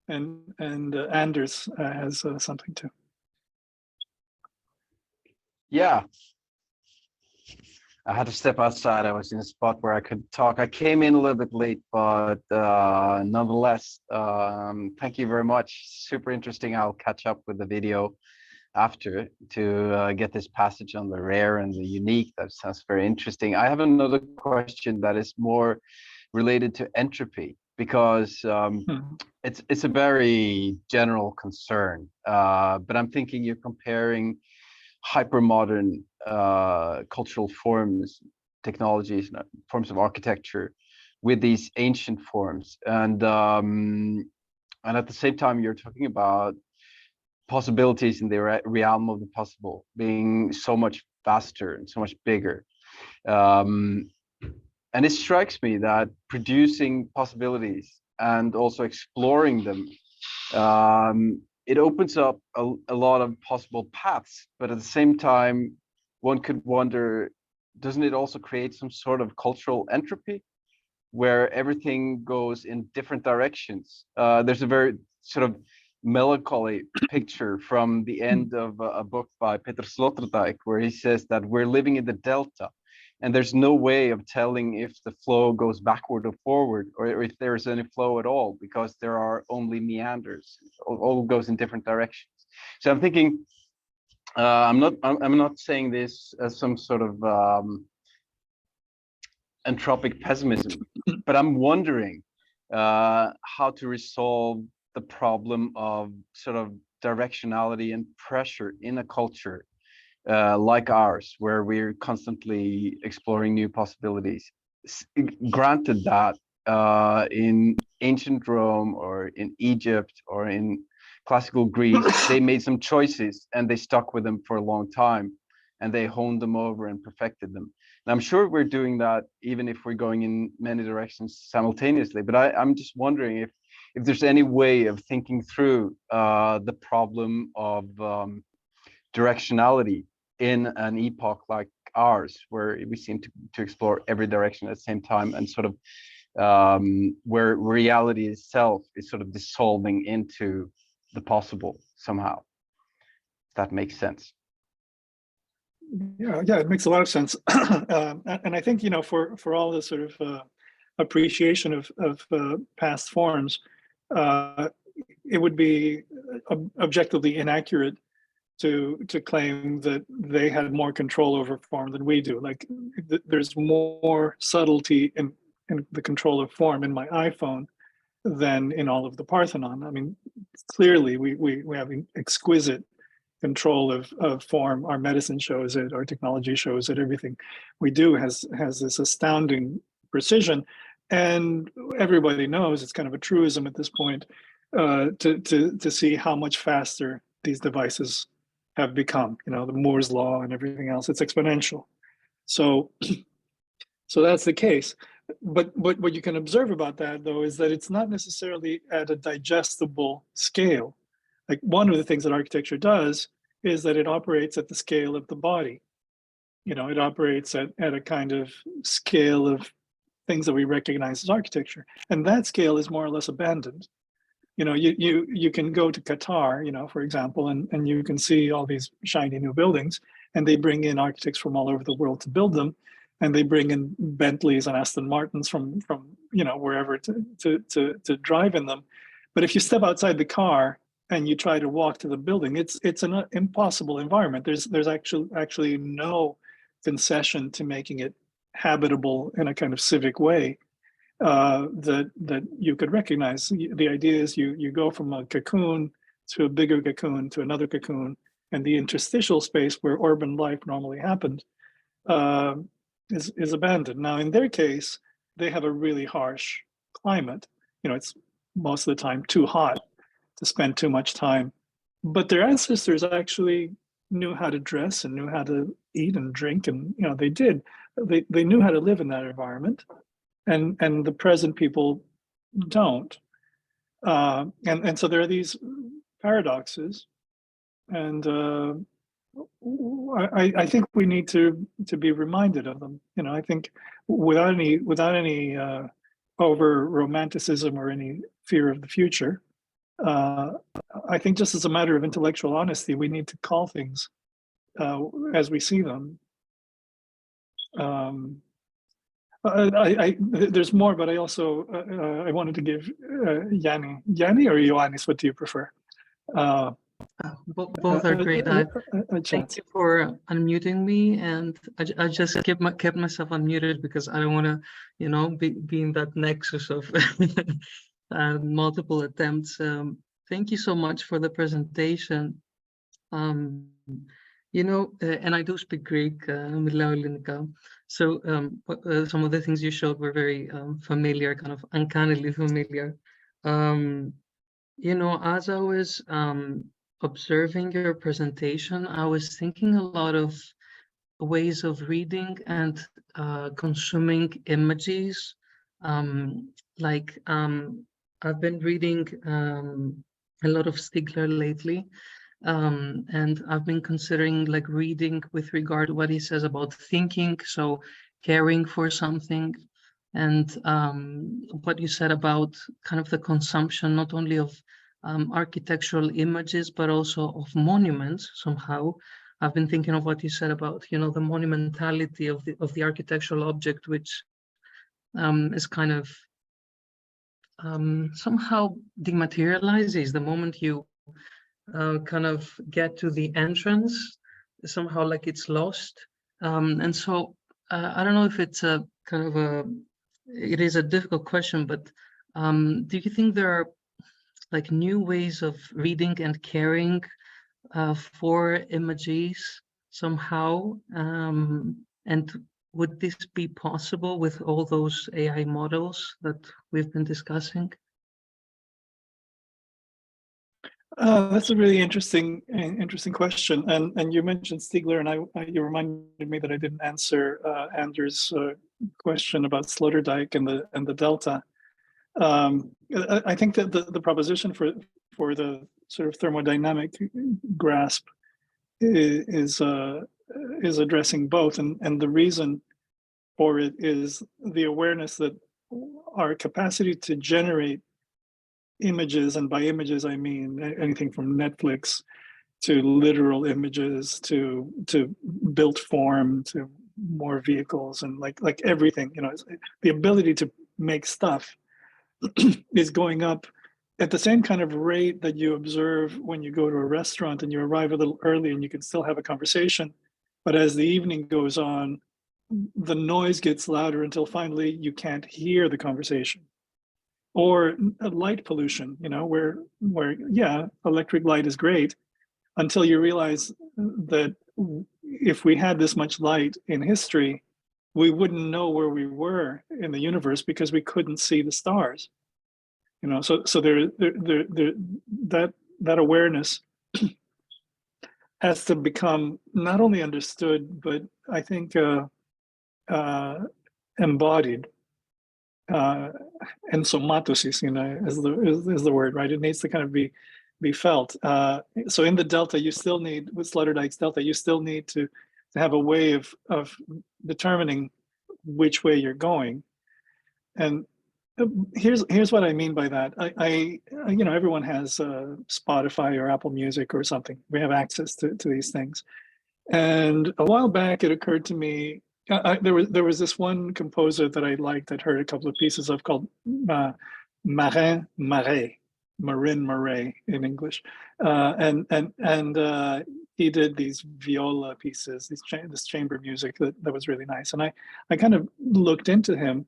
and Anders has something too. Yeah, I had to step outside. I was in a spot where I could talk. I came in a little bit late, but nonetheless, thank you very much. Super interesting. I'll catch up with the video after to get this passage on the rare and the unique. That sounds very interesting. I have another question that is more related to entropy, because it's a very general concern. But I'm thinking you're comparing hypermodern cultural forms, technologies, forms of architecture with these ancient forms, and at the same time you're talking about possibilities in the realm of the possible being so much vaster and so much bigger. And it strikes me that producing possibilities and also exploring them, it opens up a lot of possible paths, but at the same time, one could wonder, doesn't it also create some sort of cultural entropy where everything goes in different directions? There's a very sort of melancholy picture from the end of a book by Peter Sloterdijk, where he says that we're living in the delta, and there's no way of telling if the flow goes backward or forward, or if there's any flow at all, because there are only meanders. All goes in different directions. So I'm thinking, I'm not saying this as some sort of entropic pessimism, but I'm wondering how to resolve the problem of sort of directionality and pressure in a culture like ours, where we're constantly exploring new possibilities. Granted that in ancient Rome or in Egypt or in classical Greece, they made some choices and they stuck with them for a long time, and they honed them over and perfected them. And I'm sure we're doing that even if we're going in many directions simultaneously. But I'm just wondering if there's any way of thinking through the problem of directionality in an epoch like ours, where we seem to explore every direction at the same time, and sort of where reality itself is sort of dissolving into the possible somehow. If that makes sense. Yeah, it makes a lot of sense. And I think, you know, for all this sort of appreciation of past forms, it would be objectively inaccurate to claim that they had more control over form than we do. Like, there's more subtlety in the control of form in my iPhone than in all of the Parthenon. I mean, clearly we have exquisite control of form. Our medicine shows it, our technology shows it, everything we do has this astounding precision. And everybody knows, it's kind of a truism at this point, to see how much faster these devices have become. You know, the Moore's law and everything else, it's exponential. So that's the case. But what you can observe about that, though, is that it's not necessarily at a digestible scale. Like, one of the things that architecture does is that it operates at the scale of the body. You know, it operates at a kind of scale of things that we recognize as architecture. And that scale is more or less abandoned. You know, you can go to Qatar, you know, for example, and you can see all these shiny new buildings, and they bring in architects from all over the world to build them. And they bring in Bentleys and Aston Martins from you know, wherever to drive in them. But if you step outside the car and you try to walk to the building, it's an impossible environment. There's actually no concession to making it habitable in a kind of civic way that you could recognize. The idea is you go from a cocoon to a bigger cocoon to another cocoon, and the interstitial space where urban life normally happened is abandoned. Now, in their case, they have a really harsh climate. You know, it's most of the time too hot to spend too much time. But their ancestors actually knew how to dress and knew how to eat and drink, and you know, they knew how to live in that environment, and the present people don't. And so there are these paradoxes, and I think we need to be reminded of them. You know, I think without any over romanticism or any fear of the future, I think just as a matter of intellectual honesty, we need to call things as we see them. There's more, but I also I wanted to give Yanni or Ioannis, what do you prefer? Both are great. Thank you for unmuting me, and I just kept myself unmuted because I don't want to, you know, be in that nexus of multiple attempts. Thank you so much for the presentation. You know, and I do speak Greek, μιλάω ελληνικά. So some of the things you showed were very familiar, kind of uncannily familiar. You know, as I was observing your presentation, I was thinking a lot of ways of reading and consuming images. I've been reading a lot of Stigler lately, and I've been considering like reading with regard to what he says about thinking, so caring for something, and what you said about kind of the consumption not only of architectural images but also of monuments somehow. I've been thinking of what you said about, you know, the monumentality of the architectural object, which is kind of somehow dematerializes the moment you kind of get to the entrance. Somehow like it's lost. And so I don't know if it's a kind of it is a difficult question, but do you think there are like new ways of reading and caring for images somehow? And would this be possible with all those AI models that we've been discussing? That's a really interesting question, and you mentioned Stigler, and you reminded me that I didn't answer Andrew's question about Sloterdijk and the delta. I think that the proposition for the sort of thermodynamic grasp is addressing both, and the reason for it is the awareness that our capacity to generate images, and by images I mean anything from Netflix to literal images to built form to more vehicles, and like everything, you know, the ability to make stuff is going up at the same kind of rate that you observe when you go to a restaurant and you arrive a little early and you can still have a conversation, but as the evening goes on, the noise gets louder until finally you can't hear the conversation. Or light pollution, you know, where yeah, electric light is great until you realize that if we had this much light in history, we wouldn't know where we were in the universe because we couldn't see the stars. You know, so that awareness has to become not only understood, but I think embodied. And somatosis, you know, is the word, right? It needs to kind of be felt. So in the delta, you still need, with Sloterdijk's delta, you still need to have a way of determining which way you're going. And here's what I mean by that. I you know, everyone has Spotify or Apple Music or something. We have access to these things. And a while back, it occurred to me, there was this one composer that I liked, I'd heard a couple of pieces of, called Marin Marais in English, and he did these viola pieces, this chamber music that was really nice, and I kind of looked into him,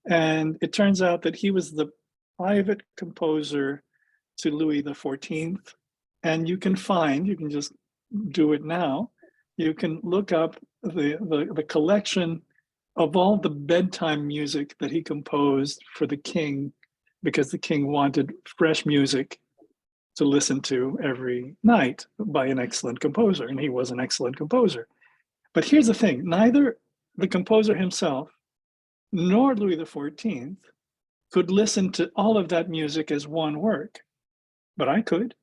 and it turns out that he was the private composer to Louis XIV, and you can just do it now. You can look up the collection of all the bedtime music that he composed for the king, because the king wanted fresh music to listen to every night by an excellent composer, and he was an excellent composer. But here's the thing, neither the composer himself nor Louis XIV could listen to all of that music as one work, but I could.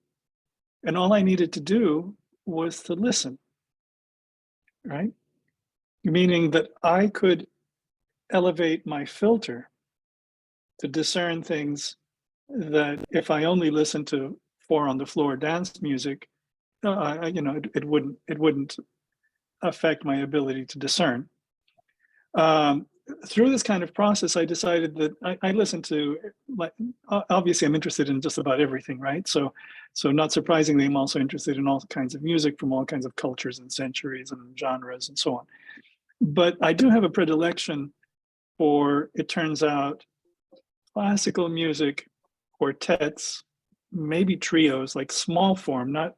And all I needed to do was to listen. Right? Meaning that I could elevate my filter to discern things that if I only listened to 4 on the floor dance music, you know, it wouldn't affect my ability to discern. Through this kind of process, I decided that I listened to, like, obviously I'm interested in just about everything, right? So not surprisingly, I'm also interested in all kinds of music from all kinds of cultures and centuries and genres and so on. But I do have a predilection for, it turns out, classical music, quartets, maybe trios, like small form, not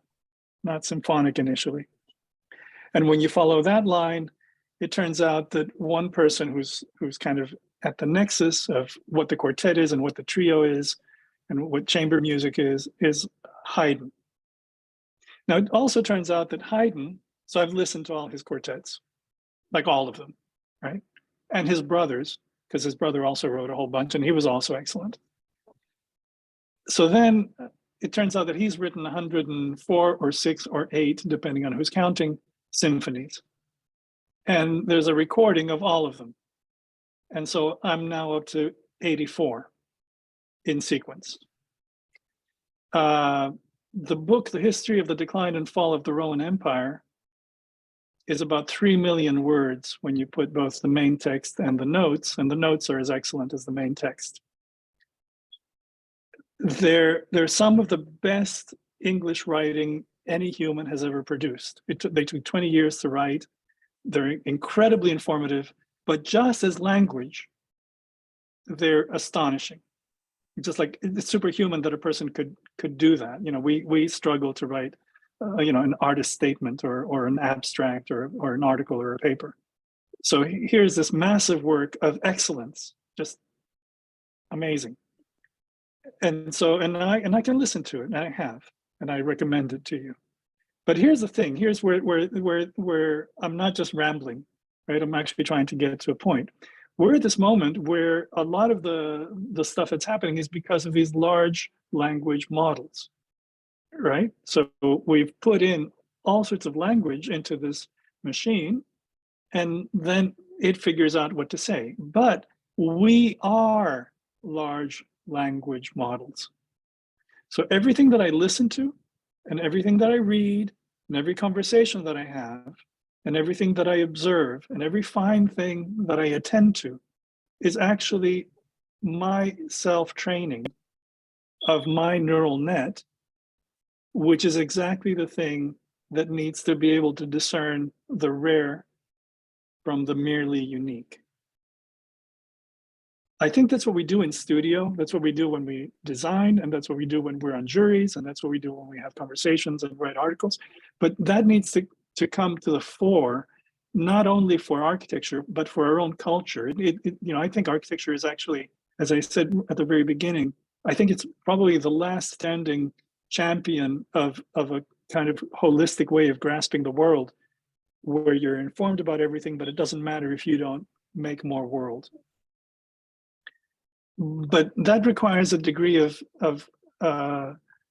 symphonic initially. And when you follow that line, it turns out that one person who's kind of at the nexus of what the quartet is and what the trio is and what chamber music is Haydn. Now, it also turns out that Haydn, so I've listened to all his quartets, like all of them, right? And his brothers, because his brother also wrote a whole bunch, and he was also excellent. So then it turns out that he's written 104 or 6 or 8, depending on who's counting, symphonies. And there's a recording of all of them. And so I'm now up to 84 in sequence. The book, The History of the Decline and Fall of the Roman Empire, is about 3 million words when you put both the main text and the notes are as excellent as the main text. They're some of the best English writing any human has ever produced. They took 20 years to write. They're incredibly informative, but just as language, they're astonishing. Just like it's superhuman that a person could do that. You know, we struggle to write, you know, an artist statement or an abstract or an article or a paper. So here's this massive work of excellence, just amazing. And so, and I can listen to it, and I have, and I recommend it to you. But here's the thing. Here's where I'm not just rambling, right? I'm actually trying to get to a point. We're at this moment where a lot of the stuff that's happening is because of these large language models, right? So we've put in all sorts of language into this machine, and then it figures out what to say. But we are large language models. So everything that I listen to, and everything that I read, and every conversation that I have, and everything that I observe, and every fine thing that I attend to is actually my self-training of my neural net, which is exactly the thing that needs to be able to discern the rare from the merely unique. I think that's what we do in studio. That's what we do when we design, and that's what we do when we're on juries, and that's what we do when we have conversations and write articles. But that needs to come to the fore, not only for architecture, but for our own culture. You know, I think architecture is actually, as I said at the very beginning, I think it's probably the last standing champion of a kind of holistic way of grasping the world, where you're informed about everything, but it doesn't matter if you don't make more world. But that requires a degree of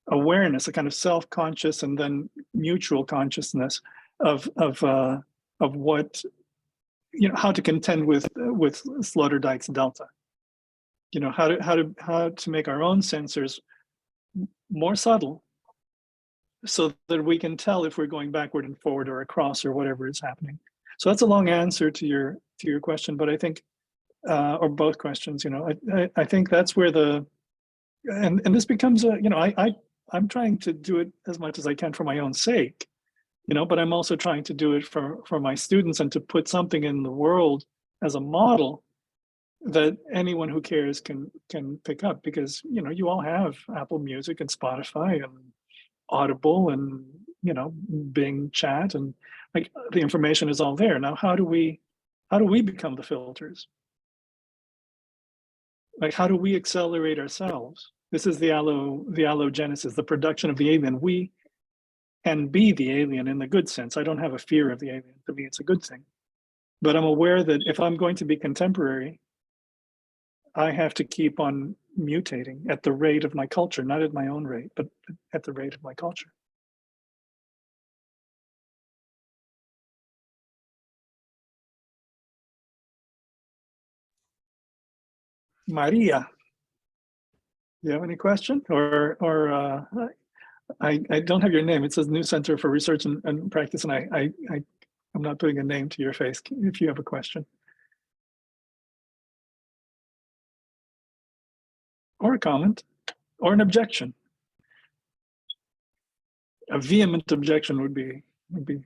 awareness, a kind of self-conscious and then mutual consciousness of what, you know, how to contend with Sloterdijk's delta. You know, how to make our own sensors more subtle, so that we can tell if we're going backward and forward or across or whatever is happening. So that's a long answer to your question, but I think. Or both questions, you know, I think that's where and this becomes a, you know, I'm trying to do it as much as I can for my own sake, you know, but I'm also trying to do it for my students and to put something in the world as a model that anyone who cares can pick up, because, you know, you all have Apple Music and Spotify and Audible and, you know, Bing Chat, and like the information is all there. Now, how do we become the filters? Like, how do we accelerate ourselves? This is the allogenesis, the production of the alien. We can be the alien in the good sense. I don't have a fear of the alien. To me, it's a good thing. But I'm aware that if I'm going to be contemporary, I have to keep on mutating at the rate of my culture, not at my own rate, but at the rate of my culture. Maria, you have any question? Or I don't have your name. It says New Center for Research and Practice, and I'm not putting a name to your face if you have a question. Or a comment, or an objection. A vehement objection would be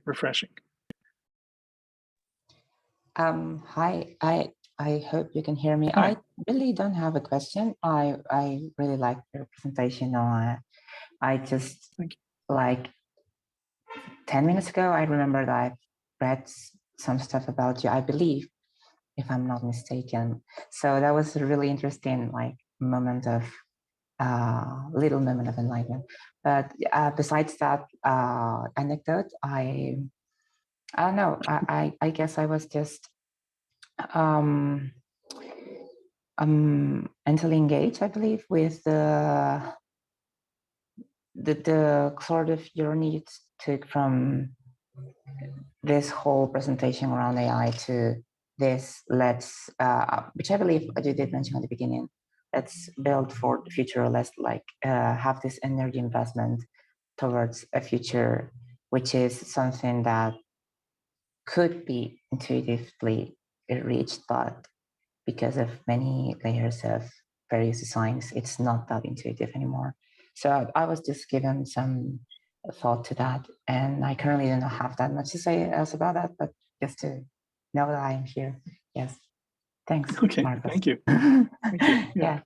refreshing. Hi, I hope you can hear me. Hi. I really don't have a question. I really like your presentation. I just, like 10 minutes ago, I remember that I read some stuff about you, I believe, if I'm not mistaken. So that was a really interesting, like, moment of, little moment of enlightenment. But besides that anecdote, I No, I guess I was just mentally engaged, I believe, with the sort of journey you took from this whole presentation around AI to this, which I believe you did mention at the beginning, let's build for the future, let's have this energy investment towards a future, which is something that could be intuitively reached, but because of many layers of various designs, it's not that intuitive anymore. So I was just given some thought to that, and I currently do not have that much to say else about that, but just to know that I am here. Yes, thanks. Okay, Marcus. thank you. Thank you. Yeah.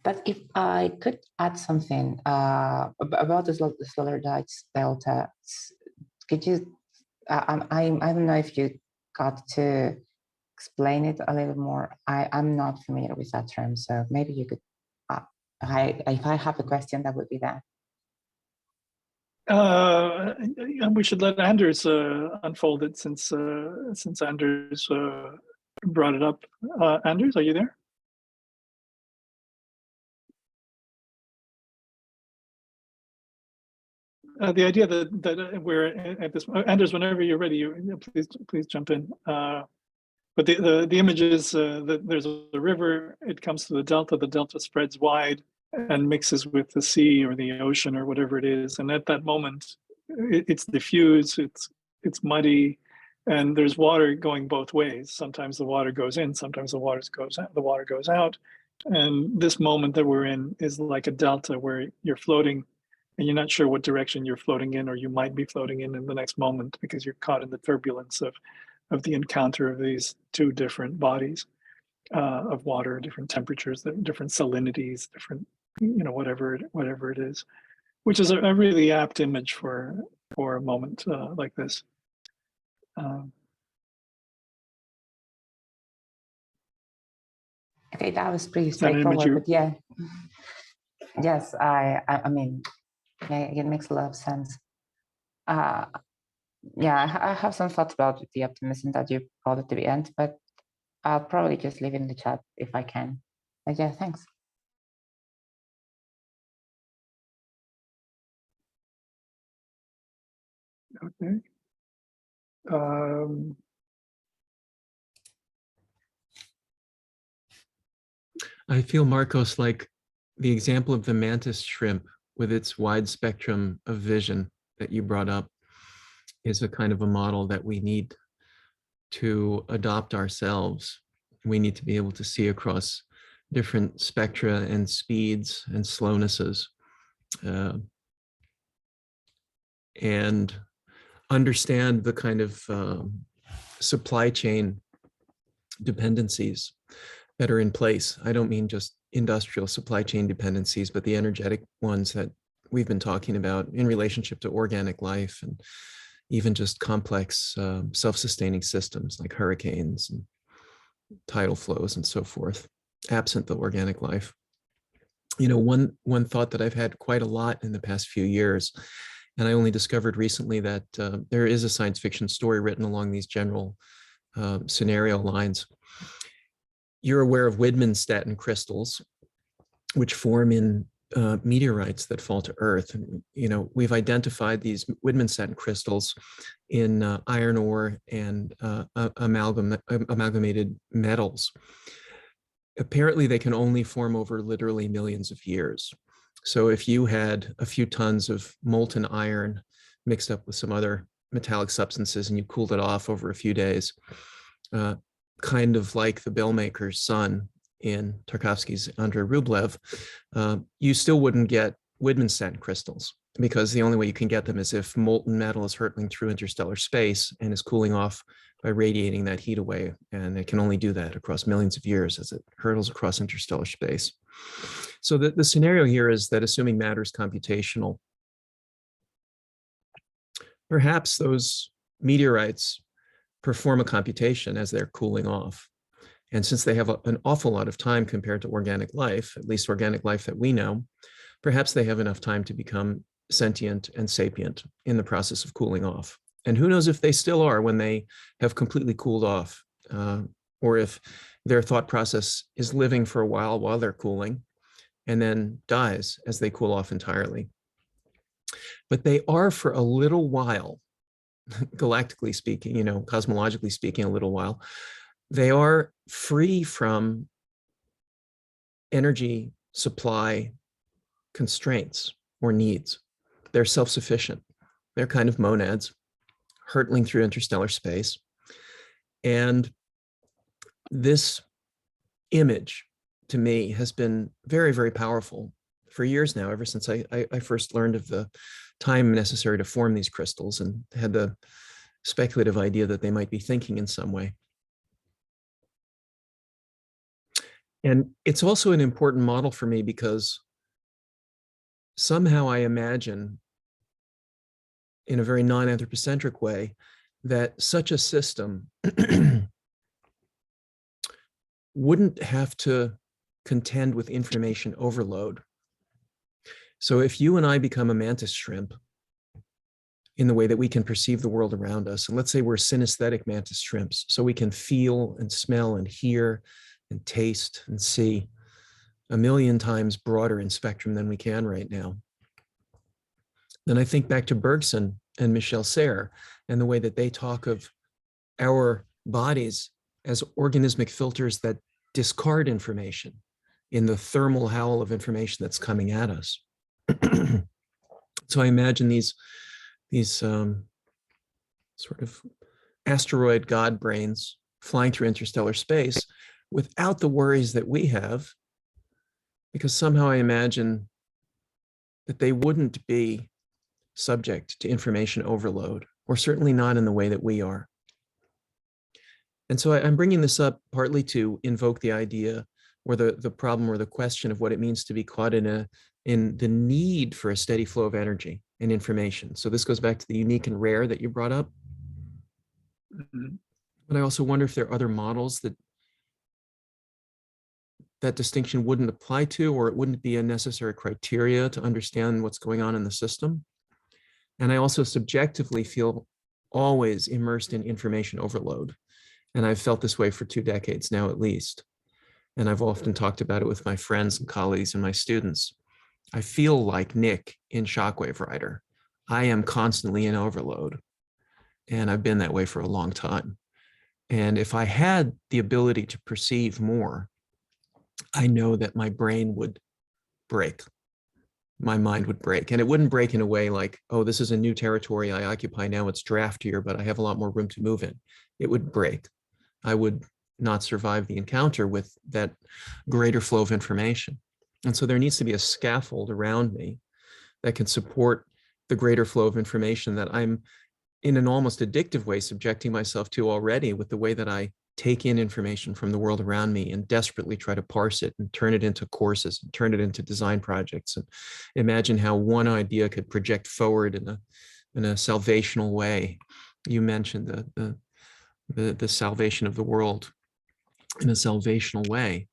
But if I could add something about the solar delta, could you? I don't know if you got to explain it a little more. I'm not familiar with that term, so maybe you could. If I have a question, that would be that. We should let Anders unfold it since Anders brought it up. Anders, are you there? The idea that we're at this, Anders, whenever you're ready, please jump in. But the image is that there's a river, it comes to the delta spreads wide and mixes with the sea or the ocean or whatever it is. And at that moment, it's diffuse, it's muddy, and there's water going both ways. Sometimes the water goes in, sometimes the water goes out. And this moment that we're in is like a delta where you're floating and you're not sure what direction you're floating in, or you might be floating in the next moment because you're caught in the turbulence of the encounter of these two different bodies of water, different temperatures, different salinities, different, whatever it is, which is a really apt image for a moment like this. Okay, that was pretty straightforward, but yeah. Yes, I mean, it makes a lot of sense. Yeah, I have some thoughts about the optimism that you brought at the end, but I'll probably just leave it in the chat if I can. But yeah, thanks. Okay. I feel, Marcos, like the example of the mantis shrimp with its wide spectrum of vision that you brought up is a kind of a model that we need to adopt ourselves. We need to be able to see across different spectra and speeds and slownesses, and understand the kind of supply chain dependencies that are in place. I don't mean just industrial supply chain dependencies, but the energetic ones that we've been talking about in relationship to organic life, and even just complex self-sustaining systems like hurricanes and tidal flows and so forth, absent the organic life. One thought that I've had quite a lot in the past few years, and I only discovered recently that there is a science fiction story written along these general scenario lines. You're aware of Widmanstätten crystals, which form in meteorites that fall to Earth. We've identified these Widmanstätten crystals in iron ore and amalgamated metals. Apparently, they can only form over literally millions of years. So if you had a few tons of molten iron mixed up with some other metallic substances and you cooled it off over a few days, kind of like the Bellmaker's son in Tarkovsky's Andrei Rublev, you still wouldn't get Widmanstätten crystals, because the only way you can get them is if molten metal is hurtling through interstellar space and is cooling off by radiating that heat away. And it can only do that across millions of years as it hurtles across interstellar space. So the scenario here is that, assuming matter is computational, perhaps those meteorites perform a computation as they're cooling off. And since they have an awful lot of time compared to organic life, at least organic life that we know, perhaps they have enough time to become sentient and sapient in the process of cooling off. And who knows if they still are when they have completely cooled off, or if their thought process is living for a while they're cooling and then dies as they cool off entirely. But they are for a little while, galactically speaking, you know, cosmologically speaking, a little while, they are free from energy supply constraints or needs. They're self-sufficient. They're kind of monads hurtling through interstellar space. And this image to me has been very, very powerful for years now, ever since I first learned of the time necessary to form these crystals and had the speculative idea that they might be thinking in some way. And it's also an important model for me because somehow I imagine, in a very non-anthropocentric way, that such a system wouldn't have to contend with information overload. So if you and I become a mantis shrimp in the way that we can perceive the world around us, and let's say we're synesthetic mantis shrimps, so we can feel and smell and hear and taste and see a million times broader in spectrum than we can right now, then I think back to Bergson and Michel Serres and the way that they talk of our bodies as organismic filters that discard information in the thermal howl of information that's coming at us. So I imagine these sort of asteroid god brains flying through interstellar space without the worries that we have, because somehow I imagine that they wouldn't be subject to information overload, or certainly not in the way that we are. And so I'm bringing this up partly to invoke the idea or the problem or the question of what it means to be caught in the need for a steady flow of energy and information. So this goes back to the unique and rare that you brought up. But I also wonder if there are other models that that distinction wouldn't apply to, or it wouldn't be a necessary criteria to understand what's going on in the system. And I also subjectively feel always immersed in information overload. And I've felt this way for 2 decades now, at least. And I've often talked about it with my friends and colleagues and my students. I feel like Nick in Shockwave Rider. I am constantly in overload. And I've been that way for a long time. And if I had the ability to perceive more, I know that my brain would break. My mind would break. And it wouldn't break in a way like, oh, this is a new territory I occupy now, it's draftier, but I have a lot more room to move in. It would break. I would not survive the encounter with that greater flow of information. And so there needs to be a scaffold around me that can support the greater flow of information that I'm, in an almost addictive way, subjecting myself to already with the way that I take in information from the world around me and desperately try to parse it and turn it into courses and turn it into design projects, and imagine how one idea could project forward in a salvational way. You mentioned the salvation of the world in a salvational way.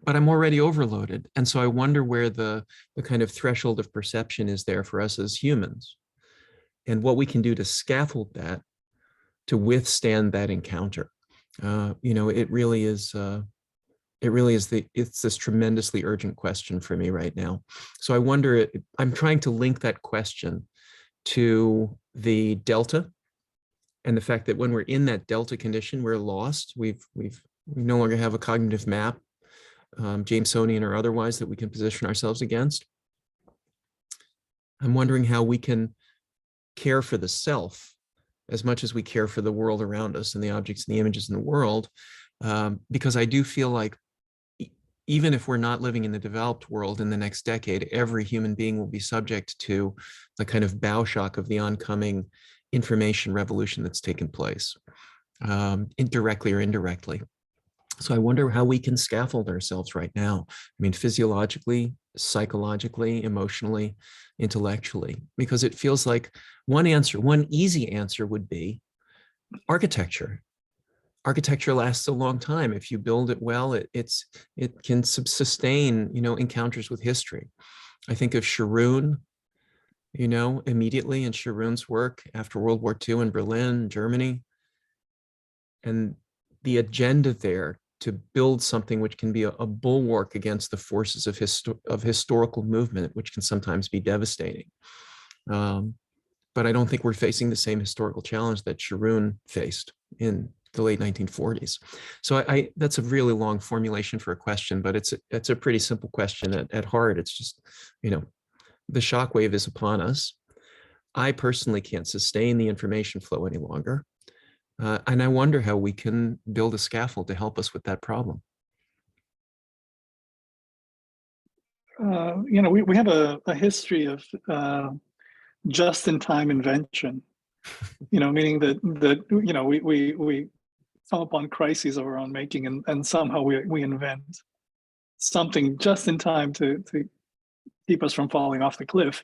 But I'm already overloaded. And so I wonder where the kind of threshold of perception is there for us as humans, and what we can do to scaffold that, to withstand that encounter. You know, it really is it's this tremendously urgent question for me right now. So I wonder, I'm trying to link that question to the delta, and the fact that when we're in that delta condition, we're lost. We no longer have a cognitive map, Jamesonian or otherwise, that we can position ourselves against. I'm wondering how we can care for the self as much as we care for the world around us and the objects and the images in the world, because I do feel like even if we're not living in the developed world in the next decade, every human being will be subject to the kind of bow shock of the oncoming information revolution that's taken place, directly or indirectly. So I wonder how we can scaffold ourselves right now. I mean, physiologically, psychologically, emotionally, intellectually, because it feels like one easy answer would be architecture. architecture lasts a long time. If you build it well, it can sustain, encounters with history. I think of Sharoon, immediately in Sharoon's work after World War II in Berlin, Germany, and the agenda there to build something which can be a bulwark against the forces of historical movement, which can sometimes be devastating. But I don't think we're facing the same historical challenge that Sharoon faced in the late 1940s. So that's a really long formulation for a question, but it's a pretty simple question at heart. It's just, the shockwave is upon us. I personally can't sustain the information flow any longer. And I wonder how we can build a scaffold to help us with that problem. We have a history of just-in-time invention. Meaning that we come upon crises of our own making, and somehow we invent something just in time to keep us from falling off the cliff.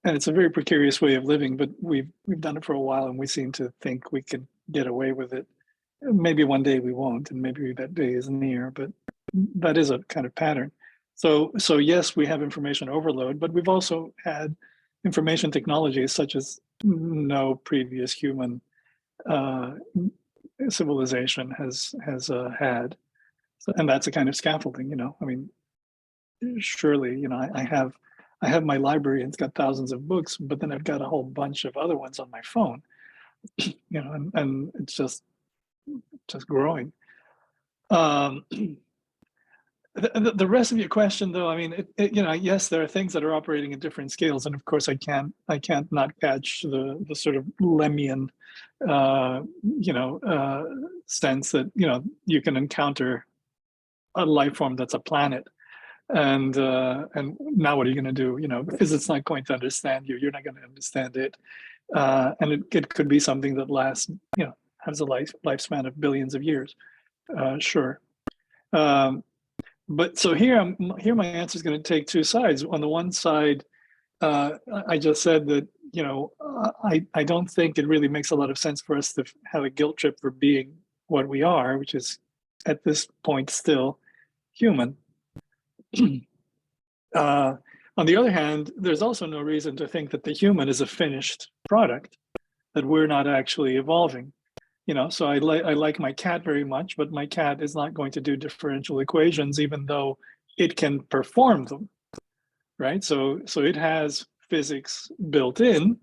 And it's a very precarious way of living, but we've done it for a while, and we seem to think we can get away with it. Maybe one day we won't, and maybe that day is near, but that is a kind of pattern. So yes, we have information overload, but we've also had information technologies such as no previous human civilization has had. So, and that's a kind of scaffolding, I mean, surely, I have my library and it's got thousands of books, but then I've got a whole bunch of other ones on my phone, and it's just growing. The rest of your question, though, I mean, yes, there are things that are operating at different scales, and of course, I can't not catch the sort of Lemmian, sense that you can encounter a life form that's a planet, and now what are you going to do? Because it's not going to understand you. You're not going to understand it, and it could be something that lasts, has a lifespan of billions of years. Sure. But so here my answer is going to take two sides. On the one side, I just said that, I don't think it really makes a lot of sense for us to have a guilt trip for being what we are, which is at this point still human. On the other hand, there's also no reason to think that the human is a finished product, that we're not actually evolving. So I like my cat very much, but my cat is not going to do differential equations, even though it can perform them, right? So it has physics built in,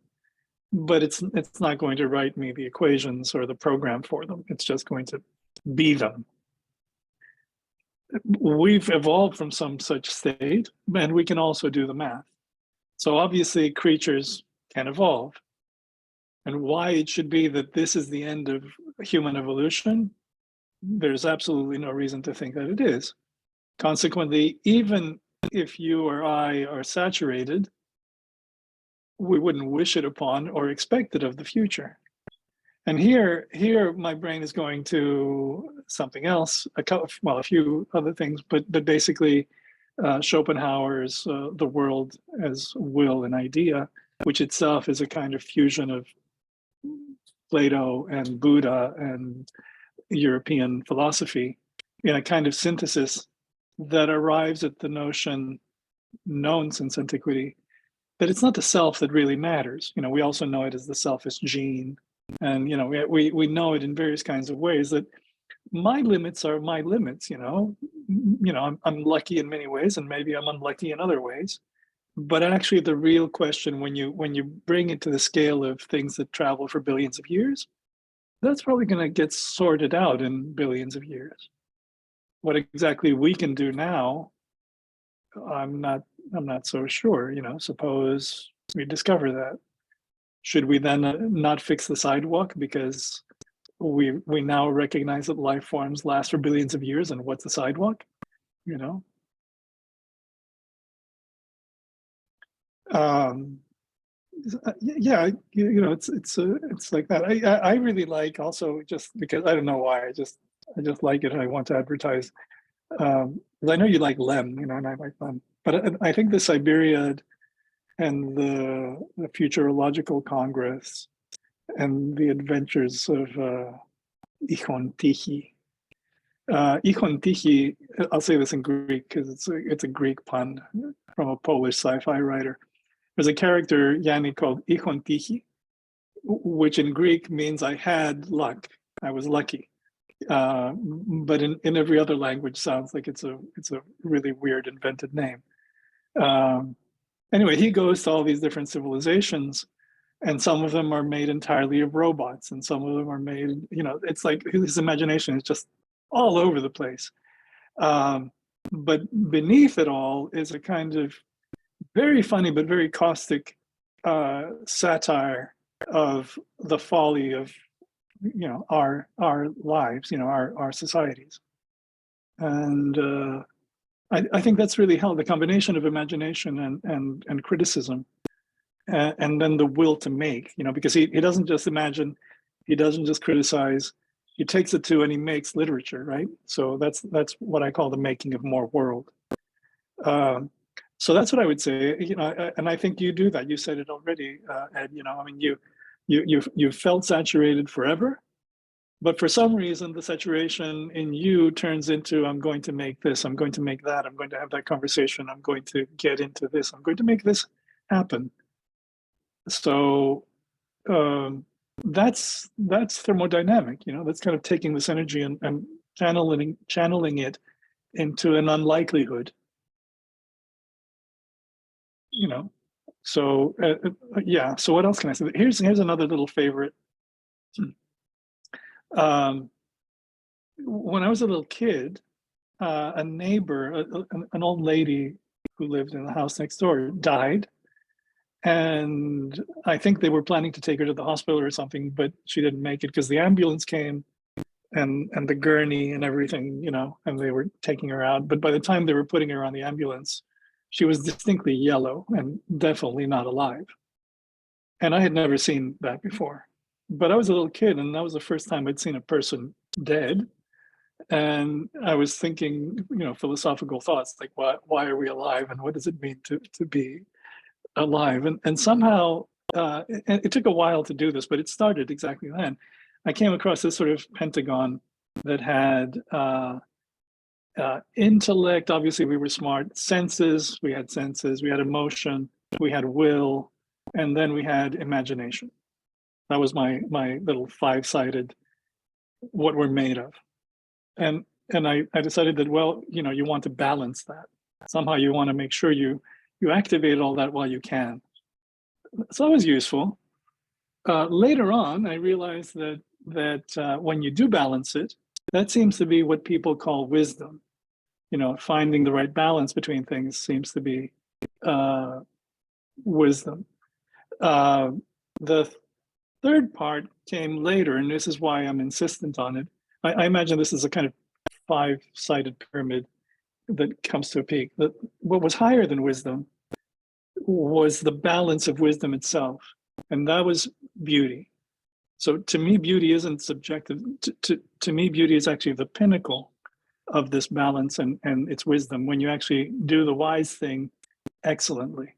but it's not going to write me the equations or the program for them. It's just going to be them. We've evolved from some such state, and we can also do the math. So obviously creatures can evolve. And why it should be that this is the end of human evolution, there's absolutely no reason to think that it is. Consequently, even if you or I are saturated, we wouldn't wish it upon or expect it of the future. And here my brain is going to something else, a few other things, but basically Schopenhauer's The World as Will and Idea, which itself is a kind of fusion of Plato and Buddha and European philosophy in a kind of synthesis that arrives at the notion, known since antiquity, that it's not the self that really matters. We also know it as the selfish gene, and we know it in various kinds of ways, that my limits are my limits. I'm lucky in many ways, and maybe I'm unlucky in other ways. But actually, the real question, when you bring it to the scale of things that travel for billions of years, that's probably going to get sorted out in billions of years. What exactly we can do now, I'm not so sure. Suppose we discover that. Should we then not fix the sidewalk because we now recognize that life forms last for billions of years, and what's the sidewalk? Yeah, it's like that. I really like, also, just because I don't know why, I just like it and I want to advertise. Because I know you like Lem, and I like Lem, but I think the Siberiad and the Futurological Congress and the adventures of ichon tichi. Ichon tichi, I'll say this in Greek because it's a Greek pun from a Polish sci-fi writer. There's a character, Yanni, called ichon tichi, which in Greek means I had luck. I was lucky. But in every other language sounds like it's a really weird invented name. Anyway, he goes to all these different civilizations, and some of them are made entirely of robots, and some of them are made, it's like his imagination is just all over the place. But beneath it all is a kind of very funny but very caustic satire of the folly of our lives, our societies. And I think that's really held the combination of imagination and criticism, and then the will to make, because he doesn't just imagine, he doesn't just criticize, he takes it to and he makes literature, right? So that's what I call the making of more world. So that's what I would say, and I think you do that. You said it already, Ed. You felt saturated forever, but for some reason, the saturation in you turns into, I'm going to make this, I'm going to make that, I'm going to have that conversation, I'm going to get into this, I'm going to make this happen. So that's thermodynamic, that's kind of taking this energy and channeling it into an unlikelihood. So yeah. So what else can I say? Here's another little favorite. When I was a little kid, a neighbor, an old lady who lived in the house next door, died, and I think they were planning to take her to the hospital or something, but she didn't make it because the ambulance came, and the gurney and everything, and they were taking her out. But by the time they were putting her on the ambulance, she was distinctly yellow and definitely not alive. And I had never seen that before. But I was a little kid, and that was the first time I'd seen a person dead. And I was thinking, philosophical thoughts like, why are we alive, and what does it mean to be alive? And somehow, it took a while to do this, but it started exactly then. I came across this sort of pentagon that had intellect, obviously we were smart, senses, we had emotion, we had will, and then we had imagination. That was my little five-sided, what we're made of. And I decided that, well, you want to balance that. Somehow you want to make sure you activate all that while you can. So that was useful. Later on, I realized that when you do balance it, that seems to be what people call wisdom. Finding the right balance between things seems to be wisdom. The third part came later, and this is why I'm insistent on it. I imagine this is a kind of five-sided pyramid that comes to a peak. What was higher than wisdom was the balance of wisdom itself, and that was beauty. So to me, beauty isn't subjective. To me, beauty is actually the pinnacle of this balance and its wisdom, when you actually do the wise thing excellently.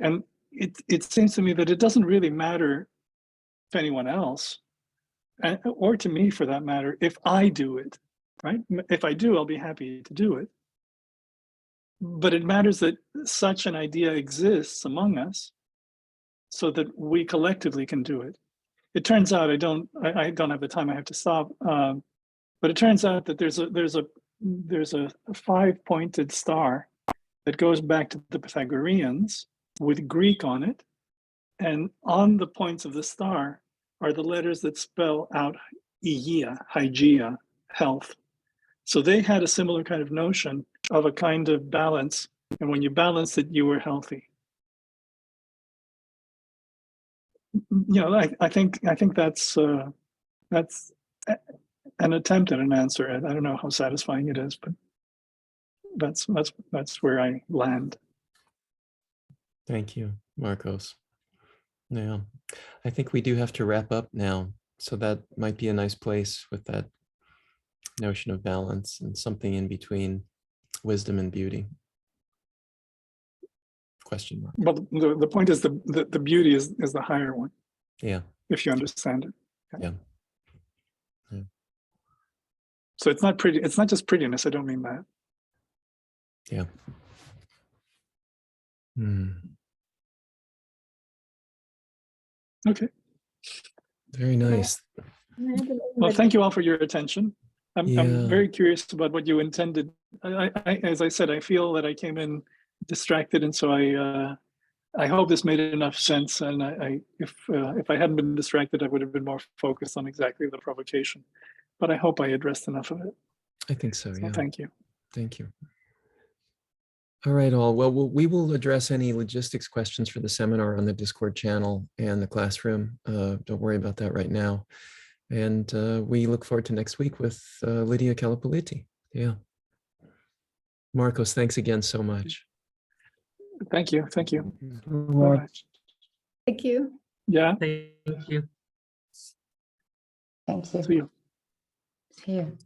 And it seems to me that it doesn't really matter to anyone else, or to me for that matter, if I do it, right? If I do, I'll be happy to do it. But it matters that such an idea exists among us so that we collectively can do it. It turns out, I don't have the time, I have to stop. But it turns out that there's a five-pointed star that goes back to the Pythagoreans with Greek on it, and on the points of the star are the letters that spell out hygeia, health. So they had a similar kind of notion of a kind of balance, and when you balance it, you were healthy. I think that's an attempt at an answer. I don't know how satisfying it is, but that's where I land. Thank you, Marcos. Yeah, I think we do have to wrap up now. So that might be a nice place with that notion of balance and something in between wisdom and beauty. Question mark. But the point is the beauty is the higher one. Yeah. If you understand it. Yeah. So it's not pretty. It's not just prettiness. I don't mean that. Yeah. Hmm. Okay. Very nice. Well, thank you all for your attention. I'm Yeah. very curious about what you intended. As I said, I feel that I came in distracted, and so I hope this made enough sense. And if I hadn't been distracted, I would have been more focused on exactly the provocation. But I hope I addressed enough of it. I think so, So yeah. thank you. Thank you. All right, all. Well, we will address any logistics questions for the seminar on the Discord channel and the classroom. Don't worry about that right now. And we look forward to next week with Lydia Calapoliti. Yeah. Marcos, thanks again so much. Thank you. Thank you. Very much. Thank you. Yeah. Thank you. Thank you. See you. See you.